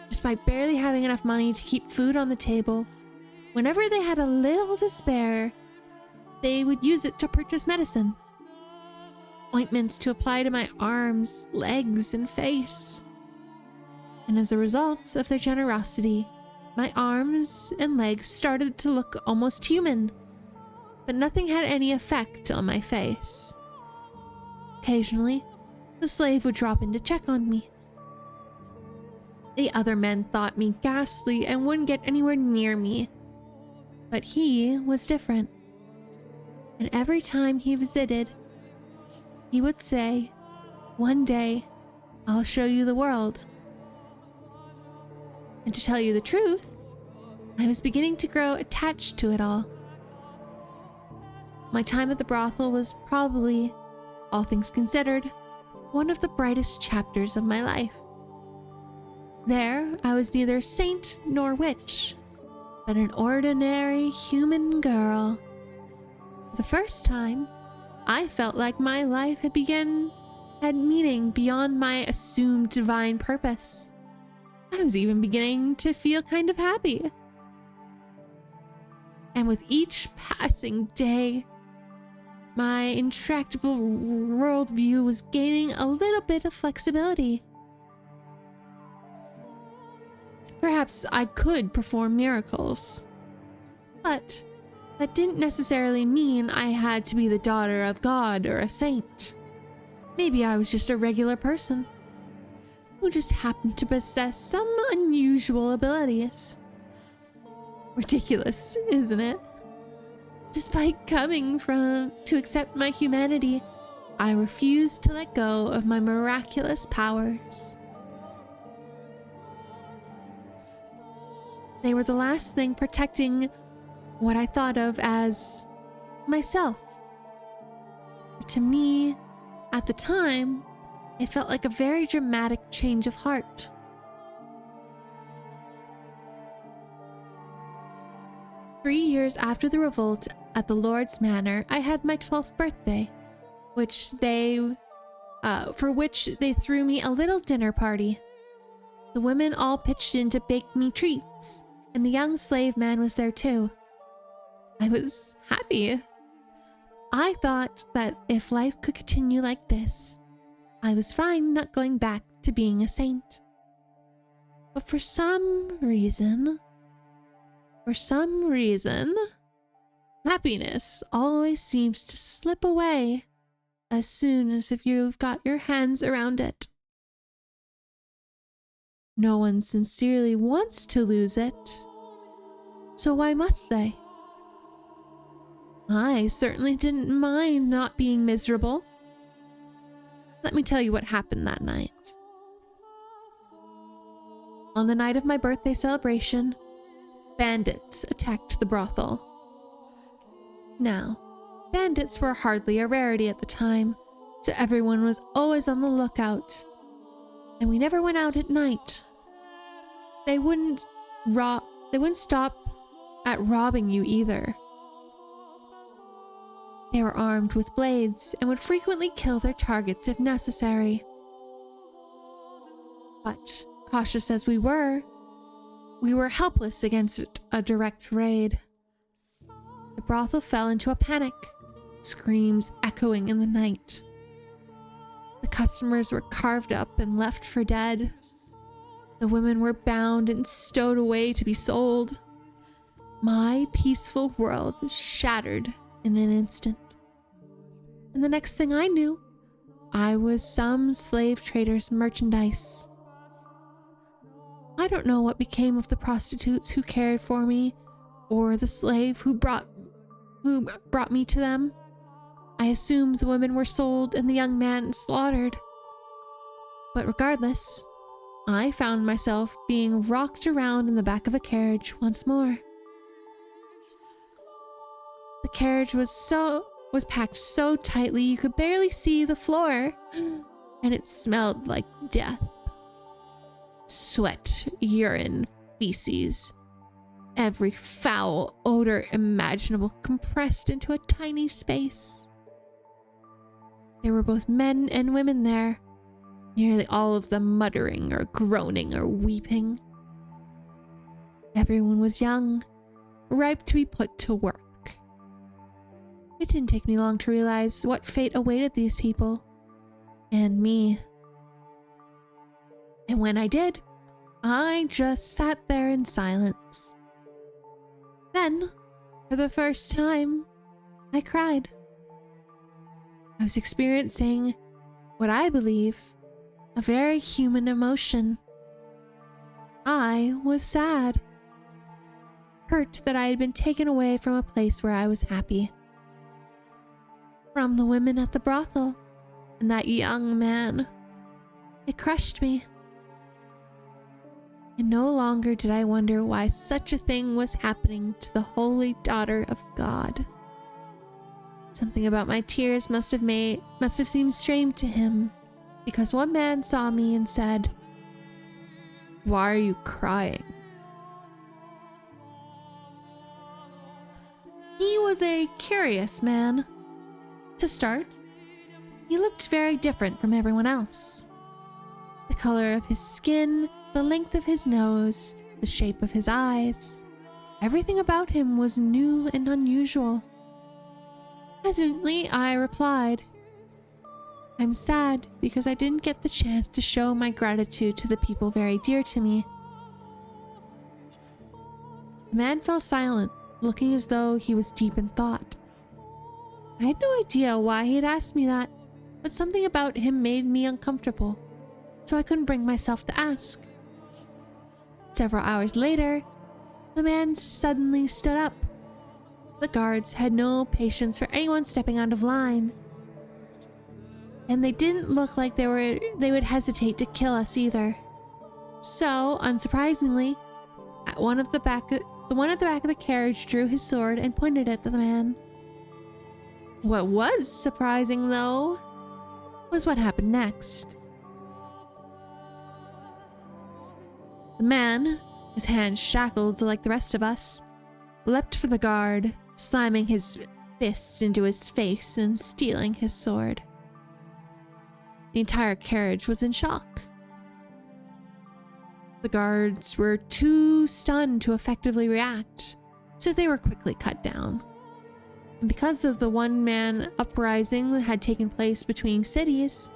Despite barely having enough money to keep food on the table, whenever they had a little to spare, they would use it to purchase medicine. Ointments to apply to my arms, legs, and face. And as a result of their generosity, my arms and legs started to look almost human, but nothing had any effect on my face. Occasionally, the slave would drop in to check on me. The other men thought me ghastly and wouldn't get anywhere near me, but he was different. And every time he visited, he would say, "One day, I'll show you the world." And to tell you the truth, I was beginning to grow attached to it all. My time at the brothel was probably, all things considered, one of the brightest chapters of my life. There, I was neither saint nor witch, but an ordinary human girl. For the first time, I felt like my life had meaning beyond my assumed divine purpose. I was even beginning to feel kind of happy. And with each passing day, my intractable worldview was gaining a little bit of flexibility. Perhaps I could perform miracles, but that didn't necessarily mean I had to be the daughter of God or a saint. Maybe I was just a regular person who just happened to possess some unusual abilities. Ridiculous, isn't it? Despite coming to accept my humanity, I refused to let go of my miraculous powers. They were the last thing protecting what I thought of as myself. To me, at the time, it felt like a very dramatic change of heart. Three years after the revolt at the Lord's Manor, I had my 12th birthday, for which they threw me a little dinner party. The women all pitched in to bake me treats, and the young slave man was there too. I was happy. I thought that if life could continue like this, I was fine not going back to being a saint. But for some reason, happiness always seems to slip away as soon as if you've got your hands around it. No one sincerely wants to lose it, so why must they? I certainly didn't mind not being miserable. Let me tell you what happened that night. On the night of my birthday celebration, bandits attacked the brothel. Now, bandits were hardly a rarity at the time, so everyone was always on the lookout, and we never went out at night. They wouldn't stop at robbing you either. They were armed with blades and would frequently kill their targets if necessary. But, cautious as we were helpless against a direct raid. The brothel fell into a panic, screams echoing in the night. The customers were carved up and left for dead. The women were bound and stowed away to be sold. My peaceful world shattered in an instant. And the next thing I knew, I was some slave trader's merchandise. I don't know what became of the prostitutes who cared for me, or the slave who brought me to them. I assumed the women were sold and the young man slaughtered. But regardless, I found myself being rocked around in the back of a carriage once more. The carriage was packed so tightly you could barely see the floor, and it smelled like death. Sweat, urine, feces, every foul odor imaginable compressed into a tiny space. There were both men and women there, nearly all of them muttering or groaning or weeping. Everyone was young, ripe to be put to work. It didn't take me long to realize what fate awaited these people, and me. And when I did, I just sat there in silence. Then, for the first time, I cried. I was experiencing what I believe a very human emotion. I was sad, hurt that I had been taken away from a place where I was happy. From the women at the brothel and that young man. It crushed me. And no longer did I wonder why such a thing was happening to the holy daughter of God. Something about my tears must have seemed strange to him, because one man saw me and said, "Why are you crying?" He was a curious man. To start, he looked very different from everyone else. The color of his skin, the length of his nose, the shape of his eyes, everything about him was new and unusual. Hesitantly, I replied, "I'm sad because I didn't get the chance to show my gratitude to the people very dear to me." The man fell silent, looking as though he was deep in thought. I had no idea why he had asked me that, but something about him made me uncomfortable, so I couldn't bring myself to ask. Several hours later, the man suddenly stood up. The guards had no patience for anyone stepping out of line, and they didn't look like they would hesitate to kill us either. So, unsurprisingly, at one of the The one at the back of the carriage drew his sword and pointed it at the man. What was surprising, though, was what happened next. The man, his hands shackled like the rest of us, leapt for the guard, slamming his fists into his face and stealing his sword. The entire carriage was in shock. The guards were too stunned to effectively react, so they were quickly cut down. And because of the one-man uprising that had taken place between cities,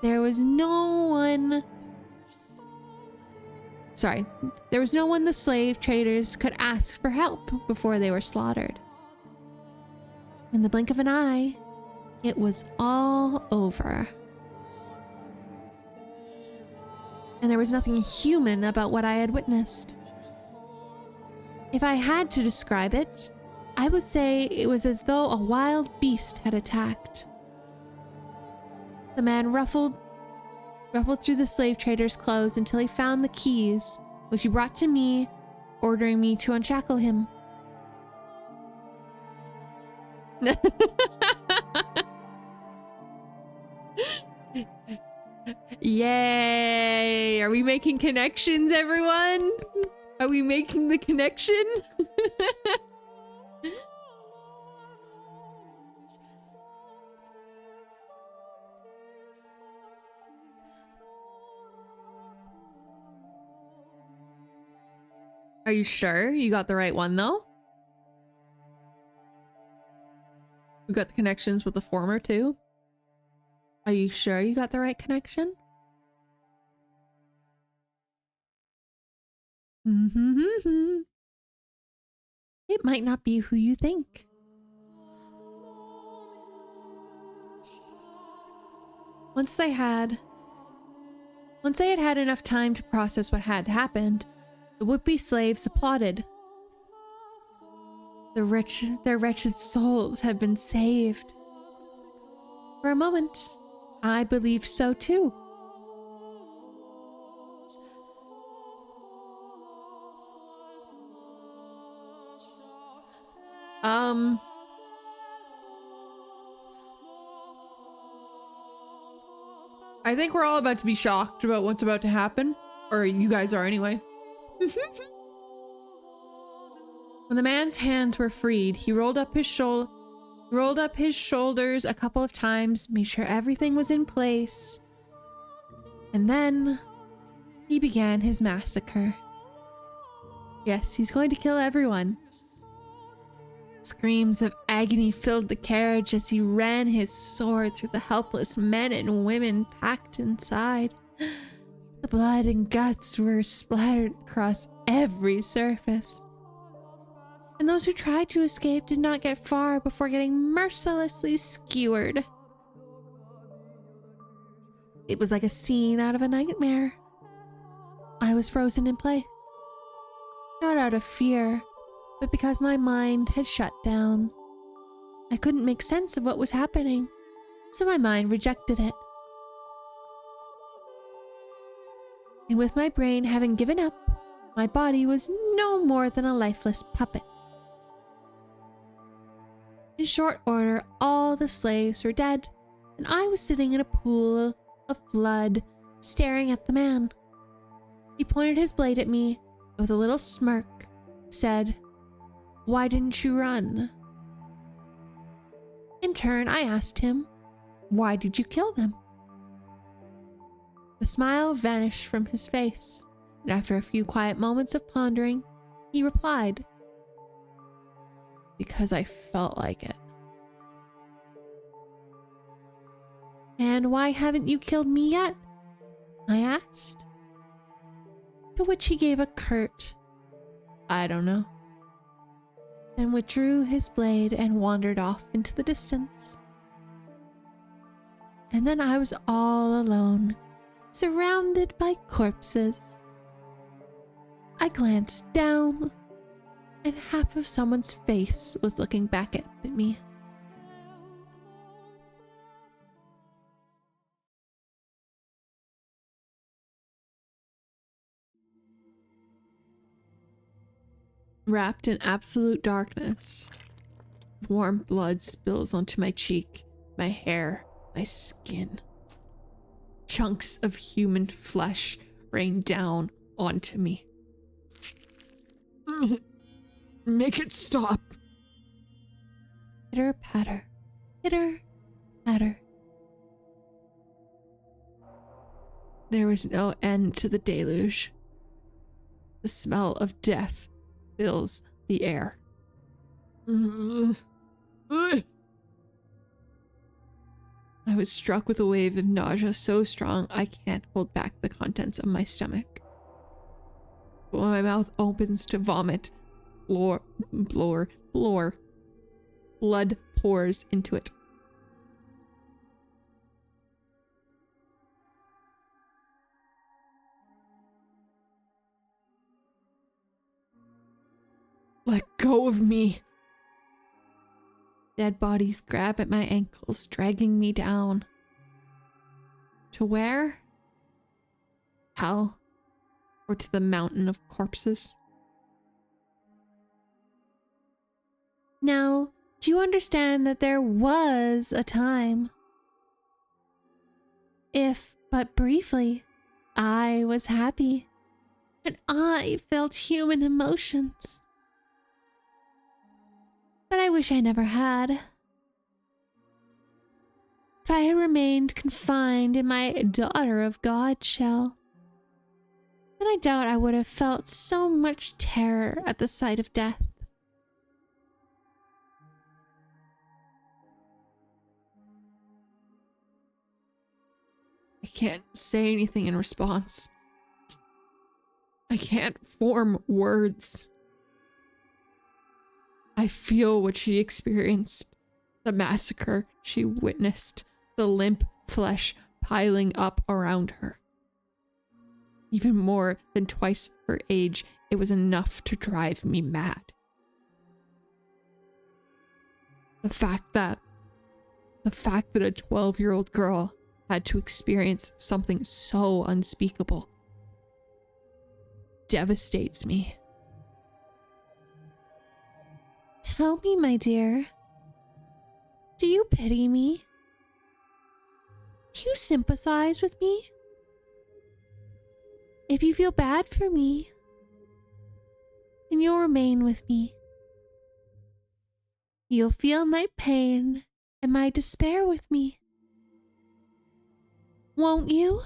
there was no one the slave traders could ask for help before they were slaughtered. In the blink of an eye, it was all over. And there was nothing human about what I had witnessed. If I had to describe it, I would say it was as though a wild beast had attacked. The man ruffled through the slave trader's clothes until he found the keys, which he brought to me, ordering me to unshackle him. Yay! Are we making connections, everyone? Are we making the connection? Are you sure you got the right one, though? We got the connections with the former, too? Are you sure you got the right connection? It might not be who you think. Once they had had enough time to process what had happened, the would-be slaves applauded. Their wretched souls had been saved. For a moment, I believed so too. I think we're all about to be shocked about what's about to happen. Or you guys are anyway. When the man's hands were freed, he rolled up his shoulders a couple of times, made sure everything was in place. And then he began his massacre. Yes, he's going to kill everyone. Screams of agony filled the carriage as he ran his sword through the helpless men and women packed inside. The blood and guts were splattered across every surface. And those who tried to escape did not get far before getting mercilessly skewered. It was like a scene out of a nightmare. I was frozen in place. Not out of fear, but because my mind had shut down. I couldn't make sense of what was happening, so my mind rejected it. And with my brain having given up, my body was no more than a lifeless puppet. In short order, all the slaves were dead, and I was sitting in a pool of blood, staring at the man. He pointed his blade at me, and with a little smirk, said, "Why didn't you run?" In turn, I asked him, "Why did you kill them?" The smile vanished from his face, and after a few quiet moments of pondering, he replied, "Because I felt like it." "And why haven't you killed me yet?" I asked. To which he gave a curt, "I don't know," then withdrew his blade and wandered off into the distance. And then I was all alone, surrounded by corpses. I glanced down, and half of someone's face was looking back up at me. Wrapped in absolute darkness, warm blood spills onto my cheek, my hair, my skin. Chunks of human flesh rain down onto me. Make it stop. Pitter patter, pitter patter. There was no end to the deluge. The smell of death fills the air. I was struck with a wave of nausea so strong I can't hold back the contents of my stomach. But when my mouth opens to vomit, blood pours into it. Let go of me. Dead bodies grab at my ankles, dragging me down. To where? Hell? Or to the mountain of corpses? Now, do you understand that there was a time, if but briefly, I was happy and I felt human emotions? But I wish I never had. If I had remained confined in my daughter of God shell, then I doubt I would have felt so much terror at the sight of death. I can't say anything in response. I can't form words. I feel what she experienced, the massacre she witnessed, the limp flesh piling up around her. Even more than twice her age, it was enough to drive me mad. The fact that a 12-year-old girl had to experience something so unspeakable devastates me. Tell me, my dear, do you pity me? Do you sympathize with me? If you feel bad for me, then you'll remain with me. You'll feel my pain and my despair with me. Won't you?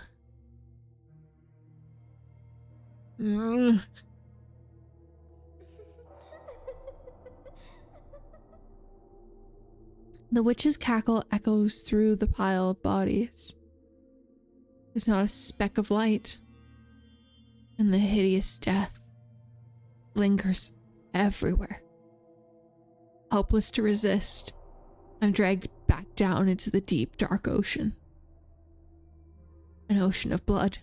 The witch's cackle echoes through the pile of bodies. There's not a speck of light, and the hideous death lingers everywhere. Helpless to resist, I'm dragged back down into the deep, dark ocean. An ocean of blood.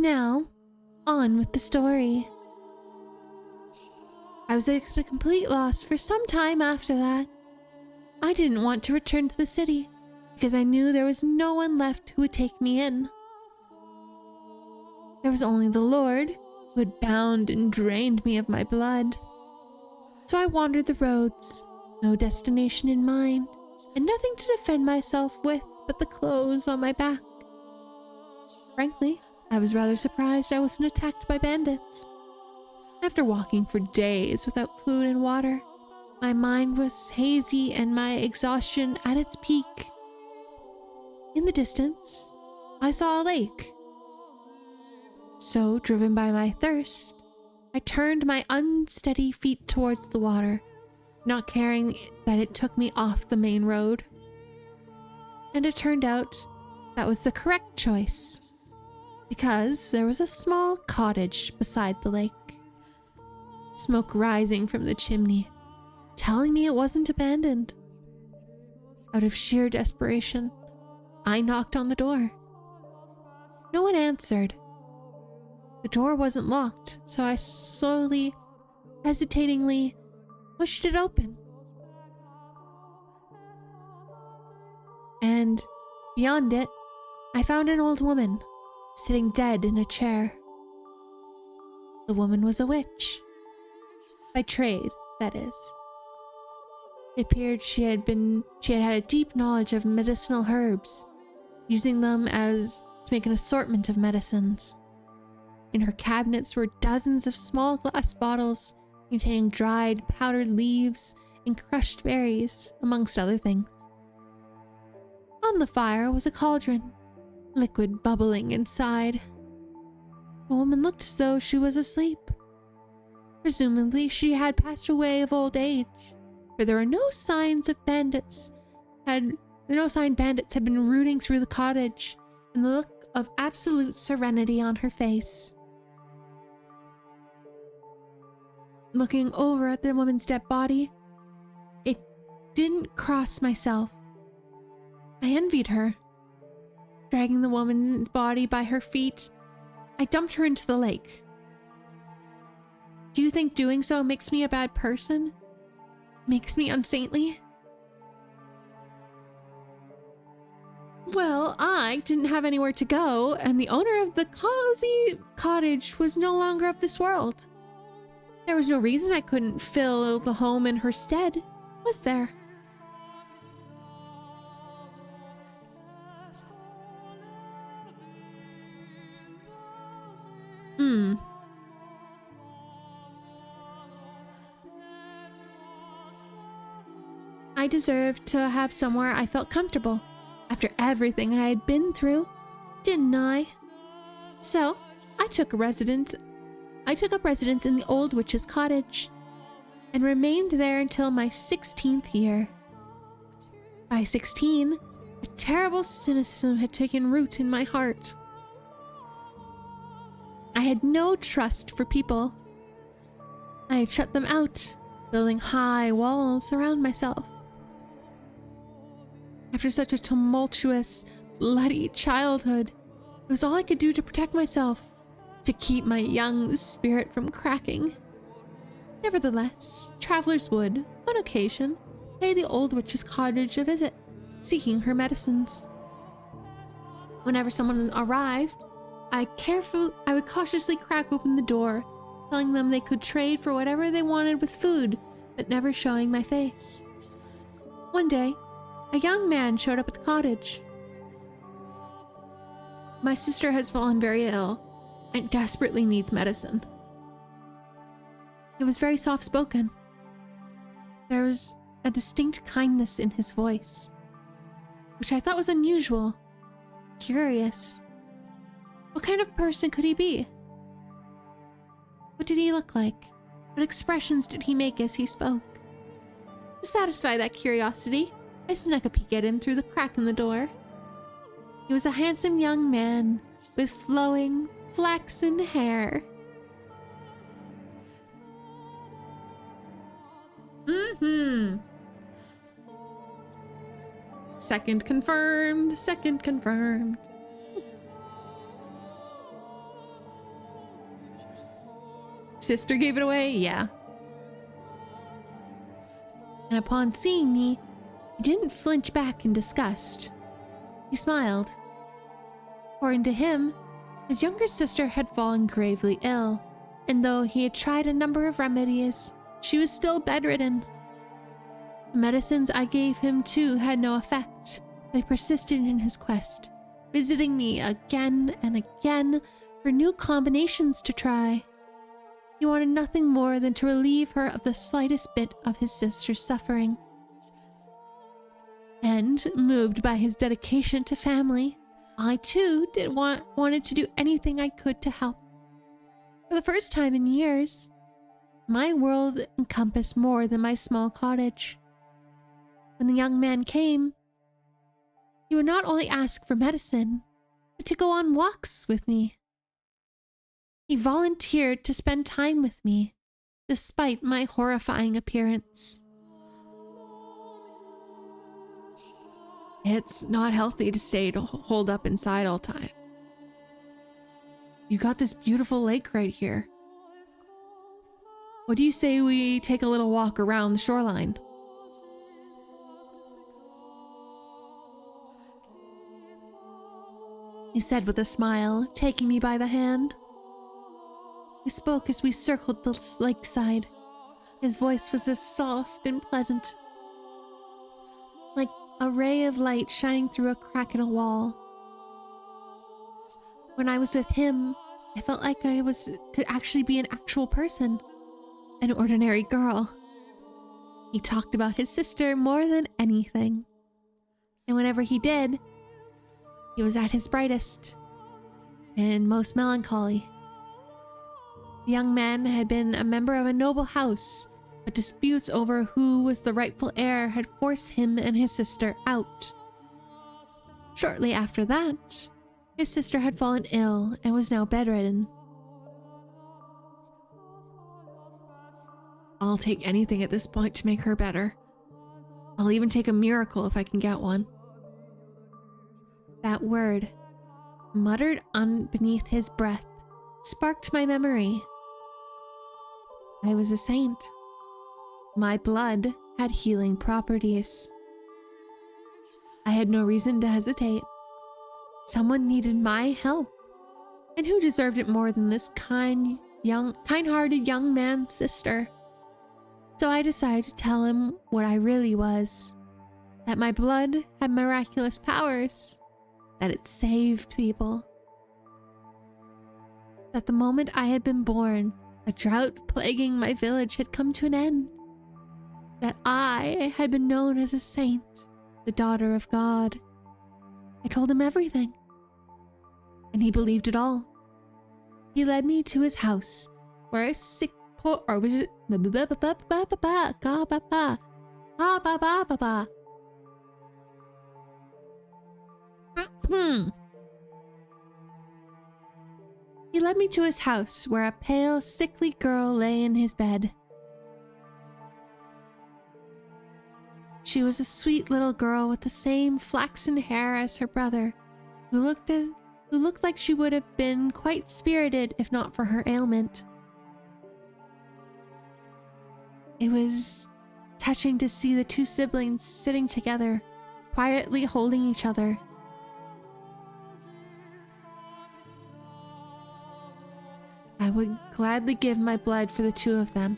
Now, on with the story. I was at a complete loss for some time after that. I didn't want to return to the city because I knew there was no one left who would take me in. There was only the Lord who had bound and drained me of my blood. So I wandered the roads, no destination in mind, and nothing to defend myself with but the clothes on my back. Frankly, I was rather surprised I wasn't attacked by bandits. After walking for days without food and water, my mind was hazy and my exhaustion at its peak. In the distance, I saw a lake. So, driven by my thirst, I turned my unsteady feet towards the water, not caring that it took me off the main road. And it turned out that was the correct choice, because there was a small cottage beside the lake. Smoke rising from the chimney, telling me it wasn't abandoned. Out of sheer desperation, I knocked on the door. No one answered. The door wasn't locked, so I slowly, hesitatingly pushed it open. and beyond it, I found an old woman sitting dead in a chair. The woman was a witch. By trade, that is. It appeared she had had a deep knowledge of medicinal herbs, using them to make an assortment of medicines. In her cabinets were dozens of small glass bottles containing dried, powdered leaves and crushed berries, amongst other things. On the fire was a cauldron, liquid bubbling inside. The woman looked as though she was asleep. Presumably, she had passed away of old age, for there were no sign bandits had been rooting through the cottage, and the look of absolute serenity on her face. Looking over at the woman's dead body, it didn't cross myself. I envied her. Dragging the woman's body by her feet, I dumped her into the lake. Do you think doing so makes me a bad person? Makes me unsaintly? Well, I didn't have anywhere to go, and the owner of the cozy cottage was no longer of this world. There was no reason I couldn't fill the home in her stead, was there? I deserved to have somewhere I felt comfortable after everything I had been through, didn't I? So, I took up residence in the old witch's cottage and remained there until my 16th year. By 16, a terrible cynicism had taken root in my heart. I had no trust for people. I had shut them out, building high walls around myself. After such a tumultuous, bloody childhood, it was all I could do to protect myself, to keep my young spirit from cracking. Nevertheless, travelers would, on occasion, pay the old witch's cottage a visit, seeking her medicines. Whenever someone arrived, I would cautiously crack open the door, telling them they could trade for whatever they wanted with food, but never showing my face. One day, a young man showed up at the cottage. My sister has fallen very ill and desperately needs medicine. He was very soft-spoken. There was a distinct kindness in his voice, which I thought was unusual, curious. What kind of person could he be? What did he look like? What expressions did he make as he spoke? To satisfy that curiosity, I snuck a peek at him through the crack in the door. He was a handsome young man with flowing, flaxen hair. Second confirmed, second confirmed. Sister gave it away? Yeah. And upon seeing me, he didn't flinch back in disgust. He smiled. According to him, his younger sister had fallen gravely ill, and though he had tried a number of remedies, she was still bedridden. The medicines I gave him too had no effect, but he persisted in his quest, visiting me again and again for new combinations to try. He wanted nothing more than to relieve her of the slightest bit of his sister's suffering. And, moved by his dedication to family, I too wanted to do anything I could to help. For the first time in years, my world encompassed more than my small cottage. When the young man came, he would not only ask for medicine, but to go on walks with me. He volunteered to spend time with me, despite my horrifying appearance. It's not healthy to stay holed up inside all time. You got this beautiful lake right here. What do you say we take a little walk around the shoreline? he said with a smile, taking me by the hand. We spoke as we circled the lakeside. His voice was as soft and pleasant, like a ray of light shining through a crack in a wall. When I was with him, I felt like I could actually be an actual person, an ordinary girl. He talked about his sister more than anything. And whenever he did, he was at his brightest and most melancholy. The young man had been a member of a noble house, but disputes over who was the rightful heir had forced him and his sister out. Shortly after that, his sister had fallen ill and was now bedridden. I'll take anything at this point to make her better. I'll even take a miracle if I can get one. That word, muttered beneath his breath, sparked my memory. I was a saint. My blood had healing properties. I had no reason to hesitate. Someone needed my help, and who deserved it more than this kind-hearted young man's sister? So I decided to tell him what I really was, that my blood had miraculous powers, that it saved people. That the moment I had been born, a drought plaguing my village had come to an end. That I had been known as a saint, the daughter of God. I told him everything, and he believed it all. He led me to his house, where a sick poor He led me to his house, where a pale, sickly girl lay in his bed. She was a sweet little girl with the same flaxen hair as her brother, who looked like she would have been quite spirited if not for her ailment. It was touching to see the two siblings sitting together, quietly holding each other. I would gladly give my blood for the two of them.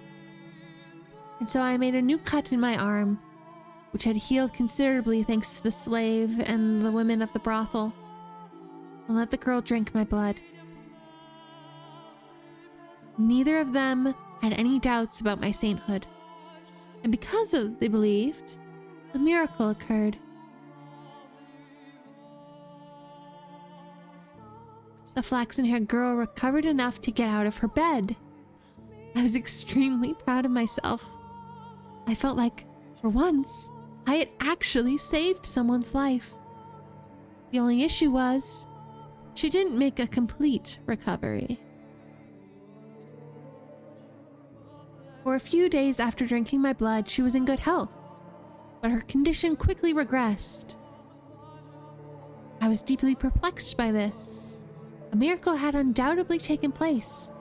And so I made a new cut in my arm, which had healed considerably thanks to the slave and the women of the brothel, and let the girl drink my blood. Neither of them had any doubts about my sainthood, and because they believed, a miracle occurred. The flaxen-haired girl recovered enough to get out of her bed. I was extremely proud of myself. I felt like, for once, I had actually saved someone's life. The only issue was, she didn't make a complete recovery. For a few days after drinking my blood, she was in good health, but her condition quickly regressed. I was deeply perplexed by this. A miracle had undoubtedly taken place,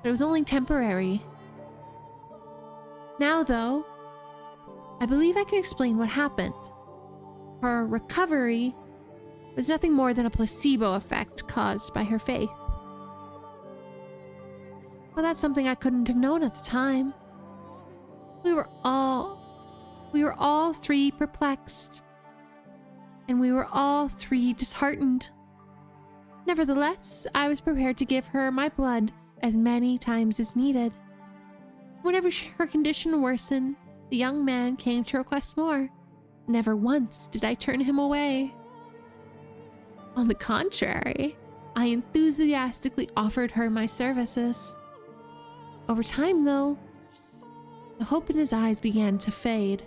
but it was only temporary. Now, though, I believe I can explain what happened. Her recovery was nothing more than a placebo effect caused by her faith. Well, that's something I couldn't have known at the time. We were all three perplexed, and we were all three disheartened. Nevertheless, I was prepared to give her my blood as many times as needed. Whenever her condition worsened, the young man came to request more. Never once did I turn him away. On the contrary, I enthusiastically offered her my services. Over time, though, the hope in his eyes began to fade.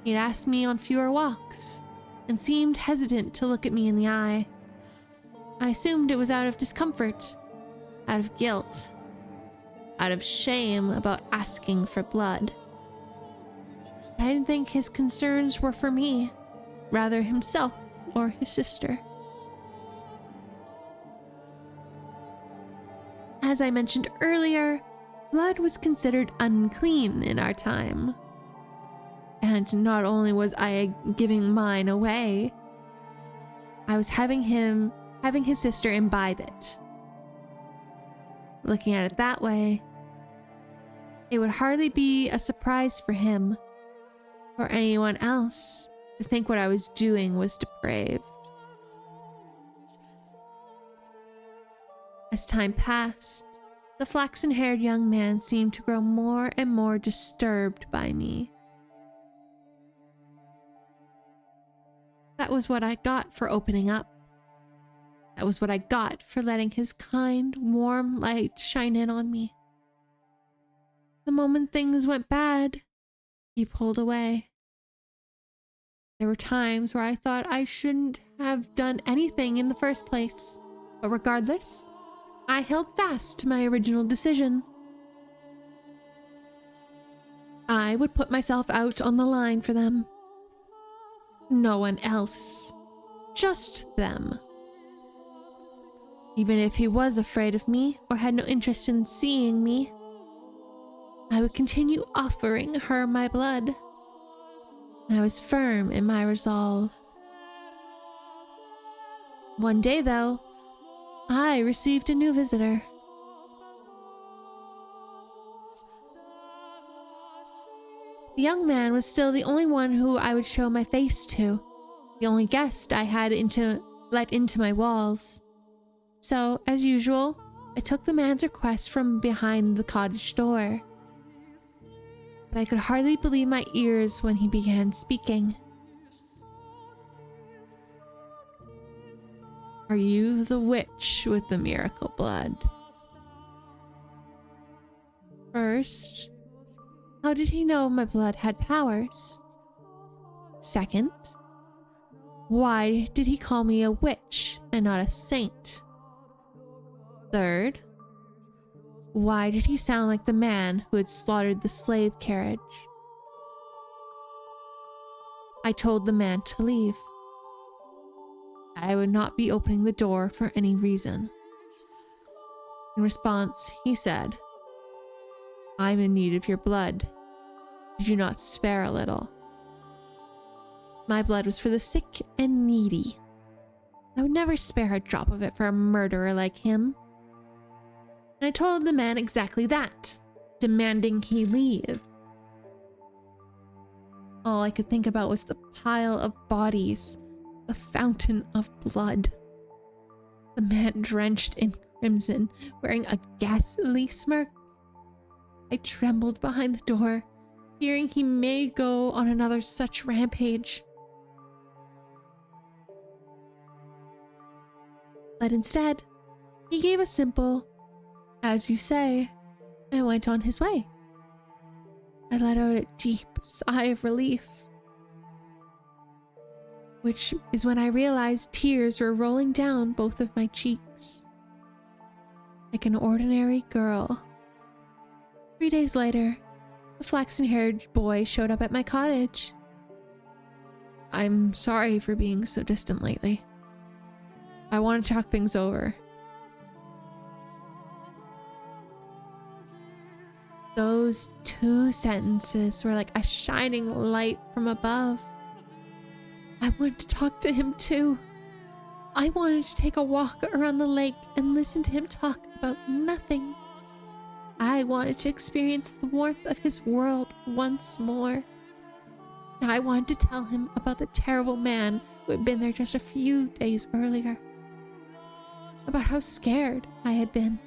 He'd asked me on fewer walks, and seemed hesitant to look at me in the eye. I assumed it was out of discomfort, out of guilt, out of shame about asking for blood. But I didn't think his concerns were for me, rather himself or his sister. As I mentioned earlier, blood was considered unclean in our time. And not only was I giving mine away, I was having him having his sister imbibe it. Looking at it that way, it would hardly be a surprise for him or anyone else to think what I was doing was depraved. As time passed, the flaxen-haired young man seemed to grow more and more disturbed by me. That was what I got for opening up. That was what I got for letting his kind, warm light shine in on me. The moment things went bad, he pulled away. There were times where I thought I shouldn't have done anything in the first place, but regardless, I held fast to my original decision. I would put myself out on the line for them. No one else. Just them. Even if he was afraid of me or had no interest in seeing me, I would continue offering her my blood. And I was firm in my resolve. One day, though, I received a new visitor. The young man was still the only one who I would show my face to, the only guest I had let into my walls. So, as usual, I took the man's request from behind the cottage door. But I could hardly believe my ears when he began speaking. Are you the witch with the miracle blood? First, how did he know my blood had powers? Second, why did he call me a witch and not a saint? Third, why did he sound like the man who had slaughtered the slave carriage? I told the man to leave. I would not be opening the door for any reason. In response, he said, I'm in need of your blood. Did you not spare a little? My blood was for the sick and needy. I would never spare a drop of it for a murderer like him. And I told the man exactly that, demanding he leave. All I could think about was the pile of bodies, the fountain of blood. The man drenched in crimson, wearing a ghastly smirk. I trembled behind the door, fearing he may go on another such rampage. But instead, he gave a simple, as you say, and went on his way. I let out a deep sigh of relief, which is when I realized tears were rolling down both of my cheeks. Like an ordinary girl. 3 days later, the flaxen-haired boy showed up at my cottage. I'm sorry for being so distant lately. I want to talk things over. Those 2 sentences were like a shining light from above. I wanted to talk to him too. I wanted to take a walk around the lake and listen to him talk about nothing. I wanted to experience the warmth of his world once more. And I wanted to tell him about the terrible man who had been there just a few days earlier. About how scared I had been.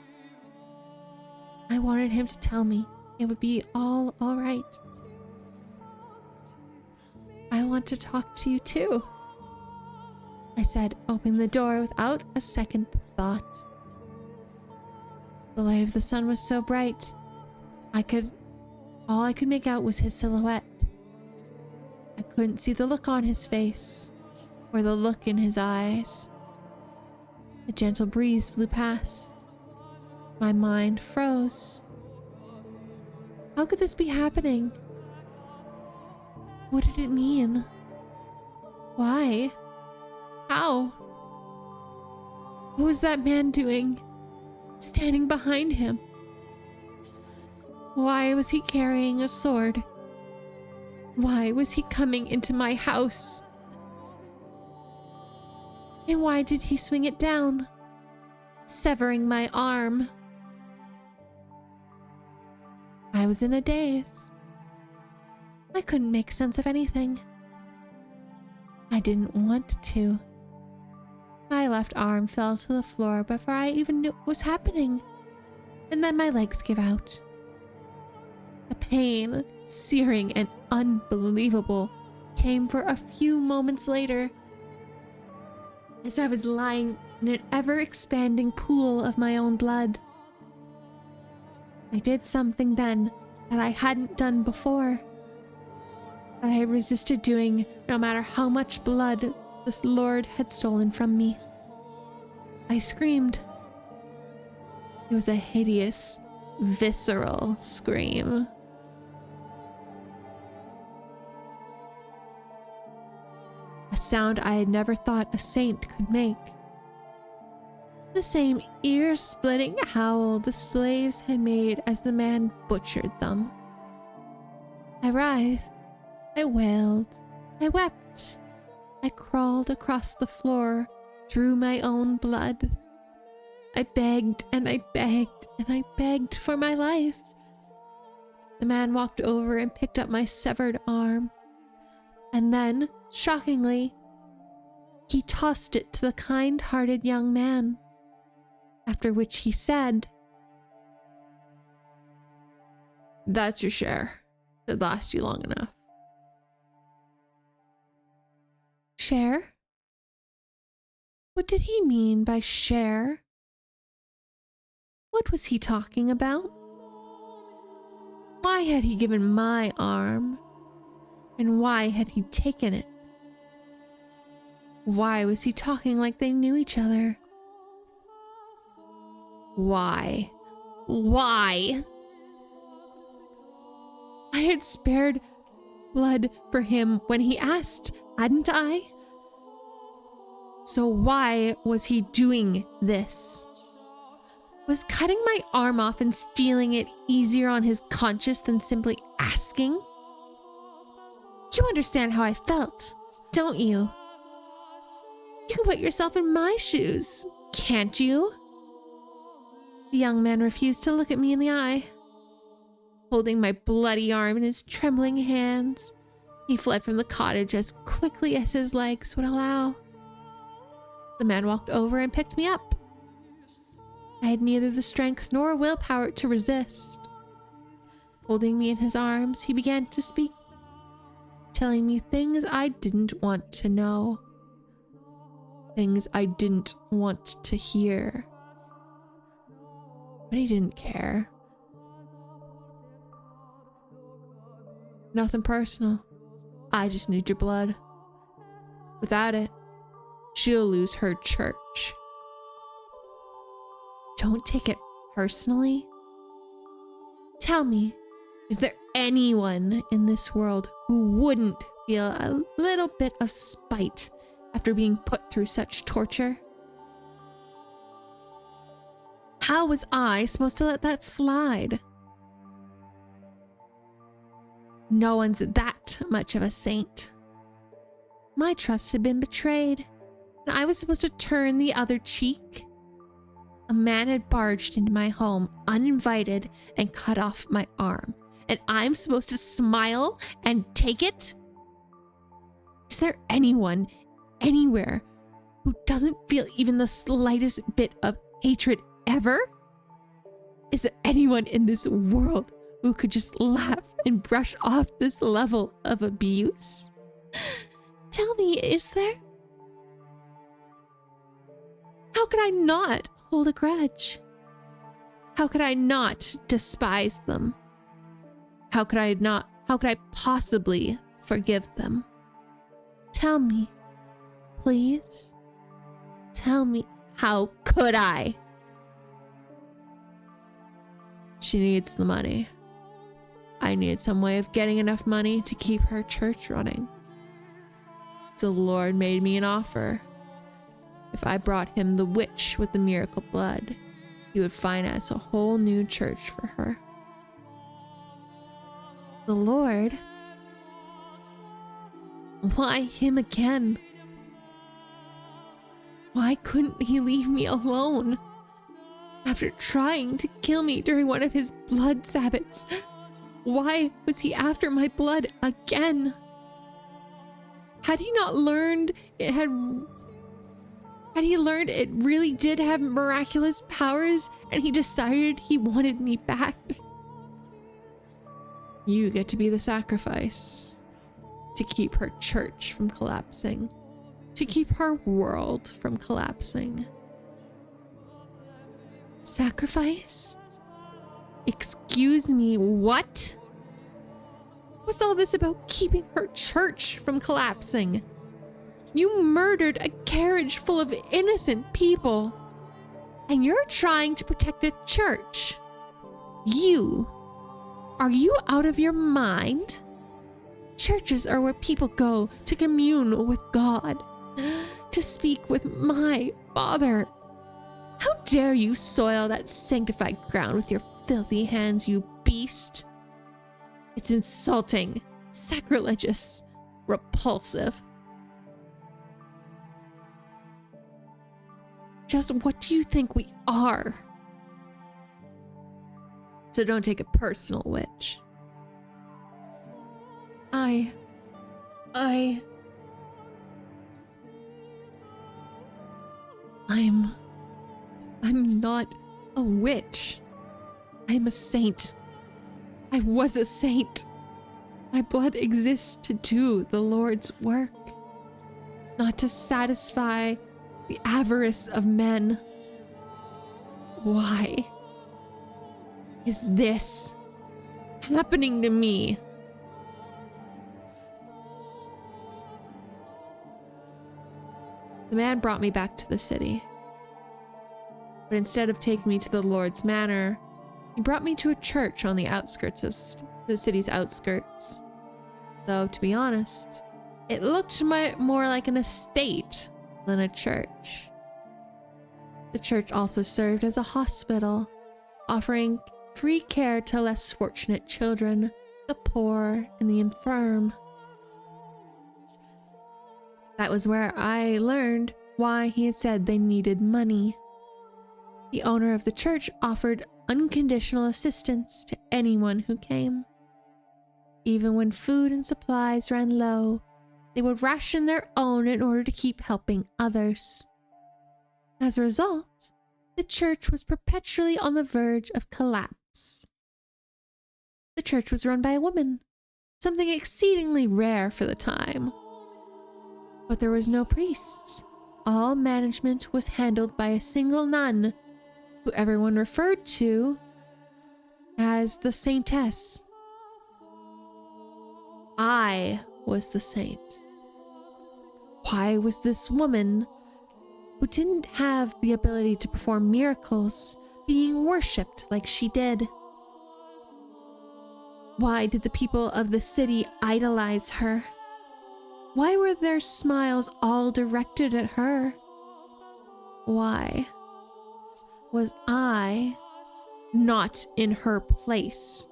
I wanted him to tell me it would be all right. I want to talk to you too, I said, opening the door without a second thought. The light of the sun was so bright, all I could make out was his silhouette. I couldn't see the look on his face, or the look in his eyes. A gentle breeze blew past. My mind froze. How could this be happening? What did it mean? Why? How? What was that man doing? Standing behind him? Why was he carrying a sword? Why was he coming into my house? And why did he swing it down, severing my arm? I was in a daze. I couldn't make sense of anything. I didn't want to. My left arm fell to the floor before I even knew what was happening, and then my legs gave out. The pain, searing and unbelievable, came for a few moments later, as I was lying in an ever-expanding pool of my own blood. I did something then that I hadn't done before, that I had resisted doing no matter how much blood this Lord had stolen from me. I screamed. It was a hideous, visceral scream. A sound I had never thought a saint could make. The same ear-splitting howl the slaves had made as the man butchered them. I writhed, I wailed, I wept, I crawled across the floor through my own blood. I begged and I begged and I begged for my life. The man walked over and picked up my severed arm, and then, shockingly, he tossed it to the kind-hearted young man, after which he said, "That's your share. It lasts you long enough." Share? What did he mean by share? What was he talking about? Why had he given my arm? And why had he taken it? Why was he talking like they knew each other? Why? Why? I had spared blood for him when he asked, hadn't I? So why was he doing this? Was cutting my arm off and stealing it easier on his conscience than simply asking? You understand how I felt, don't you? You can put yourself in my shoes, can't you? The young man refused to look at me in the eye. Holding my bloody arm in his trembling hands, he fled from the cottage as quickly as his legs would allow. The man walked over and picked me up. I had neither the strength nor willpower to resist. Holding me in his arms, he began to speak, telling me things I didn't want to know. Things I didn't want to hear. But he didn't care. Nothing personal. I just need your blood. Without it, she'll lose her church. Don't take it personally. Tell me, is there anyone in this world who wouldn't feel a little bit of spite after being put through such torture? How was I supposed to let that slide? No one's that much of a saint. My trust had been betrayed, and I was supposed to turn the other cheek. A man had barged into my home uninvited and cut off my arm, and I'm supposed to smile and take it? Is there anyone, anywhere, who doesn't feel even the slightest bit of hatred ever? Is there anyone in this world who could just laugh and brush off this level of abuse? Tell me, is there? How could I not hold a grudge? How could I not despise them? How could I possibly forgive them? Tell me, please. Tell me, how could I? She needs the money. I need some way of getting enough money to keep her church running. The Lord made me an offer. If I brought him the witch with the miracle blood, he would finance a whole new church for her. The Lord? Why him again? Why couldn't he leave me alone? After trying to kill me during one of his blood sabbats, why was he after my blood again? Had he not learned it really did have miraculous powers and he decided he wanted me back? You get to be the sacrifice to keep her church from collapsing, to keep her world from collapsing. Sacrifice? Excuse me, what? What's all this about keeping her church from collapsing? You murdered a carriage full of innocent people, and you're trying to protect a church. Are you out of your mind? Churches are where people go to commune with God, to speak with my Father. How dare you soil that sanctified ground with your filthy hands, you beast? It's insulting, sacrilegious, repulsive. Just what do you think we are? So don't take it personal, witch. I'm not a witch. I'm a saint. I was a saint. My blood exists to do the Lord's work, not to satisfy the avarice of men. Why is this happening to me? The man brought me back to the city. But instead of taking me to the Lord's manor, he brought me to a church on the outskirts of the city's outskirts. Though, to be honest, it looked more like an estate than a church. The church also served as a hospital, offering free care to less fortunate children, the poor, and the infirm. That was where I learned why he had said they needed money. The owner of the church offered unconditional assistance to anyone who came. Even when food and supplies ran low, they would ration their own in order to keep helping others. As a result, the church was perpetually on the verge of collapse. The church was run by a woman, something exceedingly rare for the time. But there was no priests. All management was handled by a single nun, who everyone referred to as the saintess. I was the saint. Why was this woman, who didn't have the ability to perform miracles, being worshipped like she did? Why did the people of the city idolize her? Why were their smiles all directed at her? Why was I not in her place?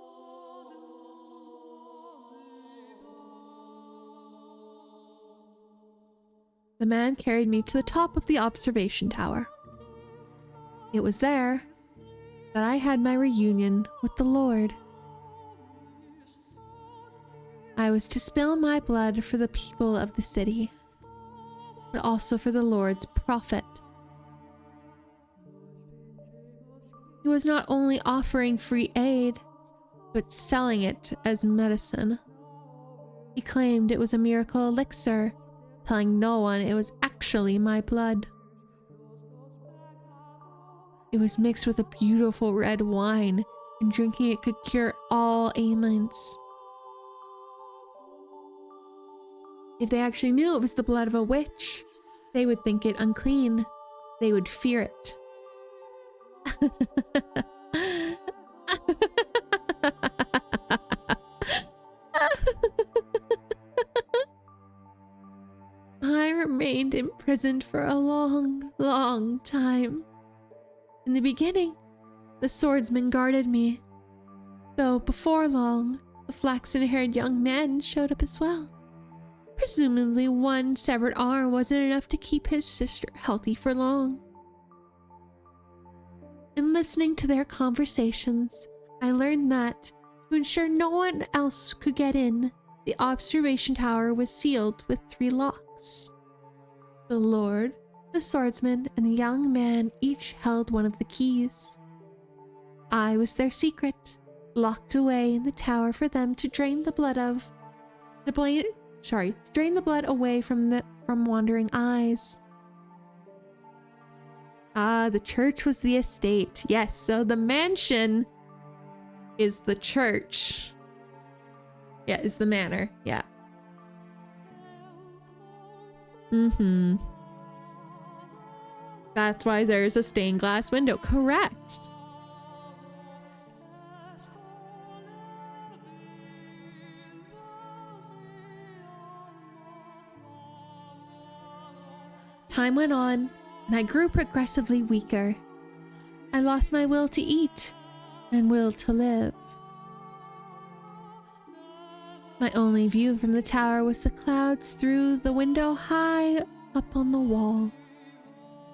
The man carried me to the top of the observation tower. It was there that I had my reunion with the Lord. I was to spill my blood for the people of the city, but also for the Lord's prophet. He was not only offering free aid, but selling it as medicine. He claimed it was a miracle elixir, telling no one it was actually my blood. It was mixed with a beautiful red wine, and drinking it could cure all ailments. If they actually knew it was the blood of a witch, they would think it unclean. They would fear it. I remained imprisoned for a long, long time. In the beginning, the swordsman guarded me, though before long, the flaxen-haired young man showed up as well, Presumably one severed arm wasn't enough to keep his sister healthy for long. In listening to their conversations, I learned that, to ensure no one else could get in, the observation tower was sealed with 3 locks. The Lord, the swordsman, and the young man each held one of the keys. I was their secret, locked away in the tower for them to drain the blood away from wandering eyes. Ah, the church was the estate. Yes, so the mansion is the church. Yeah, is the manor. Yeah. That's why there's a stained glass window. Correct. Time went on, and I grew progressively weaker. I lost my will to eat and will to live. My only view from the tower was the clouds through the window high up on the wall.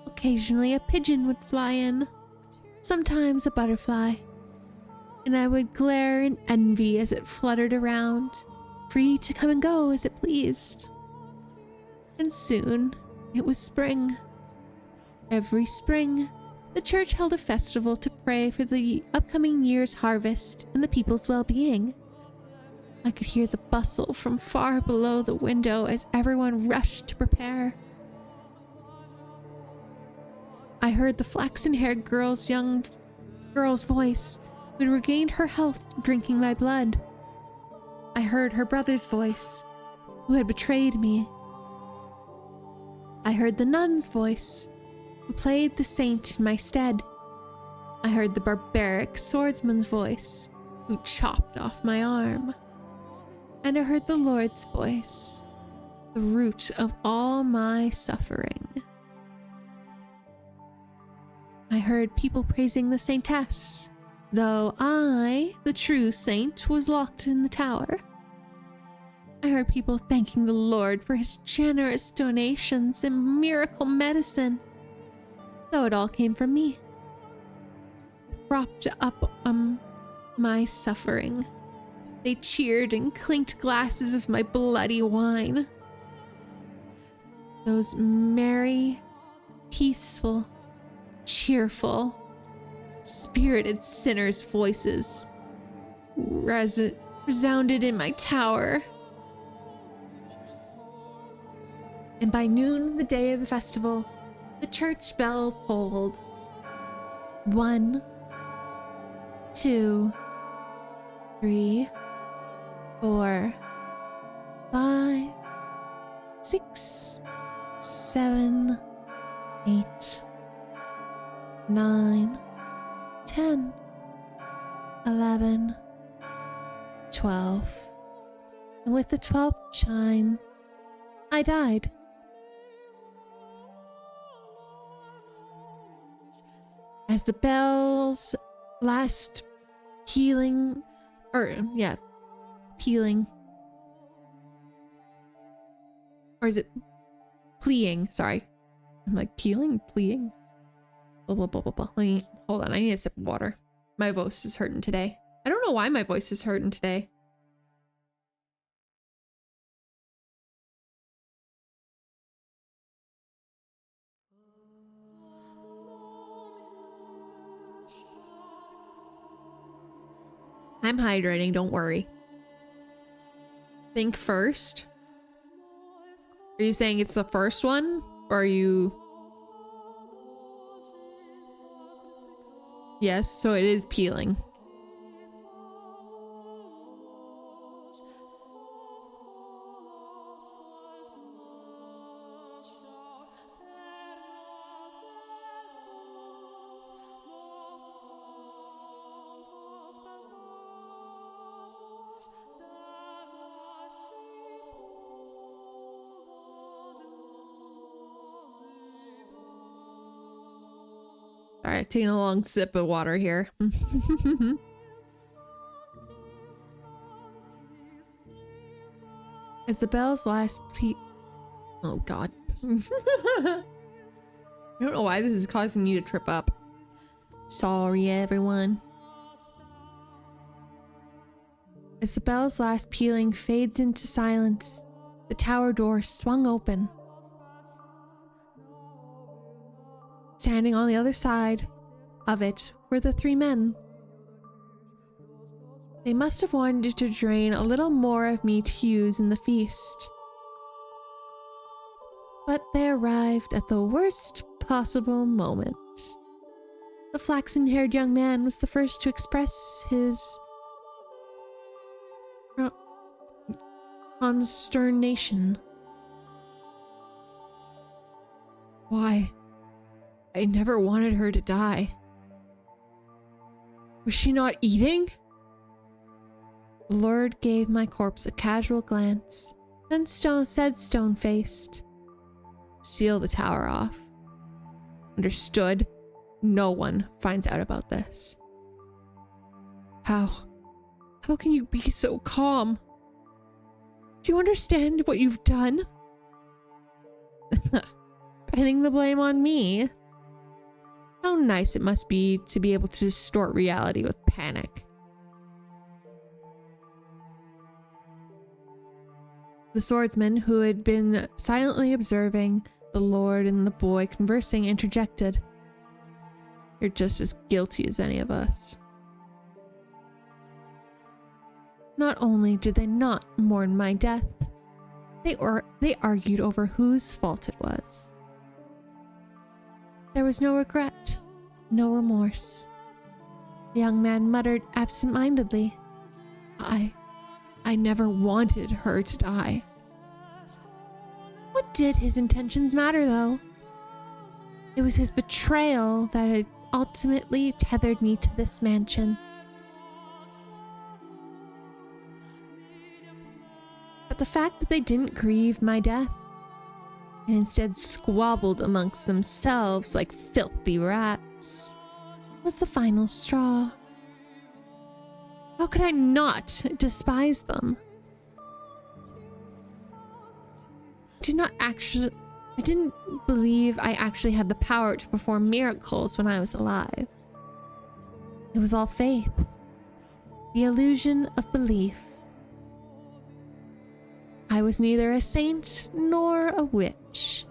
Occasionally a pigeon would fly in, sometimes a butterfly, and I would glare in envy as it fluttered around, free to come and go as it pleased. And soon it was spring. Every spring, the church held a festival to pray for the upcoming year's harvest and the people's well-being. I could hear the bustle from far below the window as everyone rushed to prepare. I heard the flaxen-haired young girl's voice, who had regained her health drinking my blood. I heard her brother's voice, who had betrayed me. I heard the nun's voice, who played the saint in my stead. I heard the barbaric swordsman's voice, who chopped off my arm. And I heard the Lord's voice, the root of all my suffering. I heard people praising the saintess, though I, the true saint, was locked in the tower. I heard people thanking the Lord for his generous donations and miracle medicine, though it all came from me, propped up on my suffering. They cheered and clinked glasses of my bloody wine. Those merry, peaceful, cheerful, spirited sinners' voices resounded in my tower. And by noon, the day of the festival, the church bell tolled. 1, 2, 3, 4, 5, 6, 7, 8, 9, 10, 11, 12. And with the 12th chime, I died. As the bell's last pealing, or is it pleading? Sorry. I'm like pleading. Blah, blah, blah, blah, blah. Let me, hold on. I need a sip of water. My voice is hurting today. I don't know why my voice is hurting today. I'm hydrating, don't worry. Think first. Are you saying it's the first one? Or are you... Yes, so it is peeling. Alright, taking a long sip of water here. As the bell's last oh god. I don't know why this is causing me to trip up. Sorry, everyone. As the bell's last pealing fades into silence, the tower door swung open. Standing on the other side of it were the three men. They must have wanted to drain a little more of me to use in the feast. But they arrived at the worst possible moment. The flaxen-haired young man was the first to express his consternation. Why? I never wanted her to die. Was she not eating? The Lord gave my corpse a casual glance, then said stone-faced, "Seal the tower off. Understood? No one finds out about this." How can you be so calm? Do you understand what you've done? Pinning the blame on me? How nice it must be to be able to distort reality with panic. The swordsman, who had been silently observing the Lord and the boy conversing, interjected. "You're just as guilty as any of us." Not only did they not mourn my death, they argued over whose fault it was. There was no regret, no remorse. The young man muttered absent-mindedly, I never wanted her to die." What did his intentions matter, though? It was his betrayal that had ultimately tethered me to this mansion. But the fact that they didn't grieve my death, and instead squabbled amongst themselves like filthy rats, was the final straw. How could I not despise them? I didn't believe I actually had the power to perform miracles when I was alive. It was all faith, the illusion of belief. I was neither a saint nor a witch.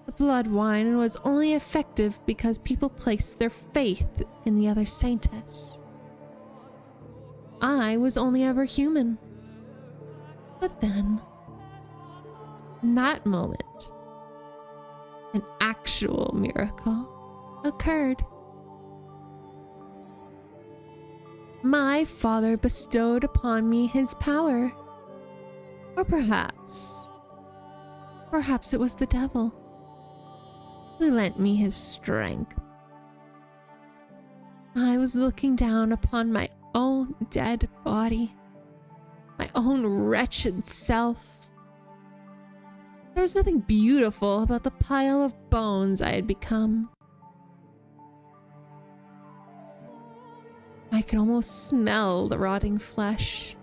The blood wine was only effective because people placed their faith in the other saintess. I was only ever human. But then, in that moment, an actual miracle occurred. My father bestowed upon me his power. Or perhaps it was the devil who lent me his strength. I was looking down upon my own dead body, my own wretched self. There was nothing beautiful about the pile of bones I had become. I could almost smell the rotting flesh.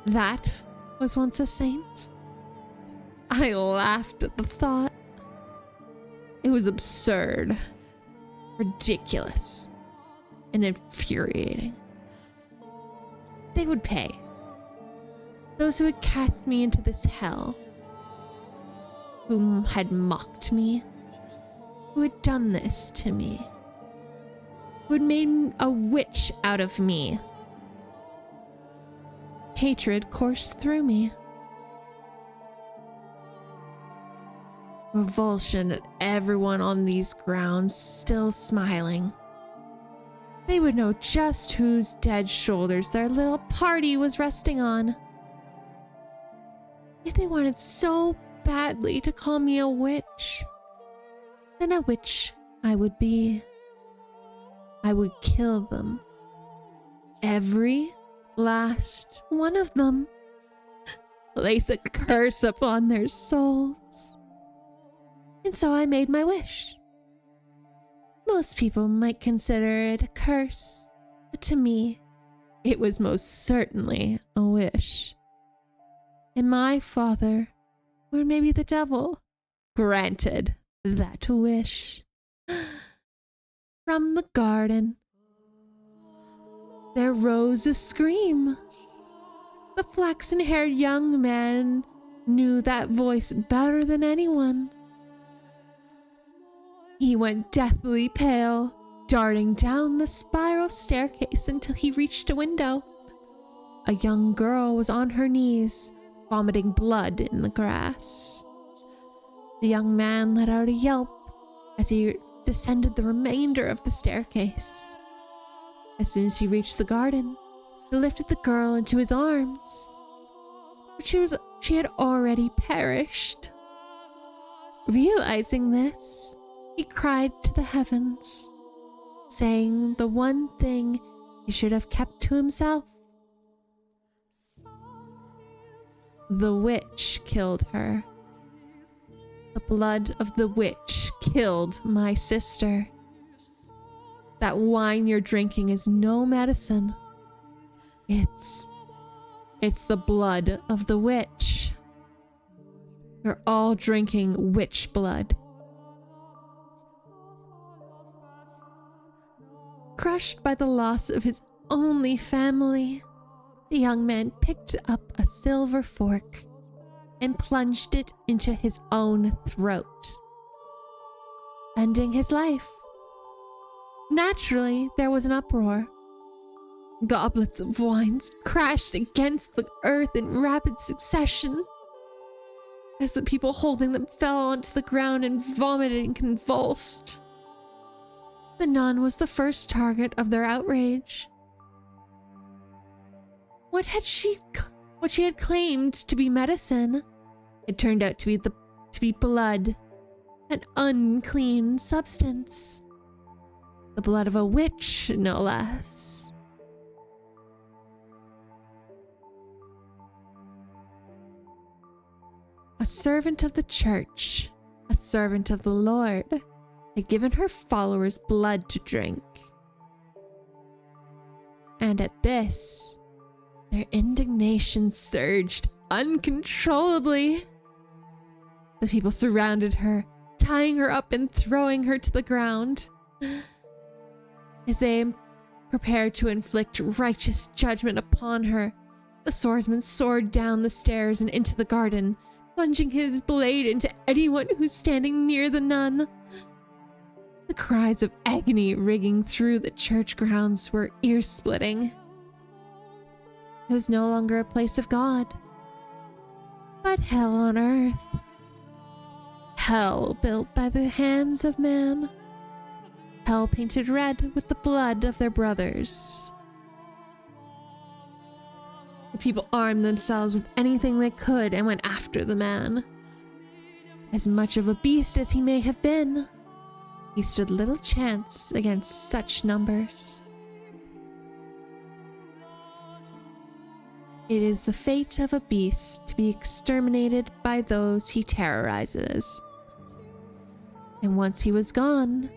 That was once a saint. I laughed at the thought. It was absurd, ridiculous, and infuriating. They would pay. Those who had cast me into this hell, whom had mocked me, who had done this to me, who had made a witch out of me. Hatred coursed through me. Revulsion at everyone on these grounds still smiling. They would know just whose dead shoulders their little party was resting on. If they wanted so badly to call me a witch, then a witch I would be. I would kill them. Every last one of them. Place a curse upon their souls. And so I made my wish. Most people might consider it a curse, but to me, it was most certainly a wish. and my father, or maybe the devil, granted that wish. From the garden, there rose a scream. The flaxen-haired young man knew that voice better than anyone. He went deathly pale, darting down the spiral staircase until he reached a window. A young girl was on her knees, vomiting blood in the grass. The young man let out a yelp as he descended the remainder of the staircase. As soon as he reached the garden, he lifted the girl into his arms. But she had already perished. Realizing this, he cried to the heavens, saying the one thing he should have kept to himself. The witch killed her. The blood of the witch killed my sister. That wine you're drinking is no medicine. It's the blood of the witch. You're all drinking witch blood. Crushed by the loss of his only family, the young man picked up a silver fork and plunged it into his own throat, ending his life. Naturally, there was an uproar. Goblets of wines crashed against the earth in rapid succession as the people holding them fell onto the ground and vomited and convulsed. The nun was the first target of their outrage. What she had claimed to be medicine had turned out to be blood, an unclean substance. The blood of a witch, no less. A servant of the church, a servant of the Lord, had given her followers blood to drink. And at this, their indignation surged uncontrollably. The people surrounded her, tying her up and throwing her to the ground. As they prepared to inflict righteous judgment upon her, the swordsman soared down the stairs and into the garden, plunging his blade into anyone who's standing near the nun. The cries of agony ringing through the church grounds were ear-splitting. It was no longer a place of God, but hell on earth. Hell built by the hands of man. Hell painted red with the blood of their brothers. The people armed themselves with anything they could and went after the man. As much of a beast as he may have been, he stood little chance against such numbers. It is the fate of a beast to be exterminated by those he terrorizes. And once he was gone,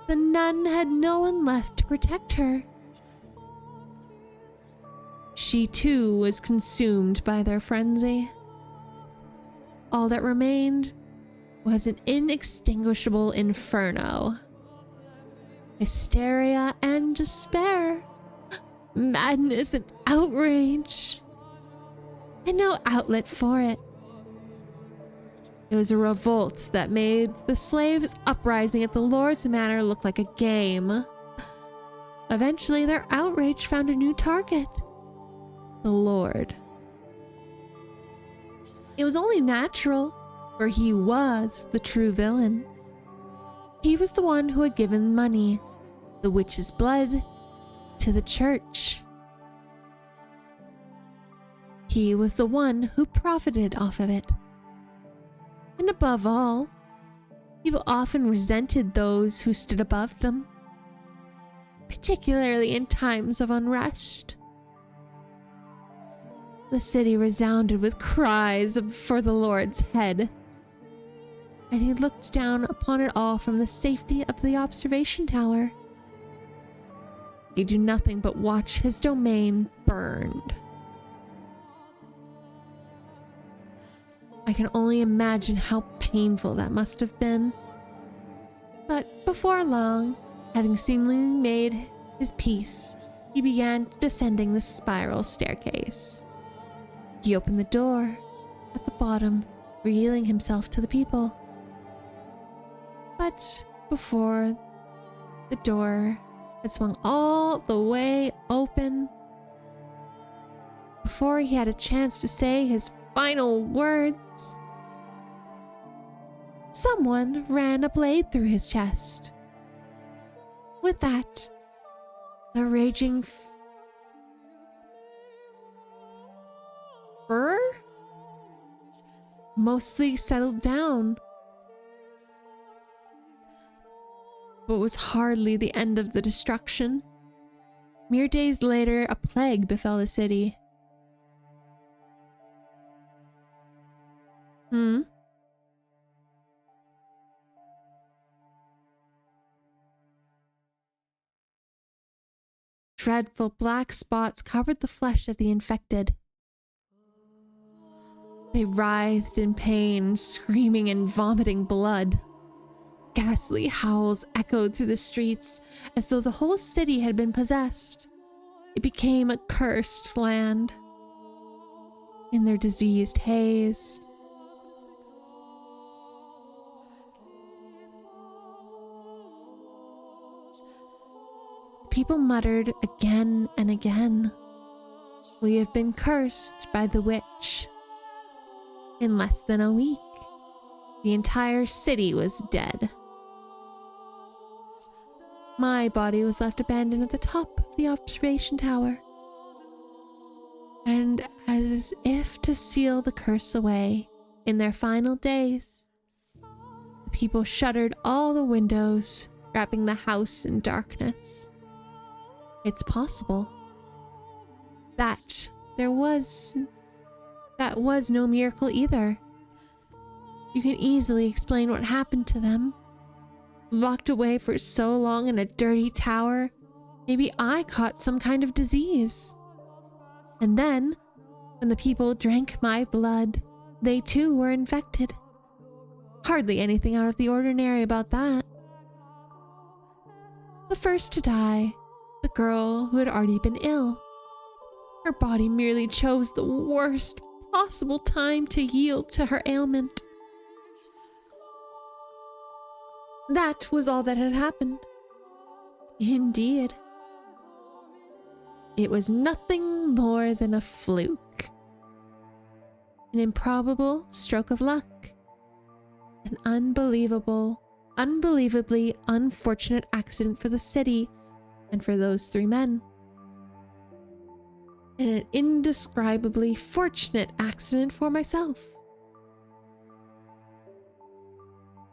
the nun had no one left to protect her. She too was consumed by their frenzy. All that remained was an inextinguishable inferno. Hysteria and despair. Madness and outrage. And no outlet for it. It was a revolt that made the slaves' uprising at the Lord's Manor look like a game. Eventually, their outrage found a new target. The Lord. It was only natural, for he was the true villain. He was the one who had given money, the witch's blood, to the church. He was the one who profited off of it. And above all, people often resented those who stood above them, particularly in times of unrest. The city resounded with cries for the Lord's head, and he looked down upon it all from the safety of the observation tower. He did nothing but watch his domain burned. I can only imagine how painful that must have been. But before long, having seemingly made his peace, he began descending the spiral staircase. He opened the door at the bottom, revealing himself to the people. But before the door had swung all the way open, before he had a chance to say his final words, someone ran a blade through his chest. With that, the raging fur mostly settled down, but was hardly the end of the destruction. Mere days later, a plague befell the city. Dreadful black spots covered the flesh of the infected. They writhed in pain, screaming and vomiting blood. Ghastly howls echoed through the streets as though the whole city had been possessed. It became a cursed land. In their diseased haze, people muttered again and again, "We have been cursed by the witch." In less than a week, the entire city was dead. My body was left abandoned at the top of the observation tower. And as if to seal the curse away, in their final days, the people shuttered all the windows, wrapping the house in darkness. It's possible that that was no miracle either. You can easily explain what happened to them. Locked away for so long in a dirty tower, maybe I caught some kind of disease. And then, when the people drank my blood, they too were infected. Hardly anything out of the ordinary about that. The first to die, the girl who had already been ill. Her body merely chose the worst possible time to yield to her ailment. That was all that had happened. Indeed. It was nothing more than a fluke. An improbable stroke of luck. An unbelievably unfortunate accident for the city and for those three men. And an indescribably fortunate accident for myself.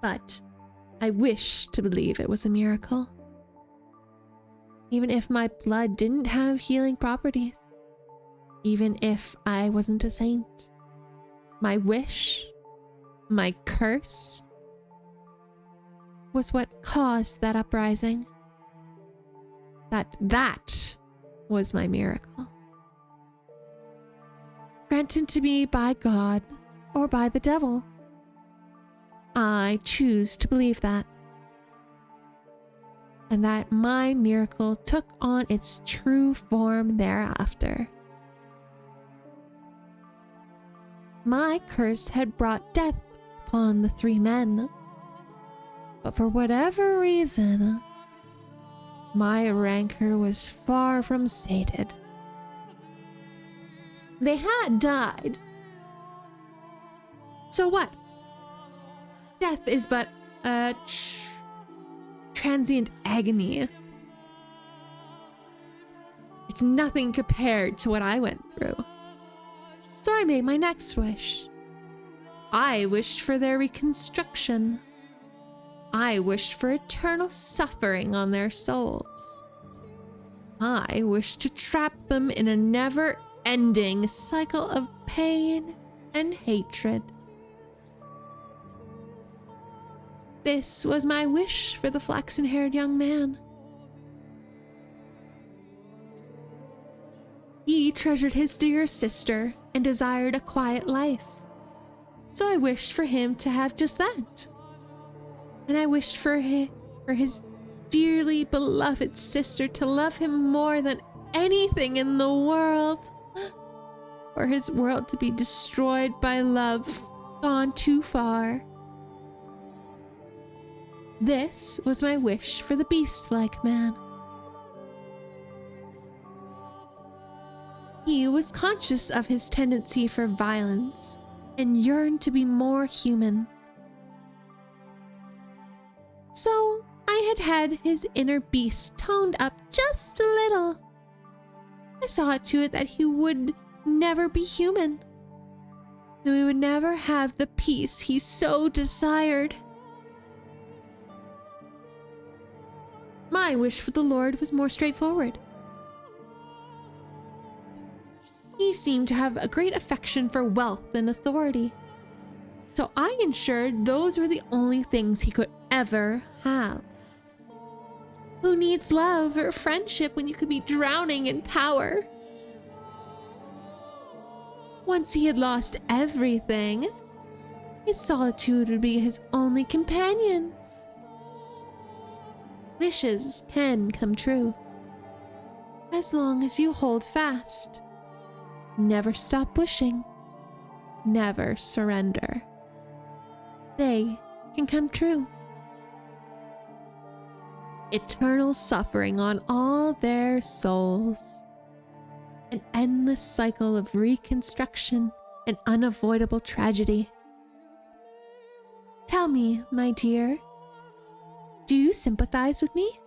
But I wish to believe it was a miracle. Even if my blood didn't have healing properties. Even if I wasn't a saint. My wish, my curse, was what caused that uprising. That was my miracle. Granted to me by God or by the devil. I choose to believe that. And that my miracle took on its true form thereafter. My curse had brought death upon the three men. But for whatever reason, my rancor was far from sated. They had died. So what? Death is but a transient agony. It's nothing compared to what I went through. So I made my next wish. I wished for their reconstruction. I wished for eternal suffering on their souls. I wished to trap them in a never-ending cycle of pain and hatred. This was my wish for the flaxen-haired young man. He treasured his dear sister and desired a quiet life. So I wished for him to have just that. And I wished for his dearly beloved sister to love him more than anything in the world. For his world to be destroyed by love gone too far. This was my wish for the beast-like man. He was conscious of his tendency for violence and yearned to be more human. So I had his inner beast toned up just a little. I saw to it that he would never be human. That we would never have the peace he so desired. My wish for the Lord was more straightforward. He seemed to have a great affection for wealth and authority. So I ensured those were the only things he could ever have. Who needs love or friendship when you could be drowning in power? Once he had lost everything, his solitude would be his only companion. Wishes can come true, as long as you hold fast. Never stop wishing. Never surrender. They can come true. Eternal suffering on all their souls. An endless cycle of reconstruction and unavoidable tragedy. Tell me, my dear, do you sympathize with me?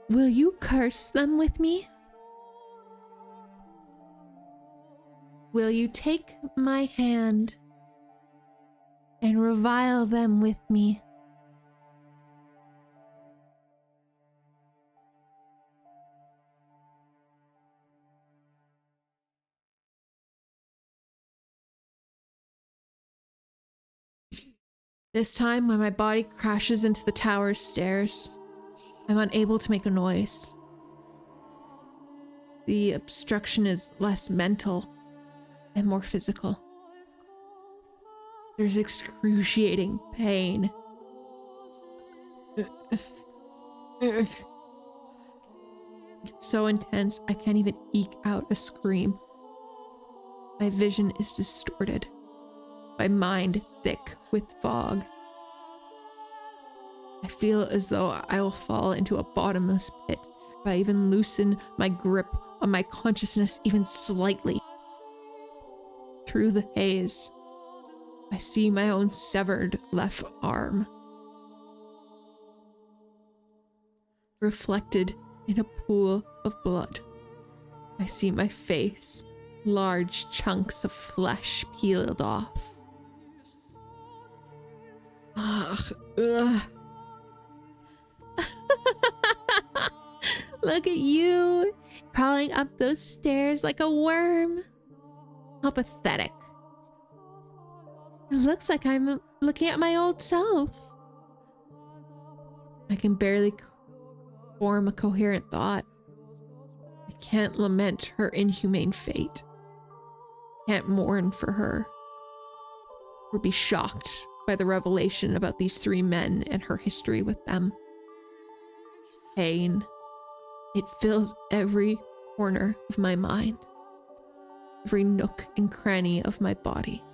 Will you curse them with me? Will you take my hand and revile them with me? This time, when my body crashes into the tower's stairs, I'm unable to make a noise. The obstruction is less mental and more physical. There's excruciating pain. It's so intense, I can't even eke out a scream. My vision is distorted. My mind thick with fog. I feel as though I will fall into a bottomless pit if I even loosen my grip on my consciousness even slightly. Through the haze, I see my own severed left arm. Reflected in a pool of blood, I see my face, large chunks of flesh peeled off. Ugh. Look at you, crawling up those stairs like a worm. How pathetic. It looks like I'm looking at my old self. I can barely form a coherent thought. I can't lament her inhumane fate. Can't mourn for her. Or be shocked by the revelation about these three men and her history with them. Pain. It fills every corner of my mind. Every nook and cranny of my body.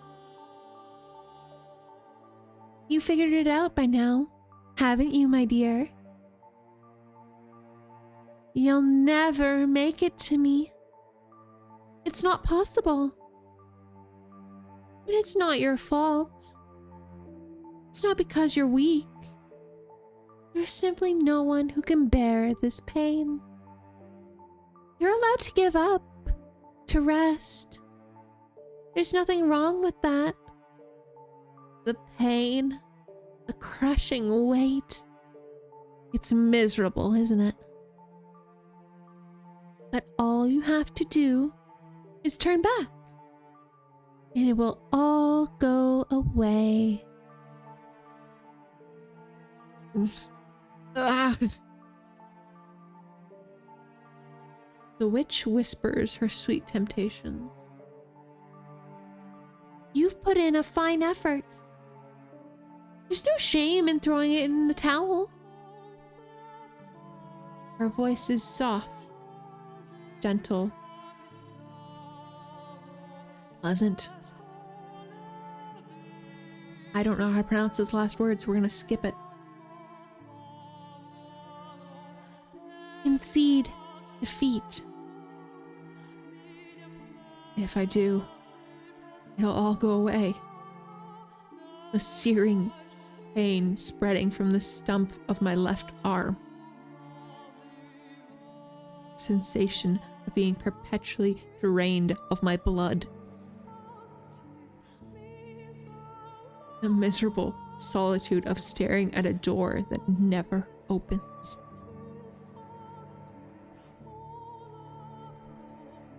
You figured it out by now, haven't you, my dear? You'll never make it to me. It's not possible. But it's not your fault. It's not because you're weak. There's simply no one who can bear this pain. You're allowed to give up, to rest. There's nothing wrong with that. The pain, the crushing weight. It's miserable, isn't it? But all you have to do is turn back, and it will all go away. Oops. The witch whispers her sweet temptations. You've You've put in a fine effort. There's no shame in throwing it in the towel. Her voice is soft, gentle, pleasant. I don't know how to pronounce his last words, so we're gonna skip it. Concede defeat. If I do, it'll all go away. The searing pain spreading from the stump of my left arm. Sensation of being perpetually drained of my blood. The miserable solitude of staring at a door that never opens.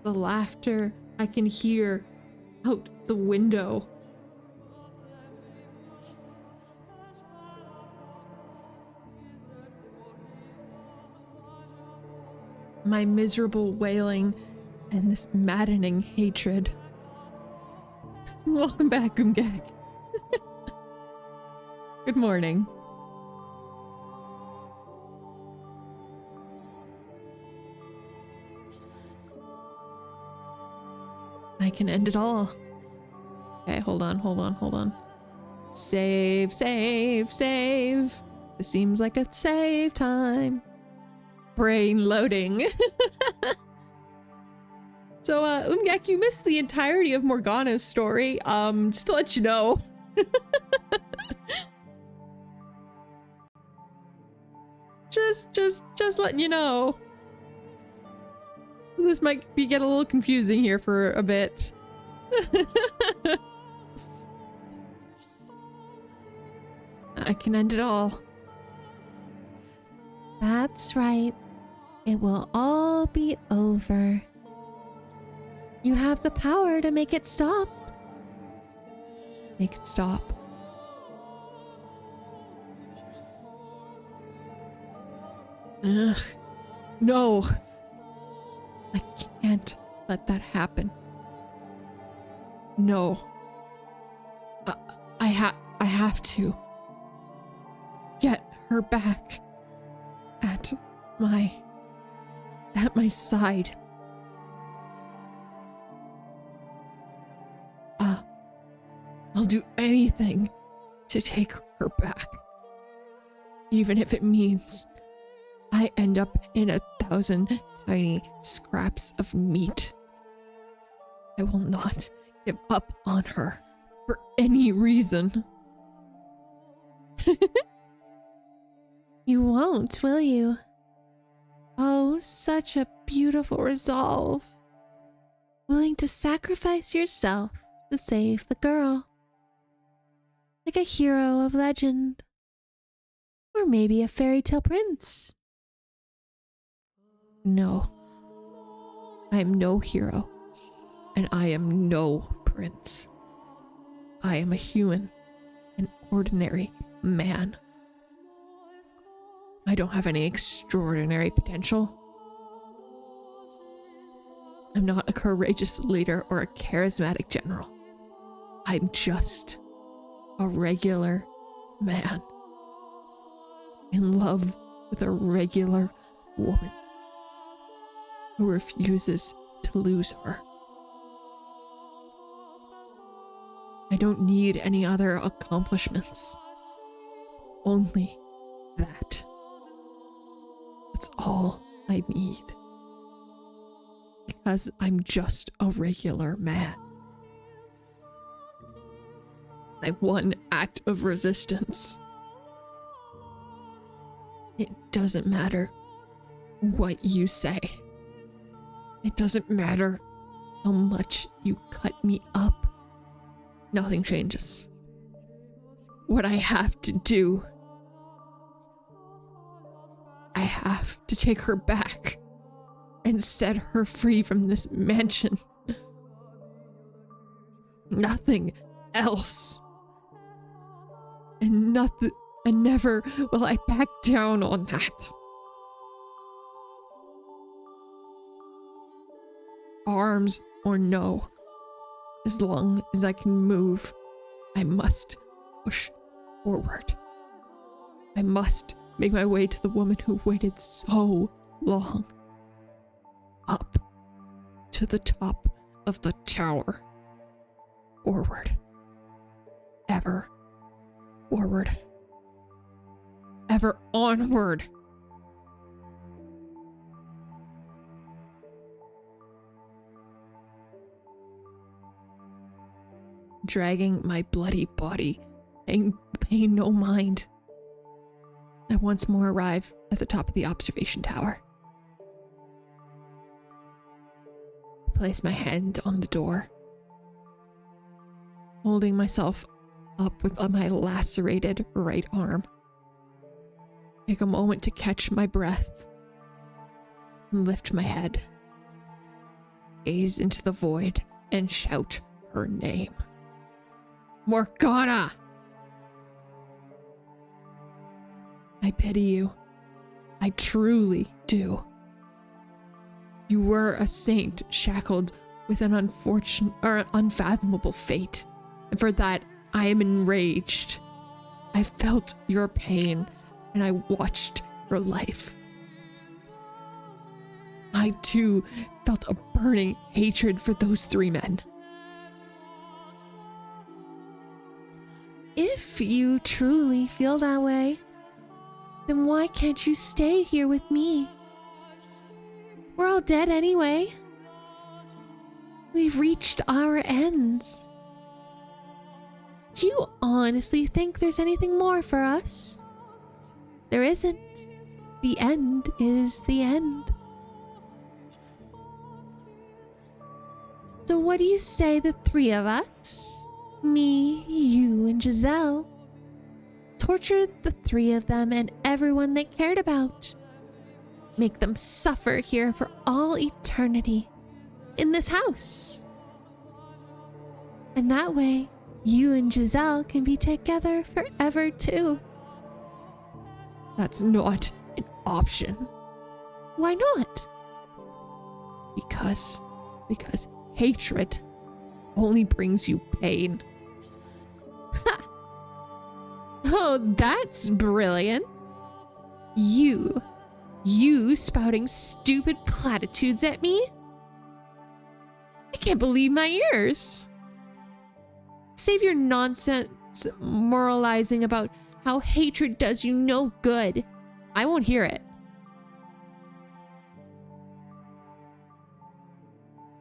The laughter I can hear out the window. My miserable wailing and this maddening hatred. Welcome back, Gumgag. Good morning. I can end it all. Okay, hold on. Save. This seems like a save time. Brain loading. So, Umgak, you missed the entirety of Morgana's story. Just to let you know. just letting you know. This might get a little confusing here for a bit. I can end it all. That's right. It will all be over. You have the power to make it stop. Make it stop. Ugh. No. I can't let that happen. No. I have to get her back at my side. I'll do anything to take her back. Even if it means I end up in 1,000 tiny scraps of meat. I will not give up on her for any reason. You won't, will you? Oh, such a beautiful resolve. Willing to sacrifice yourself to save the girl. Like a hero of legend. Or maybe a fairy tale prince. No. I am no hero. And I am no prince. I am a human. An ordinary man. I don't have any extraordinary potential. I'm not a courageous leader or a charismatic general. I'm just a regular man. In love with a regular woman who refuses to lose her. I don't need any other accomplishments. Only that. That's all I need. Because I'm just a regular man. My one act of resistance. It doesn't matter what you say. It doesn't matter how much you cut me up. Nothing changes. What I have to do, I have to take her back and set her free from this mansion. Nothing else. And never will I back down on that. Arms or no, As long as I can move, I must push forward. I must make my way to the woman who waited so long. Up to the top of the tower. Forward. Ever forward. Ever onward. Dragging my bloody body, paying no mind. I once more arrive at the top of the observation tower. Place my hand on the door, holding myself up with my lacerated right arm. Take a moment to catch my breath, and lift my head, gaze into the void, and shout her name. Morgana! I pity you. I truly do. You were a saint shackled with an unfathomable fate, and for that I am enraged. I felt your pain, and I watched your life. I too felt a burning hatred for those 3 men. If you truly feel that way, then why can't you stay here with me? We're all dead anyway. We've reached our ends. Do you honestly think there's anything more for us? There isn't. The end is the end. So what do you say the 3 of us, me, you, and Giselle, tortured the 3 of them and everyone they cared about? Make them suffer here for all eternity in this house. And that way, you and Giselle can be together forever too. That's not an option. Why not? Because hatred only brings you pain. Ha! Oh, that's brilliant. You spouting stupid platitudes at me? I can't believe my ears. Save your nonsense moralizing about how hatred does you no good. I won't hear it.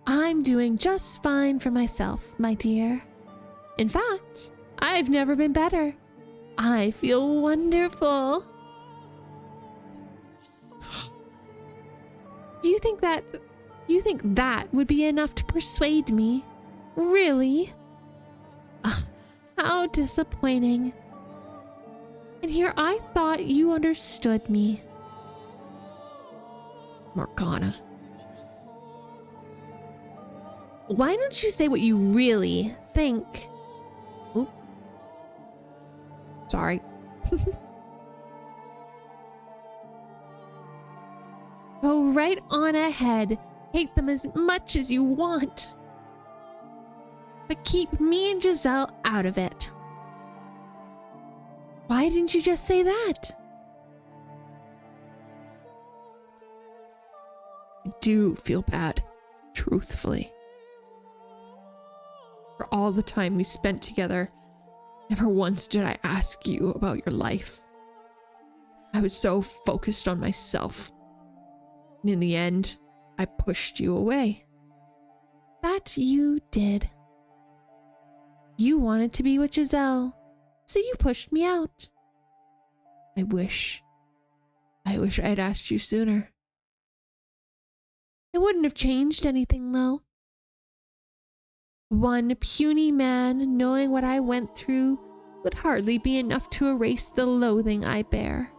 I'm doing just fine for myself, my dear. In fact, I've never been better. I feel wonderful. Do you think that would be enough to persuade me? Really? Ugh, how disappointing. And here I thought you understood me. Morgana. Why don't you say what you really think? Oop. Sorry. Go right on ahead. Hate them as much as you want. But keep me and Giselle out of it. Why didn't you just say that? I do feel bad, truthfully. For all the time we spent together, never once did I ask you about your life. I was so focused on myself. And in the end, I pushed you away. That you did. You wanted to be with Giselle, so you pushed me out. I wish I had asked you sooner. It wouldn't have changed anything, though. One puny man knowing what I went through would hardly be enough to erase the loathing I bear.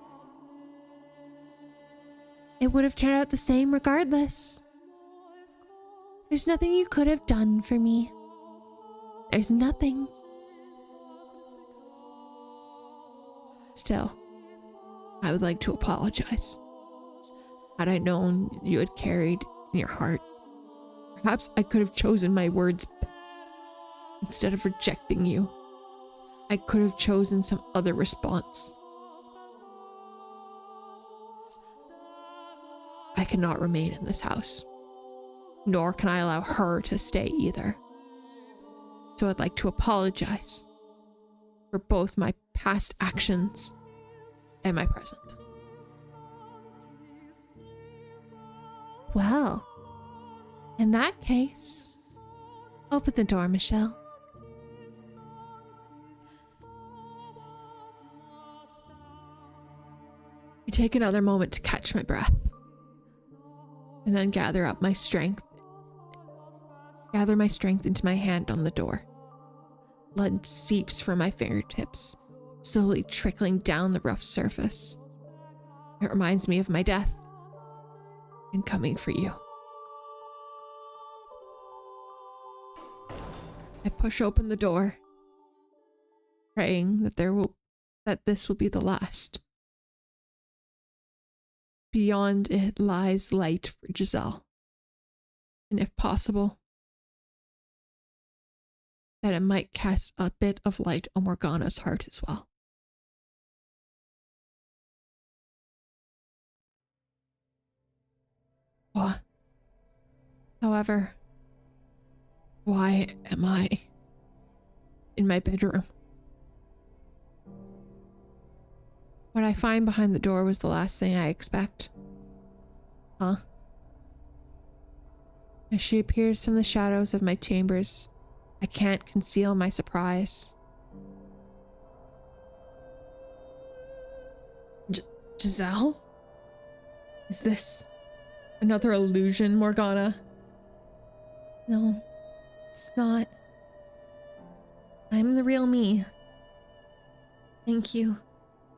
It would have turned out the same regardless. There's nothing you could have done for me. There's nothing. Still, I would like to apologize. Had I known you had carried in your heart, perhaps I could have chosen my words better. Instead of rejecting you, I could have chosen some other response. I cannot remain in this house, nor can I allow her to stay either. So I'd like to apologize for both my past actions and my present. Well, in that case, open the door, Michelle. I take another moment to catch my breath, and then gather my strength into my hand on the door. Blood seeps from my fingertips, slowly trickling down the rough surface. It reminds me of my death and coming for you. I push open the door, praying that this will be the last. Beyond it lies light for Giselle, and if possible, that it might cast a bit of light on Morgana's heart as well. What? However, why am I in my bedroom? What I find behind the door was the last thing I expect. Huh? As she appears from the shadows of my chambers, I can't conceal my surprise. Giselle? Is this another illusion, Morgana? No, it's not. I'm the real me. Thank you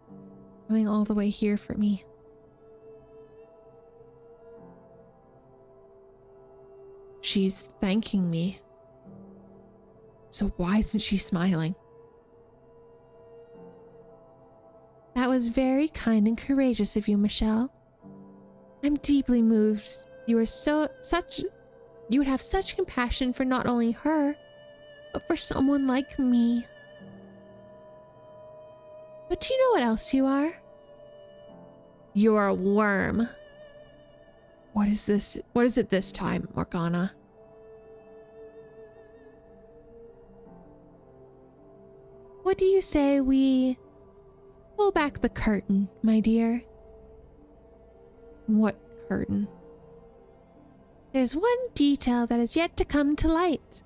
for coming all the way here for me. She's thanking me. So why isn't she smiling? That was very kind and courageous of you, Michelle. I'm deeply moved. You would have such compassion for not only her, but for someone like me. But do you know what else you are? You're a worm. What is this? What is it this time, Morgana? What do you say we pull back the curtain, my dear? What curtain? There's one detail that is yet to come to light.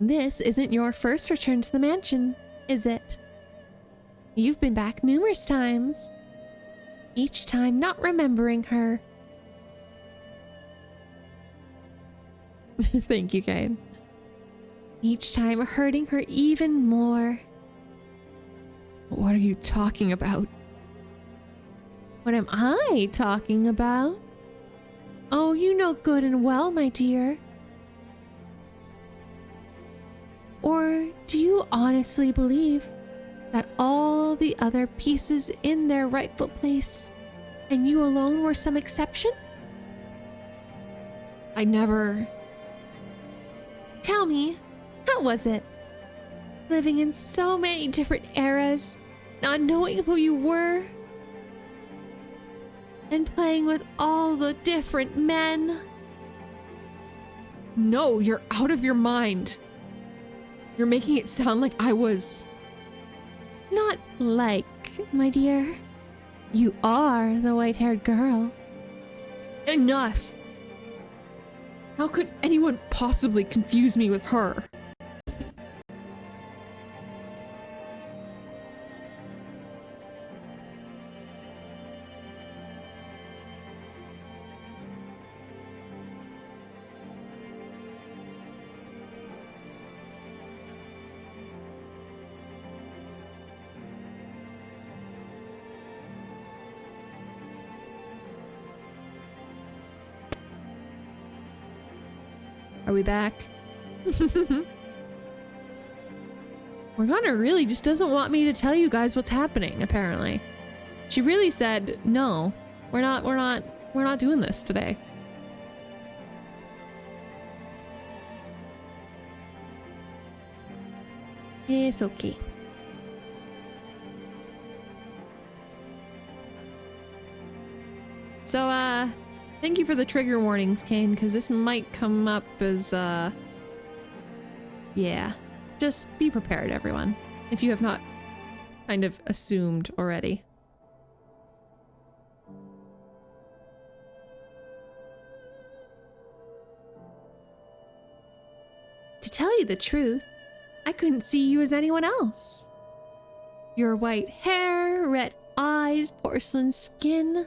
This isn't your first return to the mansion, is it? You've been back numerous times, each time not remembering her. Thank you, Kate. Each time hurting her even more. What are you talking about? What am I talking about? Oh, you know good and well, my dear. Or do you honestly believe that all the other pieces in their rightful place and you alone were some exception? I never... Tell me, how was it? Living in so many different eras, not knowing who you were, and playing with all the different men. No, you're out of your mind. You're making it sound like I was... Not like, my dear. You are the white-haired girl. Enough! How could anyone possibly confuse me with her? Are we back? Morgana really just doesn't want me to tell you guys what's happening, apparently. She really said, no, we're not doing this today. It's okay. So, thank you for the trigger warnings, Kane, because this might come up as, yeah. Just be prepared, everyone, if you have not kind of assumed already. To tell you the truth, I couldn't see you as anyone else. Your white hair, red eyes, porcelain skin,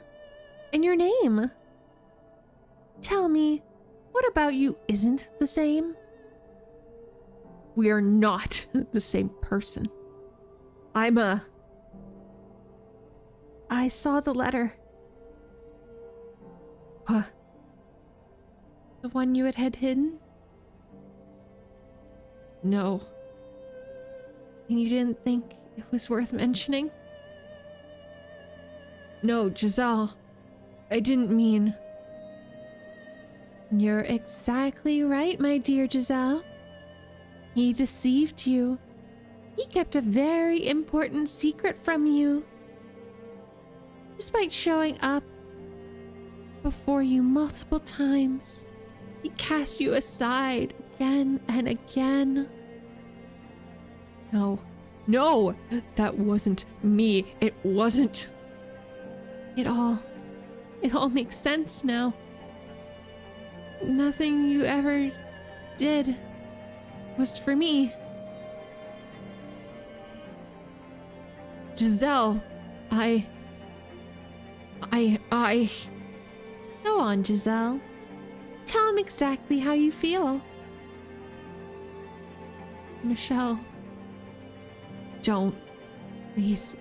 and your name. Tell me, what about you isn't the same? We are not the same person. I saw the letter. Huh? The one you had hidden? No. And you didn't think it was worth mentioning? No, Giselle. I didn't mean... You're exactly right, my dear Giselle. He deceived you. He kept a very important secret from you. Despite showing up before you multiple times, he cast you aside again and again. No, that wasn't me. It wasn't. It all makes sense now. Nothing you ever did was for me. Giselle, I... Go on, Giselle. Tell him exactly how you feel. Michelle, don't. Please,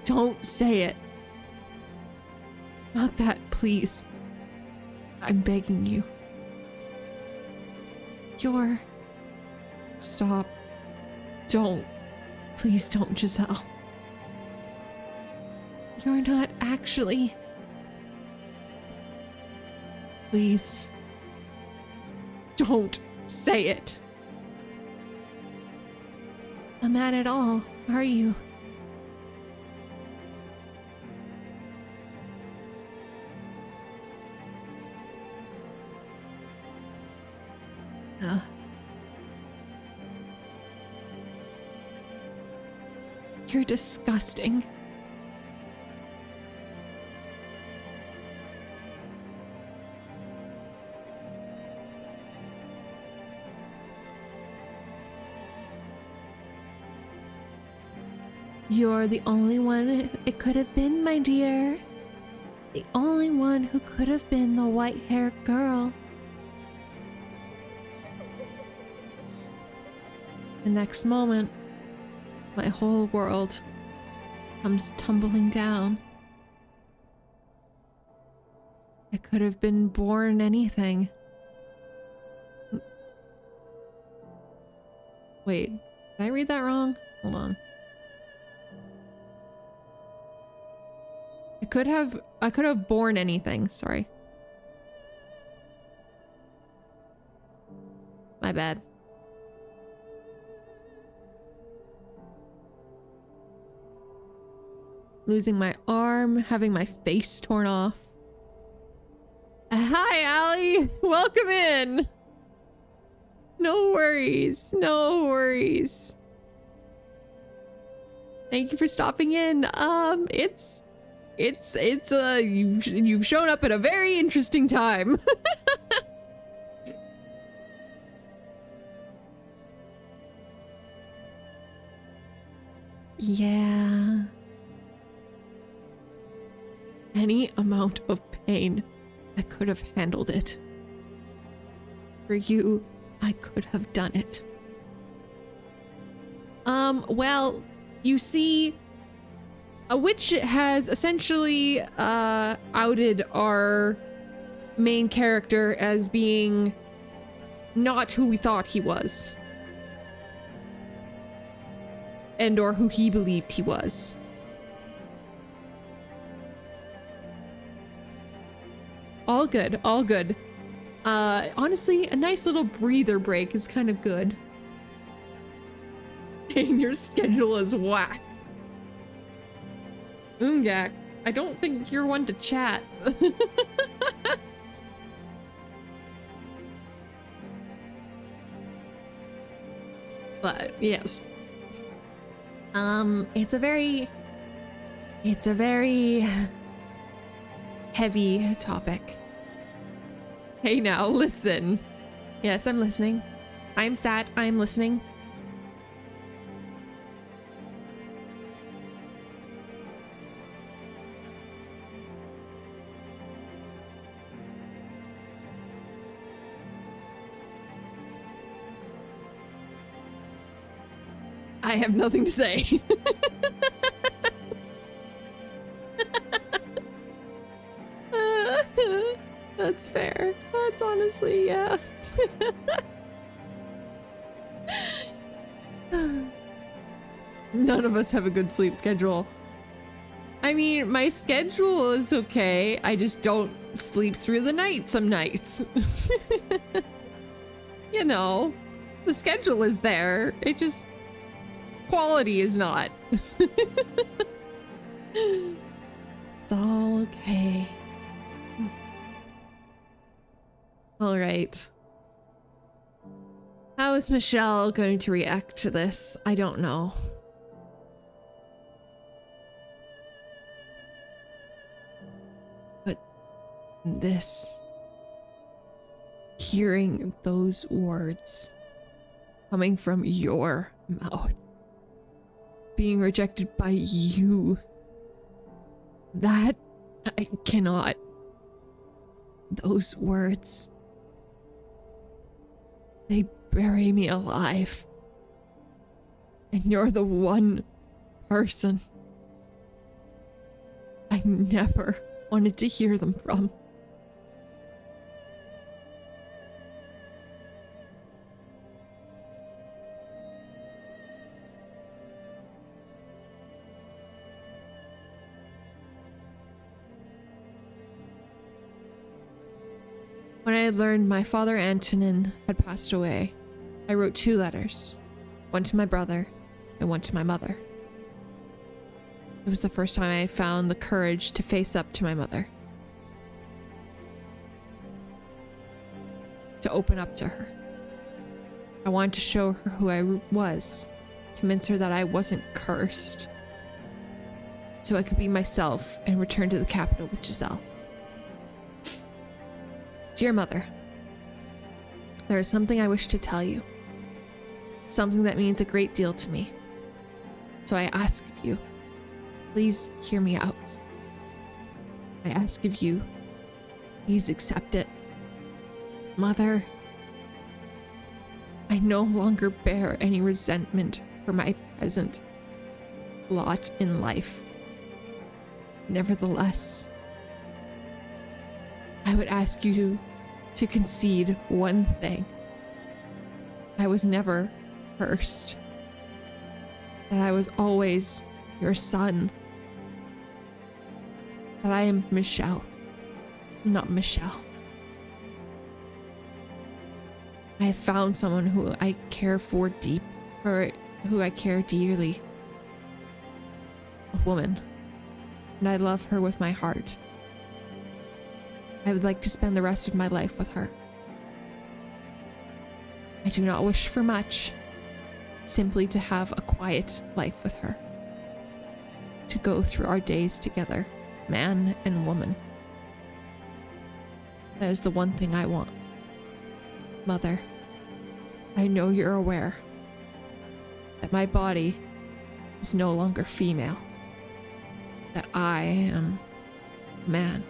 don't say it. Not that, please. I'm begging you. Stop. Don't. Please don't, Giselle. You're not actually... Please. Don't say it. Not mad at all, are you? You're disgusting. You're the only one it could have been, my dear. The only one who could have been the white-haired girl. The next moment, my whole world comes tumbling down. I could have been born anything. Wait, did I read that wrong? Hold on. I could have born anything, sorry. My bad. Losing my arm, having my face torn off. Hi, Allie! Welcome in! No worries, no worries. Thank you for stopping in. You've shown up at a very interesting time. Yeah. Any amount of pain, I could have handled it. For you, I could have done it. Well, you see, a witch has essentially outed our main character as being not who we thought he was. And or who he believed he was. All good, all good. Honestly, a nice little breather break is kind of good. And your schedule is whack. Ungak, I don't think you're one to chat. But yes. It's a very heavy topic. Hey now, listen. Yes, I'm listening. I'm sat, I'm listening. I have nothing to say. That's fair. That's honestly, yeah. None of us have a good sleep schedule. I mean, my schedule is okay. I just don't sleep through the night some nights. You know, the schedule is there. It just, quality is not. It's all okay. All right. How is Michelle going to react to this? I don't know. But this, hearing those words coming from your mouth, being rejected by you, that I cannot. Those words, they bury me alive. And you're the one person I never wanted to hear them from. When I had learned my father Antonin had passed away, I wrote 2 letters, one to my brother and one to my mother. It was the first time I had found the courage to face up to my mother, to open up to her. I wanted to show her who I was, convince her that I wasn't cursed, so I could be myself and return to the capital with Giselle. Dear Mother, there is something I wish to tell you. Something that means a great deal to me. So I ask of you, please hear me out. I ask of you, please accept it. Mother, I no longer bear any resentment for my present lot in life. Nevertheless, I would ask you to concede one thing. I was never cursed. That I was always your son. That I am Michelle, not Michelle. I have found someone who I care for who I care dearly. A woman. And I love her with my heart. I would like to spend the rest of my life with her. I do not wish for much, simply to have a quiet life with her. To go through our days together, man and woman. That is the one thing I want. Mother, I know you're aware that my body is no longer female. That I am man.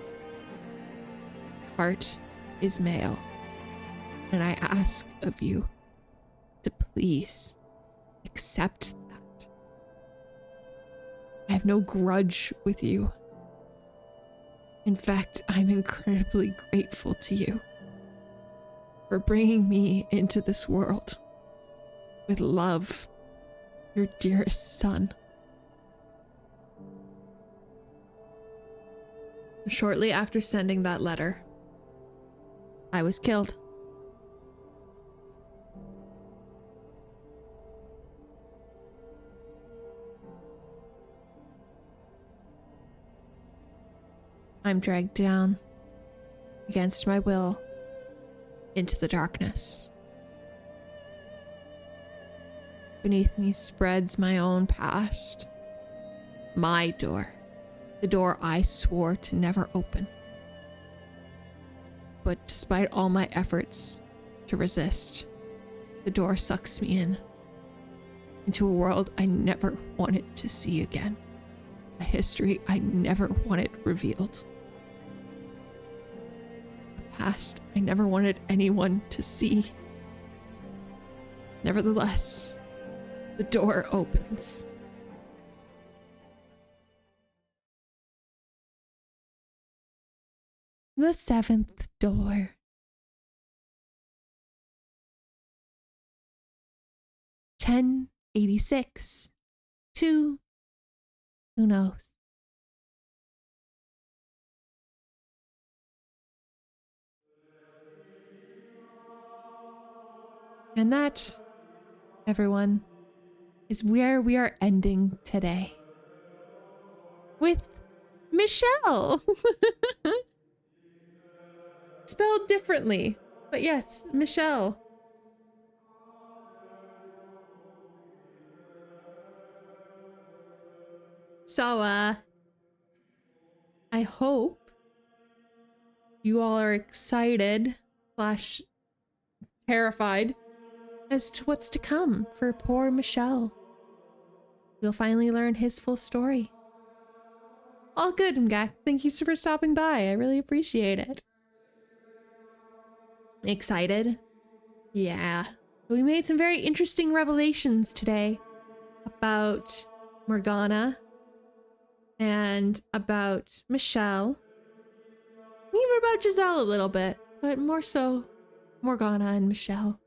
Heart is male, and I ask of you to please accept that. I have no grudge with you. In fact, I'm incredibly grateful to you for bringing me into this world with love, your dearest son. Shortly after sending that letter, I was killed. I'm dragged down against my will into the darkness. Beneath me spreads my own past. My door. The door I swore to never open. But despite all my efforts to resist, the door sucks me in. Into a world I never wanted to see again. A history I never wanted revealed. A past I never wanted anyone to see. Nevertheless, the door opens. The seventh door. $10.86. Who knows? And that, everyone, is where we are ending today. With Michelle! Spelled differently. But yes, Michelle. So, I hope you all are excited / terrified as to what's to come for poor Michelle. We'll finally learn his full story. All good, Mgak. Thank you for stopping by. I really appreciate it. Excited? Yeah. We made some very interesting revelations today about Morgana and about Michelle. Even about Giselle a little bit, but more so Morgana and Michelle.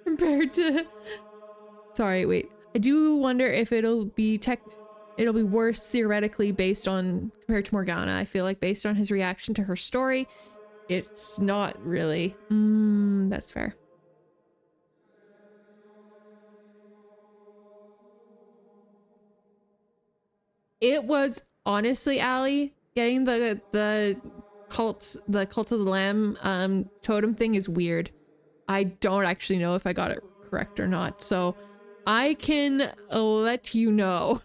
Compared to... Sorry, wait. I do wonder if it'll be worse theoretically based on compared to Morgana. I feel like based on his reaction to her story, it's not really. That's fair. It was honestly, Allie, getting the cult of the lamb totem thing is weird. I don't actually know if I got it correct or not, so I can let you know.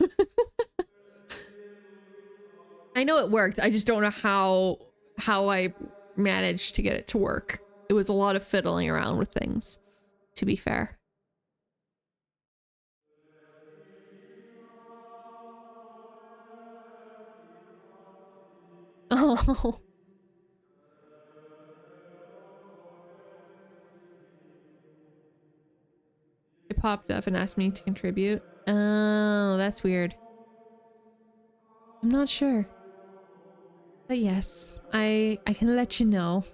I know it worked. I just don't know how I managed to get it to work. It was a lot of fiddling around with things, to be fair. Oh. It popped up and asked me to contribute. Oh, that's weird. I'm not sure. But yes, I can let you know.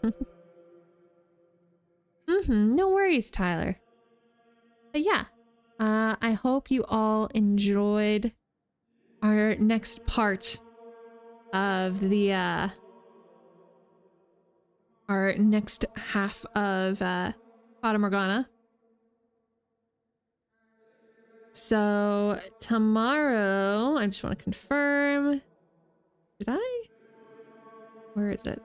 No worries, Tyler. But yeah, I hope you all enjoyed our next part of the, our next half of, Fata Morgana. So tomorrow, I just want to confirm. Did I? Where is it?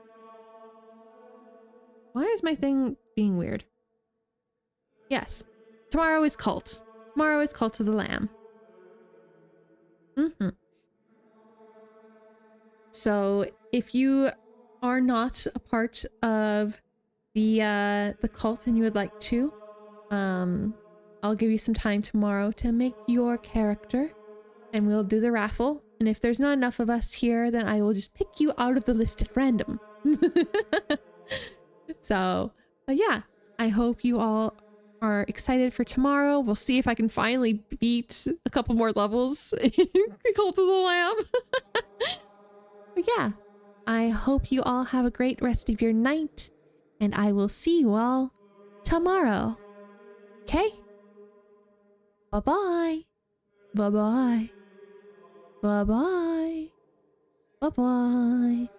Why is my thing being weird? Yes. Tomorrow is Cult. Tomorrow is Cult of the Lamb. So if you are not a part of the cult and you would like to, I'll give you some time tomorrow to make your character and we'll do the raffle. And if there's not enough of us here, then I will just pick you out of the list at random. So, but yeah, I hope you all are excited for tomorrow. We'll see if I can finally beat a couple more levels in Cult of the Lamb. But yeah, I hope you all have a great rest of your night, and I will see you all tomorrow. Okay? Bye-bye. Bye-bye. Bye-bye. Bye-bye.